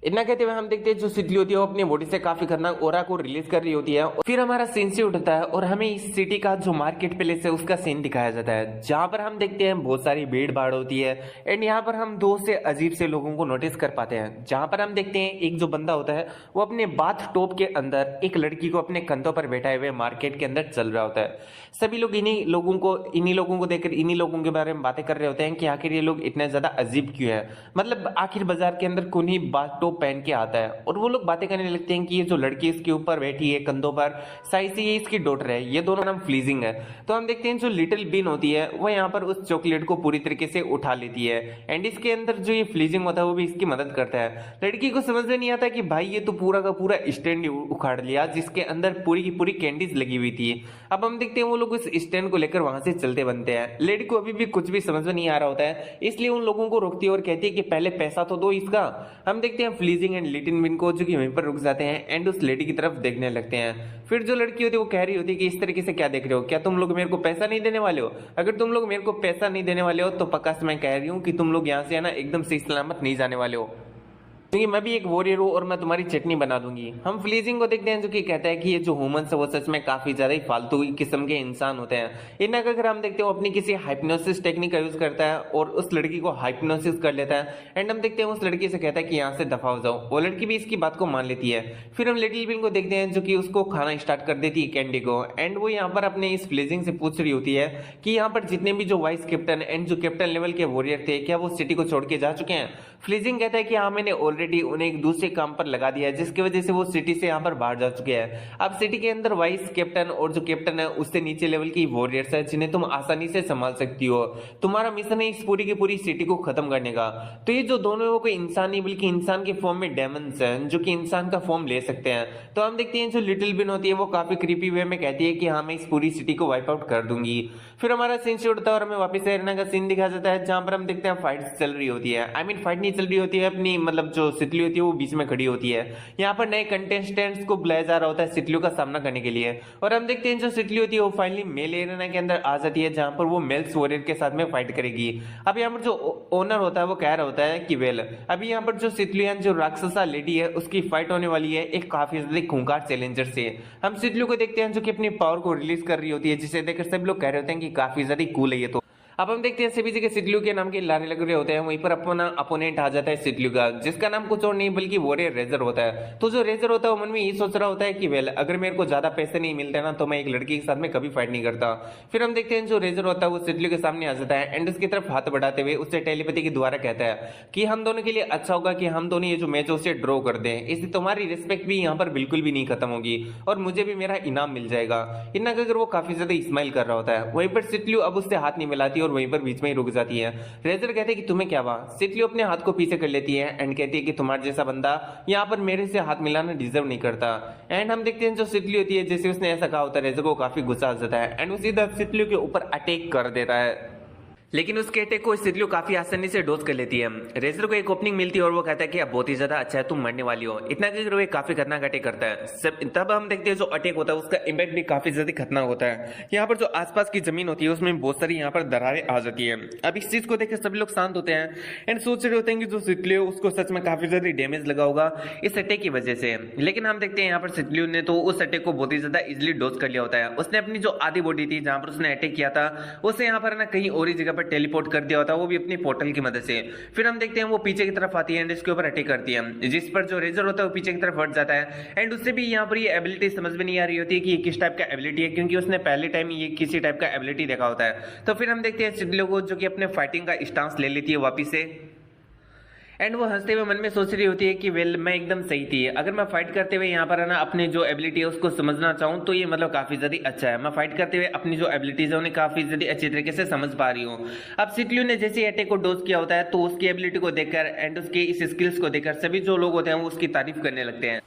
इतना कहते हुए हम देखते हैं जो सितली होती है वो अपनी बॉडी से काफी खतरनाक ऑरा को रिलीज कर रही होती है। और फिर हमारा सीन से उठता है और हमें इस सिटी का जो मार्केट प्लेस है उसका सीन दिखाया जाता है, जहां पर हम देखते हैं बहुत सारी भीड़ भाड़ होती है। एंड यहाँ पर हम दो से अजीब से लोगों को नोटिस कर पाते हैं, जहां पर हम देखते हैं एक जो बंदा होता है वो अपने बाथ टॉप के अंदर एक लड़की को अपने कंधों पर बैठाए हुए मार्केट के अंदर चल रहा होता है। सभी लोग इन्हीं लोगों को देखकर इन्हीं लोगों के बारे में बातें कर रहे होते हैं कि आखिर ये लोग इतने ज्यादा अजीब क्यों है, मतलब आखिर बाजार के अंदर कौन ही बाथ टॉप पहन के आता है। और वो लोग बातें करने लगते हैं कि ये जो लड़की इसके ऊपर बैठी है कंधों पर, शायद से ये इसकी डॉटर है, ये दोनों नाम फ्लीजिंग है। तो हम देखते हैं जो लिटिल बीन होती है वो यहाँ पर उस चॉकलेट को पूरी तरीके से उठा लेती है। एंड इसके अंदर जो ये फ्लीजिंग होता है वो भी इसकी मदद करता है। लड़की को समझ में नहीं आता कि भाई ये तो पूरा का पूरा स्टैंड उखाड़ लिया जिसके अंदर पूरी की पूरी कैंडीज लगी हुई थी। अब हम देखते हैं वो लोग उस स्टैंड को लेकर वहां से चलते बनते हैं। लेडी को अभी भी कुछ भी समझ में नहीं आ रहा होता है, इसलिए उन लोगों को रोकती है और कहती है कि पहले पैसा तो दो इसका। हम देखते हैं फ्लीजिंग एंड लिटिल बीन को जो कि वहीं पर रुक जाते हैं एंड उस लेडी की तरफ देखने लगते हैं। फिर जो लड़की होती है वो कह रही होती है कि इस तरीके से क्या देख रहे हो, क्या तुम लोग मेरे को पैसा नहीं देने वाले हो? अगर तुम लोग मेरे को पैसा नहीं देने वाले हो तो पक्का से मैं कह रही हूँ कि तुम लोग यहाँ से है ना एकदम सही सलामत नहीं जाने वाले हो, क्योंकि मैं भी एक वॉरियर हूँ और मैं तुम्हारी चटनी बना दूंगी। हम फ्लीजिंग को देखते हैं जो कि कहता है कि ये जो ह्यूमंस है वो सच में काफी ज्यादा ही फालतू किस्म के इंसान होते हैं। इनका अगर हम देखते हैं अपनी किसी हाइप्नोसिस टेक्निक का यूज करता है और उस लड़की को हाइप्नोसिस कर लेता है। एंड हम देखते हैं उस लड़की से कहता है कि यहाँ से दफा हो जाओ। वो लड़की भी इसकी बात को मान लेती है। फिर हम लिटिल बिन को देखते हैं जो कि उसको खाना स्टार्ट कर देती है कैंडी को। एंड वो यहाँ पर अपने इस फ्लीजिंग से पूछ रही होती है कि यहाँ पर जितने भी जो वाइस कैप्टन एंड जो कैप्टन लेवल के वॉरियर थे क्या वो सिटी को छोड़ के जा चुके हैं? फ्लीजिंग कहता है कि हाँ मैंने ऑलरेडी उन्हें एक दूसरे काम पर लगा दिया है जिसकी वजह से वो सिटी से यहाँ पर बाहर जा चुके हैं। अब सिटी के अंदर वाइस कैप्टन और जो कैप्टन है उससे नीचे लेवल की वॉरियर्स है जिन्हें तुम आसानी से संभाल सकती हो। तुम्हारा मिशन है इस पूरी की पूरी सिटी को खत्म करने का। तो ये जो दोनों वो कोई इंसान नहीं बल्कि इंसान के फॉर्म में डेमंस हैं जो कि इंसान का फॉर्म ले सकते हैं। तो हम देखते हैं जो लिटिल बिन होती है वो काफी क्रीपी वे में कहती है कि हाँ मैं इस पूरी सिटी को वाइप आउट कर दूंगी। फिर हमारा सीन से उड़ता है और हमें वापस एरिना का सीन दिखाया जाता है जहां पर हम देखते हैं फाइट चल रही होती है। आई मीन फाइट नहीं चल रही होती है, अपनी मतलब जो सितली होती है वो बीच में खड़ी होती है। यहाँ पर नए कंटेस्टेंट्स को बुलाया जा रहा होता है सितलियों का सामना करने के लिए। और हम देखते हैं जो सितली होती है वो फाइनली मेल एरिना के अंदर आ जाती है जहां पर वो मेल्स वॉरियर के साथ में फाइट करेगी। अब यहाँ पर जो ओनर होता है वो कह रहा होता है कि वेल अभी यहाँ पर जो सितलियन जो राक्षसा लेडी है उसकी फाइट होने वाली है एक काफी ज्यादा खूंखार चैलेंजर से। हम सितलियों को देखते हैं जो कि अपनी पावर को रिलीज कर रही होती है जिसे देखकर सब लोग कह रहे होते हैं कि काफी ज्यादा कूल है ये। तो अब हम देखते हैं सभी जगह सितलियों के नाम के लारे लग रहे होते हैं। वहीं पर अपना अपोनेंट आ जाता है सितलियों का जिसका नाम कुछ और नहीं बल्कि वॉरियर रेजर होता है। तो जो रेजर होता है वो मन में ये सोच रहा होता है कि वेल अगर मेरे को ज्यादा पैसे नहीं मिलते ना तो मैं एक लड़की के साथ में कभी फाइट नहीं करता। फिर हम देखते हैं जो रेजर होता है वो सितलियों के सामने आ जाता है एंड उसकी तरफ हाथ बढ़ाते हुए उससे टेलीपैथी के द्वारा कहता है कि हम दोनों के लिए अच्छा होगा कि हम दोनों ये जो मैच है उसे ड्रॉ कर दें, इससे तुम्हारी रिस्पेक्ट भी यहाँ पर बिल्कुल भी नहीं खत्म होगी और मुझे भी मेरा इनाम मिल जाएगा। इतना अगर वो काफी ज्यादा स्माइल कर रहा होता है वहीं पर सितलियो अब उससे हाथ नहीं मिलाती और वहीं पर बीच में जाती है। रेजर कहते हैं कि तुम्हें क्या हुआ? सितलियो अपने हाथ को पीछे कर लेती है एंड कहती है कि तुम्हारे जैसा बंदा यहाँ पर मेरे से हाथ मिलाना डिजर्व नहीं करता। एंड हम देखते हैं जो सितलियो होती है जैसे उसने ऐसा कहा होता है रेजर को काफी गुस्सा आ जाता है एंड वो सीधा सितलियो के ऊपर अटैक कर देता है। लेकिन उसके अटैक को सितलियो काफी आसानी से डोज कर लेती है। रेजर को एक ओपनिंग मिलती है और वो कहता है कि अब बहुत ही ज्यादा अच्छा है तुम मरने वाली हो। इतना कहकर वो काफी खतरनाक अटैक करता है। तब हम देखते हैं जो अटैक होता है उसका इम्पैक्ट भी काफी ज्यादा खतरनाक होता है। यहाँ पर जो आसपास की जमीन होती है उसमें बहुत सारी यहाँ पर दरारें आ जाती है। अब इस चीज को देखकर सभी लोग शांत होते हैं एंड सोच रहे होते हैं कि जो सितलियो उसको सच में काफी ज्यादा डैमेज लगा होगा इस अटैक की वजह से। लेकिन हम देखते हैं यहाँ पर सितलियो ने तो उस अटैक को बहुत ही ज्यादा इजिली डोज कर लिया होता है। उसने अपनी जो आधी बॉडी थी जहां पर उसने अटैक किया था उसे यहाँ पर ना कहीं और ही जगह पर टेलीपोर्ट कर दिया होता है, वो भी अपनी पोर्टल की मदद से। फिर हम देखते हैं वो पीछे की तरफ आती है एंड इसके ऊपर अटैक करती है जिस पर जो रेजर होता है वो पीछे की तरफ हट जाता है एंड उससे भी यहाँ पर ये एबिलिटी समझ में नहीं आ रही होती है कि ये किस टाइप का एबिलिटी है क्योंकि उसने पहले टाइम ये किसी टाइप का एबिलिटी देखा होता है। तो फिर हम देखते हैं सितलियो को जो कि अपने फाइटिंग का स्टांस ले लेती है वापिस से एंड वो हंसते हुए मन में सोच रही होती है कि वेल मैं एकदम सही थी। अगर मैं फाइट करते हुए यहाँ पर है ना अपनी जो एबिलिटी है उसको समझना चाहूँ तो ये मतलब काफी ज्यादा अच्छा है। मैं फाइट करते हुए अपनी जो एबिलिटीज है उन्हें काफी ज्यादा अच्छी तरीके से समझ पा रही हूँ। अब सितलियो ने जैसे अटैक को डोज किया होता है तो उसकी एबिलिटी को देखकर एंड उसके इस स्किल्स को देखकर सभी जो लोग होते हैं वो उसकी तारीफ करने लगते हैं।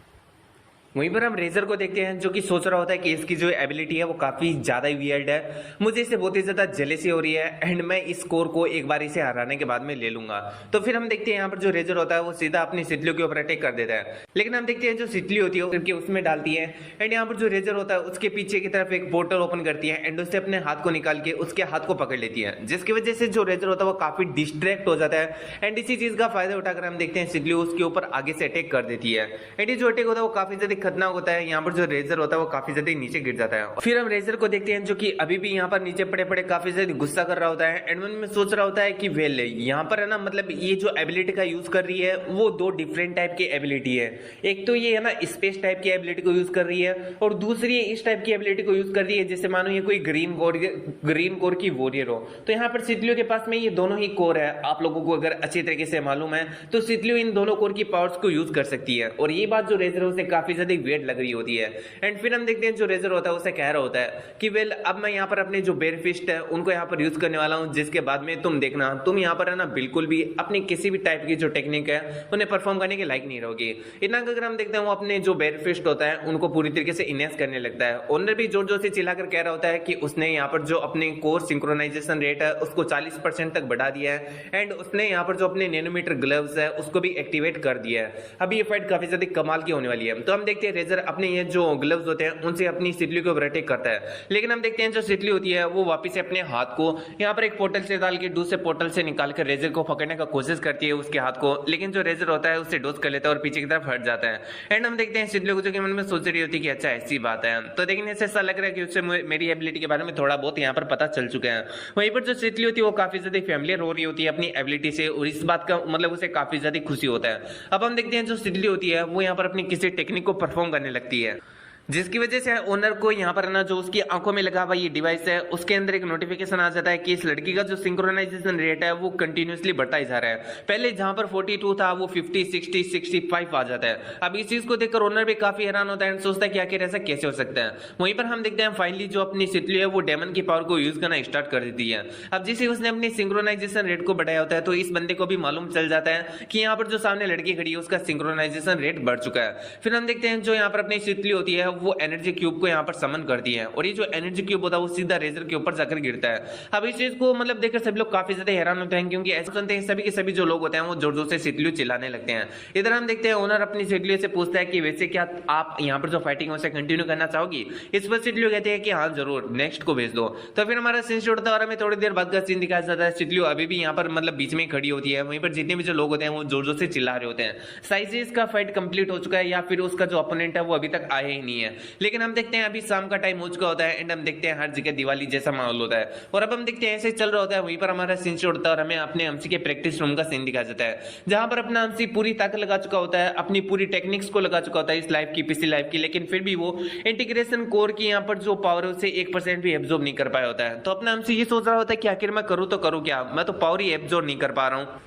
वहीं पर हम रेजर को देखते हैं जो कि सोच रहा होता है कि इसकी जो एबिलिटी है वो काफी ज्यादा ही वियर्ड है, मुझे इससे बहुत ही ज्यादा जेलेसी हो रही है एंड मैं इस स्कोर को एक बार इसे हराने के बाद में ले लूंगा। तो फिर हम देखते हैं यहाँ पर जो रेजर होता है वो सीधा अपनी सितलियों के ऊपर अटैक कर देता है, लेकिन हम देखते हैं जो सितली होती है करके उसमें डालती है एंड यहाँ पर जो रेजर होता है उसके पीछे की तरफ एक पोर्टल ओपन करती है एंड उससे अपने हाथ को निकाल के उसके हाथ को पकड़ लेती है, जिसकी वजह से जो रेजर होता है वो काफी डिस्ट्रैक्ट हो जाता है एंड इसी चीज का फायदा उठाकर हम देखते हैं सितली उसके ऊपर आगे से अटैक कर देती है एंड ये जो अटैक होता है वो काफी ज्यादा खतरनाक होता है। यहाँ पर जो रेजर होता है वो काफी ज्यादा नीचे गिर जाता है। फिर हम रेजर को देखते हैं जो कि अभी भी यहाँ पर नीचे पड़े पड़े काफी ज्यादा गुस्सा कर रहा होता है एंड मन में सोच रहा होता है कि वेल यहाँ पर है ना, मतलब ये जो एबिलिटी का यूज कर रही है वो दो डिफरेंट टाइप की एबिलिटी है। एक तो ये है ना स्पेस टाइप की एबिलिटी को यूज कर रही है और दूसरी इस टाइप की एबिलिटी को यूज कर रही है जैसे मानो ये कोई ग्रीन कोर की वॉरियर हो। तो यहाँ पर सितलियों के पास में ये दोनों ही कोर है। आप लोगों को अगर अच्छी तरीके से मालूम है तो सितलियों इन दोनों कोर की पावर्स को यूज कर सकती है और ये बात जो रेजर उसे काफी ज्यादा वेट लग रही होती है। एंड फिर हम देखते हैं जो रेजर होता है उसे कह रहा होता है कि वेल अब मैं यहाँ पर अपने जो बेयर फिस्ट है उनको यहाँ पर यूज करने वाला हूँ, जिसके बाद में तुम देखना तुम यहाँ पर है ना बिल्कुल भी अपनी किसी भी टाइप की जो टेक्निक है उन्हें परफॉर्म करने के लायक नहीं रहोगी। इतना अगर हम देखते हैं वो अपने जो बेयर फिस्ट होता है उनको पूरी तरीके से इनहेंस करने लगता है। ओनर भी जोर जोर से चिल्लाकर कह रहा होता है कि उसने यहाँ पर जो अपने कोर सिंक्रोनाइजेशन रेट है उसको 40% तक बढ़ा दिया है एंड उसने यहाँ पर जो अपने नैनोमीटर ग्लव्स है उसको भी एक्टिवेट कर दिया है। अभी ये फाइट काफी ज्यादा कमाल की होने वाली है। तो हम देखते हैं रेजर अपने ये जो ग्लव्स होते हैं उनसे अपनी सितली को ओवरटेक करता है, लेकिन हम देखते हैं जो सितली होती है वो वापस से अपने हाथ को यहाँ पर एक पोर्टल से डाल के दूसरे पोर्टल से निकालकर रेजर को पकड़ने का कोशिश करती है उसके हाथ को, लेकिन जो रेजर होता है उससे डोज कर लेता है और पीछे की तरफ हट जाता है। एंड हम देखते हैं सितली को जो कि मन में सोच रही होती है कि अच्छा ऐसी बात है। तो देखने से ऐसा लग रहा है कि उससे मेरी एबिलिटी के बारे में थोड़ा बहुत यहाँ पर पता चल चुका है। वहीं पर जो सितली होती है वो काफी ज्यादा फैमिलियर हो रही होती है अपनी एबिलिटी से और इस बात का मतलब उसे काफी ज्यादा खुशी होता है। अब हम देखते हैं जो सितली होती है वो यहाँ पर अपनी किसी टेक्निक को परफॉर्म करने लगती है, जिसकी वजह से ओनर को यहाँ पर ना जो उसकी आंखों में लगा हुआ ये डिवाइस है उसके अंदर एक नोटिफिकेशन आ जाता है कि इस लड़की का जो सिंक्रोनाइजेशन रेट है वो कंटिन्यूअसली बढ़ता ही जा रहा है। पहले जहां पर 42 था वो 50, 60, 65 आ जाता है। अब इस चीज को देखकर ओनर भी काफी हैरान होता है एंड सोचता है कि आखिर ऐसा कैसे हो सकता है। वहीं पर हम देखते हैं फाइनली जो अपनी सितली है वो डेमन की पावर को यूज करना स्टार्ट कर देती है। अब जिसे उसने अपनी सिंक्रोनाइजेशन रेट को बढ़ाया होता है तो इस बंदे को भी मालूम चल जाता है कि यहाँ पर जो सामने लड़की खड़ी है उसका सिंक्रोनाइजेशन रेट बढ़ चुका है। फिर हम देखते हैं जो यहाँ पर अपनी सितली होती है वो एनर्जी क्यूब को यहाँ पर समन करती है और ये जो एनर्जी क्यूब होता है वो सीधा रेजर के ऊपर जाकर गिरता है। अब इस चीज को मतलब देखकर सभी लोग काफी ज्यादा हैरान होते हैं क्योंकि ऐसा सुनते हैं सभी के सभी जो लोग होते हैं वो जोर जोर से सितलियों चिल्लाने लगते हैं। इधर हम देखते हैं ओनर अपनी सितलियों से पूछता है कि वैसे क्या आप यहाँ पर जो फाइटिंग है उसे कंटिन्यू करना चाहोगी। इस पर सितलियों कहते हैं कि हाँ जरूर, नेक्स्ट को भेज दो। तो फिर हमारा सीन शुरू होता है और हमें थोड़ी देर बाद का सीन दिखाया जाता है। सितलियों अभी भी यहाँ पर मतलब बीच में खड़ी होती है, वहीं पर जितने भी जो लोग होते हैं वो जोर जोर से चिल्ला रहे होते हैं। साइजेस का फाइट कंप्लीट हो चुका है या फिर उसका जो अपोनेंट है वो अभी तक आया ही नहीं है, लेकिन हम देखते हैं अभी शाम का टाइम हो चुका होता है एंड हम देखते हैं हर जगह दिवाली जैसा माहौल होता है और अब हम देखते हैं ऐसे चल रहा होता है। वहीं पर हमारा सीन शुरू होता है और हमें अपने अमसी के प्रैक्टिस रूम का सीन दिखाया जाता है जहां पर अपना अमसी पूरी ताकत लगा चुका होता है, अपनी पूरी टेक्निक्स को लगा चुका होता है इस लाइफ की पिछली लाइफ की, लेकिन फिर भी वो इंटीग्रेशन कोर की यहाँ पर जो पावर है उसे 1% भी एब्जॉर्ब नहीं कर पाया होता है। तो अपना अमसी ये सोच रहा होता है कि आखिर मैं करूँ तो करूँ क्या, मैं तो पावर ही एब्जॉर्ब नहीं कर पा रहा हूँ।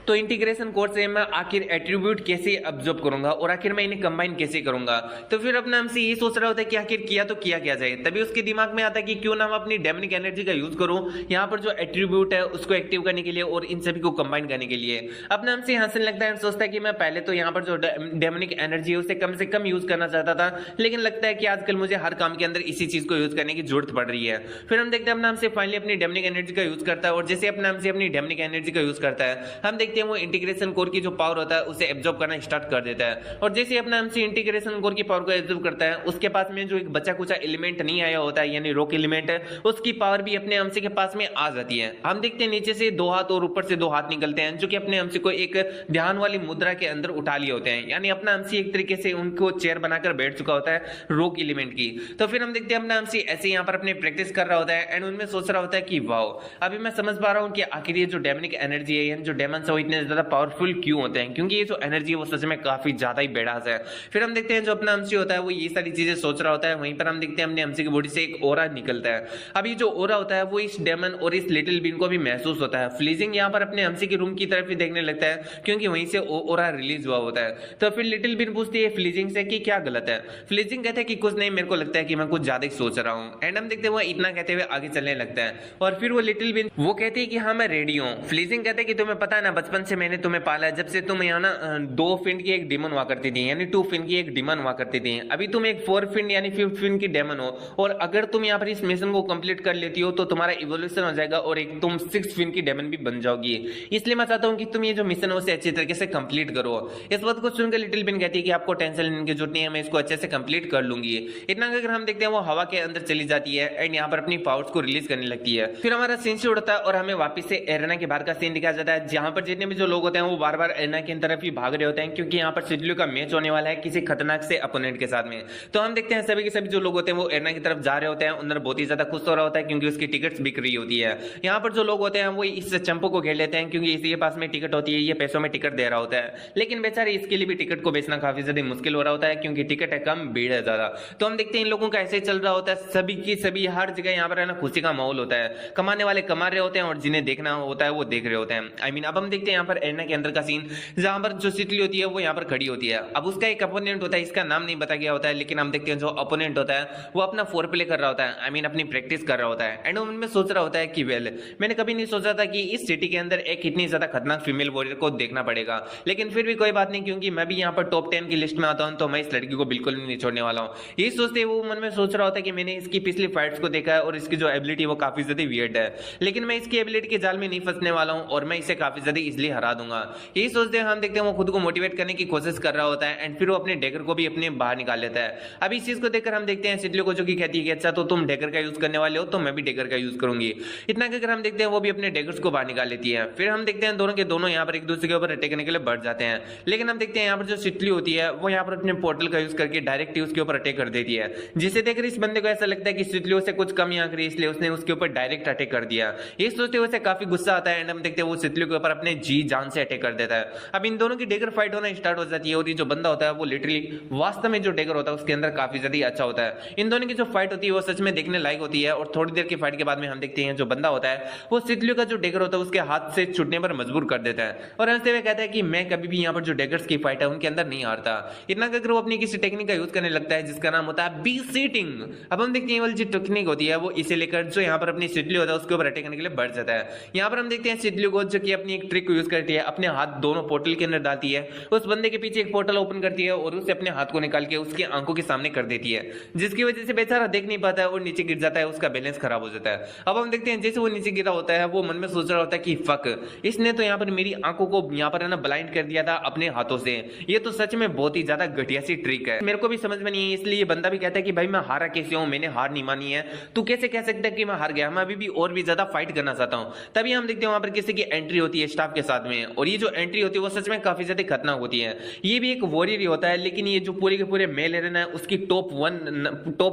तो इंटीग्रेशन कोर से मैं आखिर एट्रीब्यूट कैसे ऑब्जर्व करूंगा और आखिर मैं इन्हें कंबाइन कैसे करूंगा। तो फिर अपना हमसे ये सोच रहा होता है कि आखिर किया तो किया क्या जाए। तभी उसके दिमाग में आता है कि क्यों ना मैं अपनी डेमनिक एनर्जी का यूज करूं यहाँ पर जो एट्रीब्यूट है उसको एक्टिव करने के लिए और इन सभी को कंबाइन करने के लिए। अपना हमसे हंसने लगता है, सोचता है कि मैं पहले तो यहाँ पर जो डेमनिक एनर्जी है उसे कम से कम यूज करना चाहता था, लेकिन लगता है कि आजकल मुझे हर काम के अंदर इसी चीज को यूज करने की जरूरत पड़ रही है। फिर हम देखते हैं अपना हमसे फाइनली अपनी डेमनिक एनर्जी का यूज करता है और जैसे अपना हमसे अपनी डेमनिक एनर्जी का यूज करता है हम देखते हैं वो इंटीग्रेशन कोर की जो पावर होता है उसे एब्जॉर्ब करना स्टार्ट कर देता है और जैसे अपना एमसी इंटीग्रेशन कोर की पावर को एब्जॉर्ब करता है उसके पास में जो एक बचा कुचा एलिमेंट नहीं आया होता है यानी रॉक एलिमेंट है उसकी पावर भी अपने एमसी के पास में आ जाती है। हम देखते हैं नीचे से 2 हाथ और ऊपर से 2 हाथ निकलते हैं जो कि अपने एमसी को एक ध्यान वाली मुद्रा के अंदर उठा लिए होते हैं, यानी अपना एमसी एक तरीके से उनको चेयर बनाकर बैठ चुका होता है रॉक एलिमेंट की। तो फिर हम देखते हैं अपना एमसी ऐसे यहाँ पर अपने प्रैक्टिस कर रहा होता है एंड उनमें सोच रहा होता है कि वाओ अभी मैं समझ पा रहा हूँ कि आखिर ये जो डेमनिक एनर्जी है जो डेमन्स है वो इतने ज्यादा पावरफुल क्यों होते हैं, क्योंकि ये जो एनर्जी है वो सच में काफी ज्यादा ही बेडास है। फिर हम देखते हैं जो अपना एमसी होता है वो ये सारी चीजें सोच रहा होता है, वहीं पर हम देखते हैं अपने एमसी की बॉडी से एक ओरा निकलता है। अब ये जो ओरा होता है वो इस डेमन और इस लिटिल बीन को भी महसूस होता है। फ्लीजिंग यहाँ पर अपने एमसी के रूम की तरफ ही देखने लगता है क्योंकि वहीं से ओरा रिलीज हुआ होता है। तो फिर लिटिल बीन पूछती है फ्लीजिंग से कि क्या गलत है। फ्लीजिंग कहते हैं कि कुछ नहीं, मेरे को लगता है कि मैं कुछ ज्यादा ही सोच रहा हूँ। एंड हम देखते हैं वो इतना कहते हुए आगे चलने लगता है और फिर वो लिटिल बीन वो कहती है कि हाँ मैं रेडी हूँ। फ्लीजिंग कहते हैं कि तुम्हें पता है ना बचपन बचपन से मैंने तुम्हें पाला है, जब से तुम यहाँ ना 2 फिन की एक डेमन हुआ करती थी, यानी 2 फिन की एक डेमन हुआ करती थी। अभी तुम एक 4 फिन यानी 5th फिन की डेमन हो, और अगर तुम यहाँ पर इस मिशन को कंप्लीट कर लेती हो तो तुम्हारा इवोल्यूशन हो जाएगा और एक तुम 6th फिन की डेमन भी बन जाओगी। इसलिए मैं चाहता हूँ कि तुम ये जो मिशन है उसे अच्छी तरीके से कंप्लीट करो। इस बात को सुनकर लिटिल बिन कहती है कि आपको टेंशन लेने की जरूरत नहीं है, मैं इसको अच्छे से कंप्लीट कर लूंगी। इतना अगर हम देखते हैं वो हवा के अंदर चली जाती है एंड यहाँ पर अपनी पावर्स को रिलीज करने लगती है। फिर हमारा सीन से उड़ता है और हमें वापस से एरेना के बाहर का सीन दिखाया जाता है, जहां पर जितने भी जो लोग होते हैं वो बार बार एरेना की तरफ ही भाग रहे होते हैं, क्योंकि यहाँ पर सिडलू का मैच होने वाला है किसी खतरनाक से अपोनेंट के साथ में। तो हम देखते हैं सभी के सभी जो लोग होते हैं वो एरेना की तरफ जा रहे होते हैं। अंदर बहुत ही ज्यादा खुश हो रहा होता है क्योंकि उसकी टिकट्स बिक रही होती है। यहाँ पर जो लोग होते हैं वो इस चंपू को घेर लेते हैं क्योंकि इसके पास में टिकट होती है, ये पैसों में टिकट दे रहा होता है, लेकिन बेचारे इसके लिए भी टिकट को बेचना काफी ज्यादा मुश्किल हो रहा होता है क्योंकि टिकट है कम, भीड़ है ज्यादा। तो हम देखते हैं इन लोगों का ऐसे ही चल रहा होता है, सभी की सभी हर जगह यहाँ पर है ना खुशी का माहौल होता है। कमाने वाले कमा रहे होते हैं और जिन्हें देखना होता है वो देख रहे होते हैं। आई मीन अब हम देखते हैं यहाँ पर एरेना के अंदर का सीन, जहां पर जो सिटली होती है वो यहाँ पर खड़ी होती है। अब उसका एक अपोनेंट होता है, इसका नाम नहीं बताया गया होता है, लेकिन हम देखते हैं जो अपोनेंट होता है वो अपना फोर प्ले कर रहा होता है, आई मीन अपनी प्रैक्टिस कर रहा होता है। एंड उनमें सोच रहा होता है कि वेल, मैंने कभी नहीं सोचा था कि इस सिटी के अंदर एक इतनी ज्यादा खतरनाक फीमेल वॉरियर को देखना पड़ेगा, लेकिन फिर भी कोई बात नहीं, क्योंकि मैं भी यहाँ पर टॉप 10 की लिस्ट में आता हूँ तो मैं इस लड़की को बिल्कुल नहीं छोड़ने वाला हूँ। यही सोचते वो मन में सोच रहा होता है कि मैंने इसकी पिछली फाइट्स को देखा है और इसकी जो एबिलिटी वो काफी ज्यादा वियर्ड है, लेकिन मैं इसकी एबिलिटी के जाल में नहीं फंसने वाला हूँ और मैं इसे काफी ज्यादा इजिली हरा दूंगा। यही सोचते हैं हम देखते हैं वो खुद को मोटिवेट करने की कोशिश कर रहा होता है एंड फिर वो अपने डेकर को भी अपने बाहर निकाल लेता है। अब इस चीज को देखकर हम देखते हैं सिडली को, जो कि कहती है कि अच्छा तो तुम डेकर का यूज करने वाले हो तो मैं भी डेकर का यूज करूंगी। इतना कहकर हम देखते हैं वो भी अपने डेकर्स को बाहर निकाल लेती है। फिर हम देखते हैं दोनों के दोनों यहाँ पर एक दूसरे के ऊपर अटैक करने के लिए बढ़ जाते हैं, लेकिन हम देखते हैं यहाँ पर जो सिडली होती है वो यहाँ पर अपने पोर्टल का यूज करके डायरेक्ट उसके ऊपर अटैक कर देती है, जिसे देखकर इस बंदे को ऐसा लगता है कि सिडली से कुछ कम यहाँ करी, इसलिए उसने उसके ऊपर डायरेक्ट अटैक कर दिया। ये सोचते हुए उसे काफी गुस्सा आता है एंड हम देखते हैं वो सिडली के ऊपर अपने जी जान से अटैक कर देता है। अब इन दोनों की डेगर फाइट होना स्टार्ट हो जाती है और ये जो बंदा होता है वो लिटरली वास्तव में जो डेगर होता है उसके अंदर काफी ज्यादा अच्छा होता है। इन दोनों की जो फाइट होती है वो सच में देखने लायक होती है और थोड़ी देर की फाइट के बाद में हम देखते हैं जो बंदा होता है वो सिडली का जो डेगर होता है उसके हाथ से छूटने पर मजबूर कर देता है और हंसते हुए कहता है कि मैं कभी भी यहाँ पर जो डेगर्स की फाइट है उनके अंदर नहीं हारता। इतना कहकर वो अपनी किसी टेक्निक का यूज करने लगता है जिसका नाम होता है बी सीटिंग। अब हम देखते हैं वो जो टेक्निक होती है वो इसे लेकर जो यहाँ पर अपनी सिडली होता है उसके ऊपर अटैक करने के लिए बढ़ जाता है। यहाँ पर हम देखते हैं सिडली को जो कि अपनी एक ट्रिक को यूज करती है, अपने हाथ दोनों पोर्टल के अंदर डालती है, उस बंदे के पीछे एक पोर्टल ओपन करती है और उसे अपने हाथ को निकाल के उसकी आंखों के सामने कर देती है, जिसकी वजह से बेचारा देख नहीं पाता है और नीचे गिर जाता है, उसका बैलेंस खराब हो जाता है। अब हम देखते हैं जैसे वो नीचे गिरा होता है वो मन में सोच रहा होता है कि फक, इसने तो यहाँ पर मेरी आंखों को यहाँ पर है ना ब्लाइंड कर दिया था अपने हाथों से, ये तो सच में बहुत ही ज्यादा घटिया सी ट्रिक है, मेरे को भी समझ में नहीं है। इसलिए ये बंदा भी कहता है कि भाई मैं हारा कैसे हूँ, मैंने हार नहीं मानी है, तू कैसे कह सकता है कि मैं हार गया, मैं अभी भी और भी ज्यादा फाइट करना चाहता हूँ। तभी हम देखते हैं वहां पर किसी की एंट्री होती है स्टाफ के साथ में, और ये जो एंट्री होती है वो सच में काफी ज्यादा खतरनाक होती है। ये भी एक वॉरियर ही होता है, लेकिन ये जो पूरे के पूरे मेल एरेना है उसकी टॉप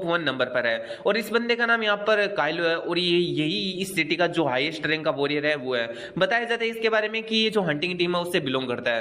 1 नंबर पर है और इस बंदे का नाम यहाँ पर काइलो है और ये यही इस सिटी का जो हाईएस्ट रैंक का वॉरियर है वो है। बताया जाता है इसके बारे में कि ये जो हंटिंग टीम है उससे बिलोंग करता है।